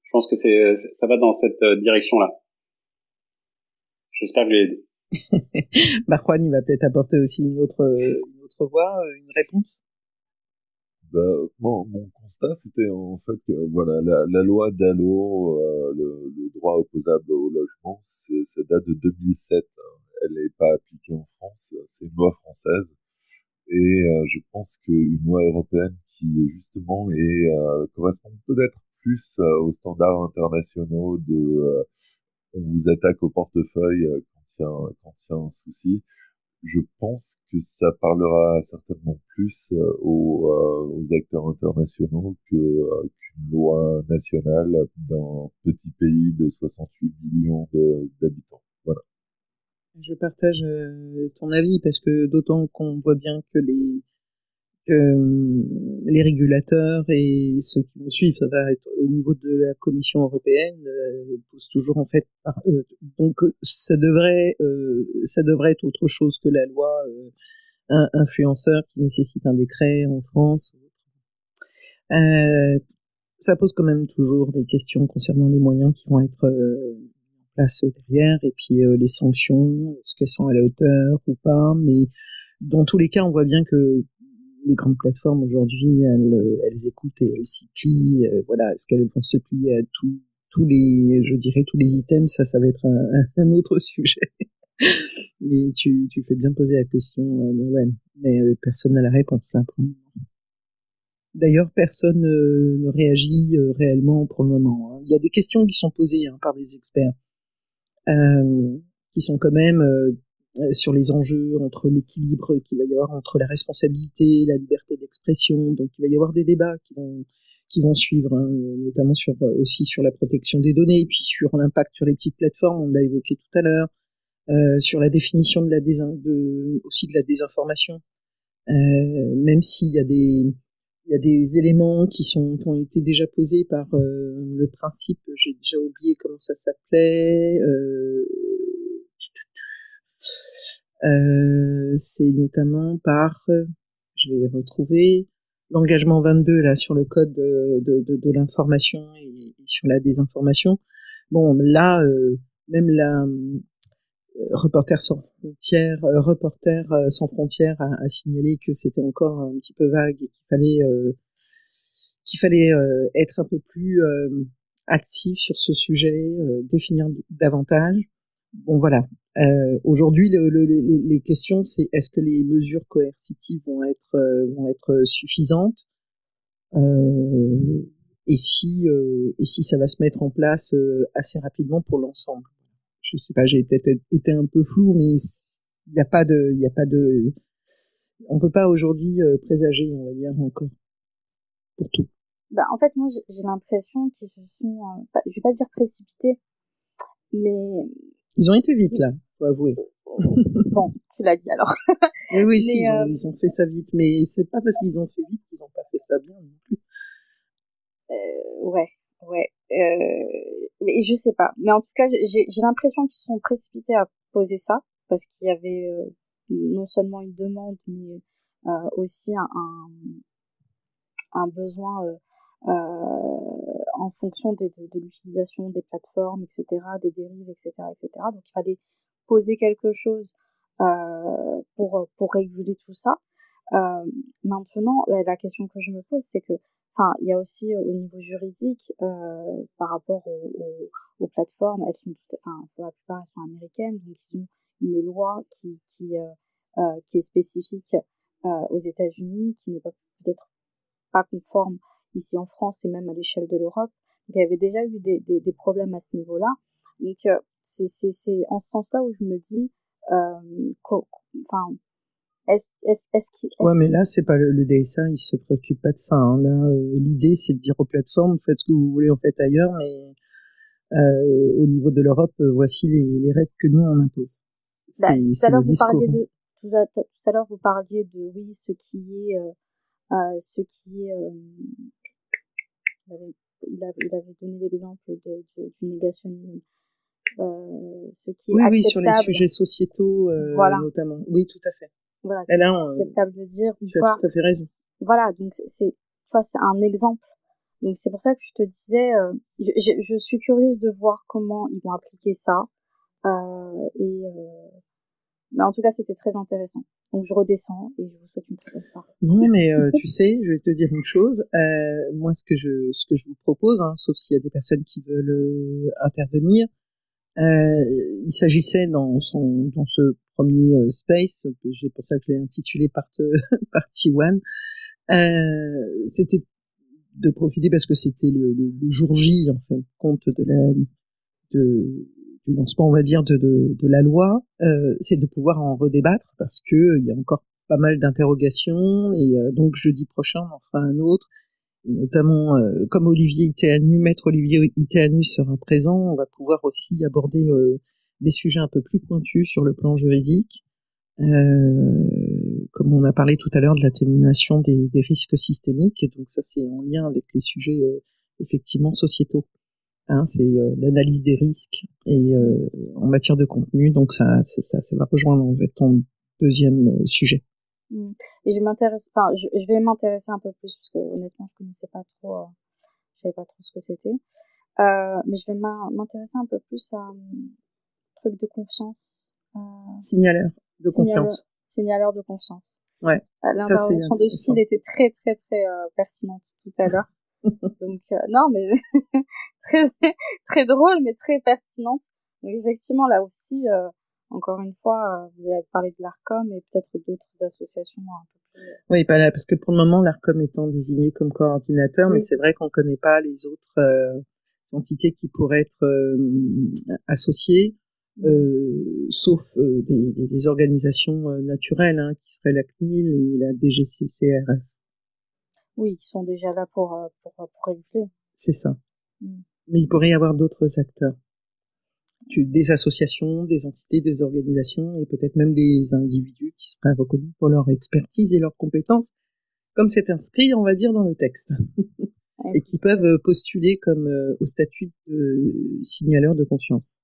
Je pense que ça va dans cette direction-là. J'espère que je l'ai aidé. Juan, il va peut-être apporter aussi une autre voix, une réponse. Mon constat, c'était en fait que voilà, la loi DALO, le droit opposable au logement, ça date de 2007. Elle n'est pas appliquée en France, c'est une loi française. Et je pense qu'une loi européenne qui justement correspond peut-être plus aux standards internationaux on vous attaque au portefeuille quand il y a un souci. Je pense que ça parlera certainement plus aux acteurs internationaux qu'une loi nationale d'un petit pays de 68 millions d'habitants. Voilà. Je partage ton avis parce que d'autant qu'on voit bien que les régulateurs et ceux qui vont suivre, ça va être au niveau de la Commission européenne, poussent toujours en fait donc ça devrait être autre chose que la loi influenceur qui nécessite un décret en France. Ça pose quand même toujours des questions concernant les moyens qui vont être en place derrière, et puis les sanctions, est-ce qu'elles sont à la hauteur ou pas, mais dans tous les cas, on voit bien que les grandes plateformes aujourd'hui, elles écoutent et elles s'y plient. Voilà, est-ce qu'elles vont se plier à tous les items, ça va être un autre sujet. Mais tu fais bien poser la question, Noël. Mais personne n'a la réponse là pour le moment. D'ailleurs, personne ne réagit réellement pour le moment. Hein. Il y a des questions qui sont posées par des experts, qui sont quand même sur les enjeux entre l'équilibre qu'il va y avoir entre la responsabilité, la liberté d'expression. Donc, il va y avoir des débats qui vont suivre, hein, notamment aussi sur la protection des données, et puis sur l'impact sur les petites plateformes. On l'a évoqué tout à l'heure. Sur la définition aussi de la désinformation, même s'il y a des éléments qui ont été déjà posés par le principe, j'ai déjà oublié comment ça s'appelait, c'est notamment par, je vais retrouver, l'engagement 22 là sur le code de l'information et sur la désinformation. Bon, là, même la Reporters sans frontières a signalé que c'était encore un petit peu vague et qu'il fallait être un peu plus actif sur ce sujet, définir davantage. Bon voilà. Aujourd'hui, les questions, c'est est-ce que les mesures coercitives vont être suffisantes, et si ça va se mettre en place assez rapidement pour l'ensemble. Je sais pas, j'ai peut-être été un peu flou, mais il n'y a pas de, on peut pas aujourd'hui présager, on va dire encore pour tout. Bah, en fait, moi, j'ai l'impression qu'ils se sont, je vais pas dire précipités, mais ils ont été vite là, faut avouer. Bon, tu l'as dit alors. Oui, mais, si, ils ont fait ça vite, mais c'est pas parce qu'ils ont fait vite qu'ils ont pas fait ça bien non plus. Ouais. Mais je sais pas. Mais en tout cas, j'ai l'impression qu'ils sont précipités à poser ça, parce qu'il y avait non seulement une demande, mais aussi un besoin en fonction de l'utilisation des plateformes, etc., des dérives, etc., etc. Donc il fallait poser quelque chose pour réguler tout ça. Maintenant, la question que je me pose, c'est que, enfin, il y a aussi au niveau juridique, par rapport aux plateformes, elles sont pour la plupart, elles sont américaines, donc ils ont une loi qui est spécifique aux États-Unis, qui n'est peut-être pas conforme ici en France et même à l'échelle de l'Europe. Donc, il y avait déjà eu des problèmes à ce niveau-là. Donc, c'est en ce sens-là où je me dis, ouais, mais là, c'est pas le DSA, il se préoccupe pas de ça. Hein. Là, l'idée, c'est de dire aux plateformes, faites ce que vous voulez en fait ailleurs, mais au niveau de l'Europe, voici les règles que nous on impose. C'est le discours. Tout à l'heure, vous parliez de oui, ce qui est il avait donné l'exemple du négationnisme. Ce qui est oui, acceptable. Oui, sur les sujets sociétaux, voilà. Notamment. Oui, tout à fait. Voilà, c'est acceptable de dire ou tu pas. as tout à fait raison. Voilà, donc c'est un exemple. Donc c'est pour ça que je te disais, je suis curieuse de voir comment ils vont appliquer ça. Mais en tout cas, c'était très intéressant. Donc je redescends et je vous souhaite une très bonne soirée. Non, mais tu sais, je vais te dire une chose. Moi, ce que je vous propose, hein, sauf s'il y a des personnes qui veulent intervenir, il s'agissait dans ce premier space, c'est pour ça que je l'ai intitulé Partie 1, c'était de profiter parce que c'était le jour J en fin de compte du lancement, on va dire, de la loi, c'est de pouvoir en redébattre parce que il y a encore pas mal d'interrogations et donc jeudi prochain on en fera un autre. Et notamment, comme Maître Olivier Iteanu sera présent, on va pouvoir aussi aborder des sujets un peu plus pointus sur le plan juridique, comme on a parlé tout à l'heure de l'atténuation des risques systémiques, et donc ça c'est en lien avec les sujets effectivement sociétaux. Hein, c'est l'analyse des risques et en matière de contenu, donc ça va rejoindre en fait ton deuxième sujet. Et je vais m'intéresser un peu plus parce que honnêtement je connaissais pas trop, je savais pas trop ce que c'était, mais je vais m'intéresser un peu plus à truc de confiance. Signaleur de confiance. Signaleur de confiance. Ouais. L'intervention de Phil était très très très pertinente tout à l'heure. Donc non mais très très drôle mais très pertinente. Donc effectivement là aussi encore une fois vous avez parlé de l'ARCOM et peut-être d'autres associations un peu plus. Oui, parce que pour le moment l'ARCOM étant désigné comme coordinateur, oui. Mais c'est vrai qu'on connaît pas les autres entités qui pourraient être associées. Sauf des organisations naturelles, hein, qui seraient la CNIL et la DGCCRF. Oui, qui sont déjà là pour réguler. C'est ça. Mais il pourrait y avoir d'autres acteurs. Des associations, des entités, des organisations et peut-être même des individus qui seraient reconnus pour leur expertise et leurs compétences, comme c'est inscrit, on va dire, dans le texte. Ouais. Et qui peuvent postuler comme au statut de signaleur de confiance.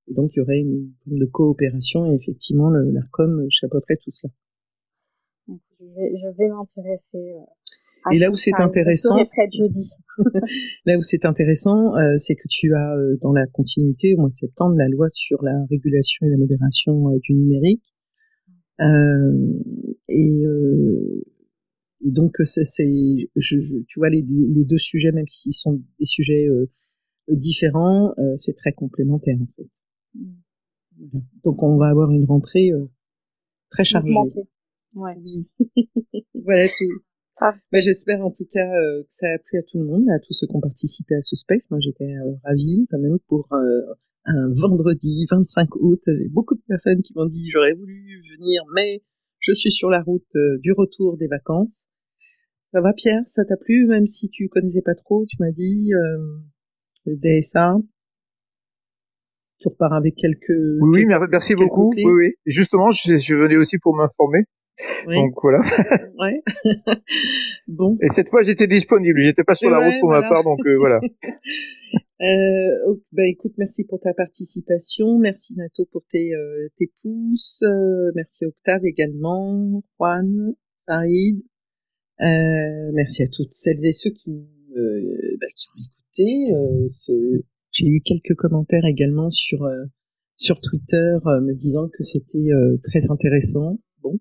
Et donc, il y aurait une forme de coopération et effectivement, l'ARCOM chapeauterait tout cela. Je vais m'intéresser Et là où c'est intéressant, là où c'est intéressant, c'est que tu as dans la continuité au mois de septembre la loi sur la régulation et la modération du numérique, et donc tu vois les deux sujets, même s'ils sont des sujets différents, c'est très complémentaire en fait. Voilà. Donc on va avoir une rentrée très chargée. Ouais. Oui. Voilà tout. Bah, j'espère en tout cas que ça a plu à tout le monde, à tous ceux qui ont participé à ce space. Moi j'étais ravie quand même pour un vendredi 25 août. J'ai beaucoup de personnes qui m'ont dit j'aurais voulu venir, mais je suis sur la route du retour des vacances. Ça va Pierre, ça t'a plu même si tu connaissais pas trop, tu m'as dit le DSA. Tu repars avec quelques... Oui, merci beaucoup. Oui. Justement, je venais aussi pour m'informer. Oui. Donc voilà. Ouais. Bon. Et cette fois, j'étais disponible. J'étais pas sur la route pour ma part, donc voilà. Bah écoute, merci pour ta participation. Merci Nato pour tes pouces. Merci Octave également. Juan, Farid. Merci à toutes celles et ceux qui ont écouté. J'ai eu quelques commentaires également sur Twitter me disant que c'était très intéressant. Bon,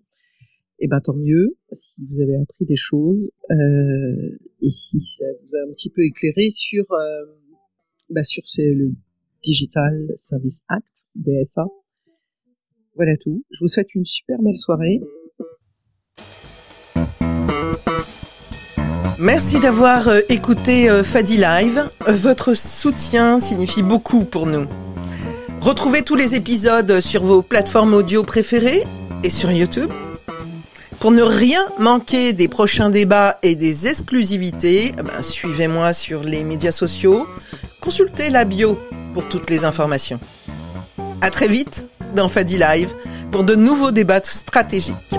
et ben tant mieux si vous avez appris des choses et si ça vous a un petit peu éclairé sur le Digital Service Act, DSA. Voilà tout. Je vous souhaite une super belle soirée. Merci d'avoir écouté Fadi Live. Votre soutien signifie beaucoup pour nous. Retrouvez tous les épisodes sur vos plateformes audio préférées et sur YouTube. Pour ne rien manquer des prochains débats et des exclusivités, suivez-moi sur les médias sociaux. Consultez la bio pour toutes les informations. À très vite dans Fadi Live pour de nouveaux débats stratégiques.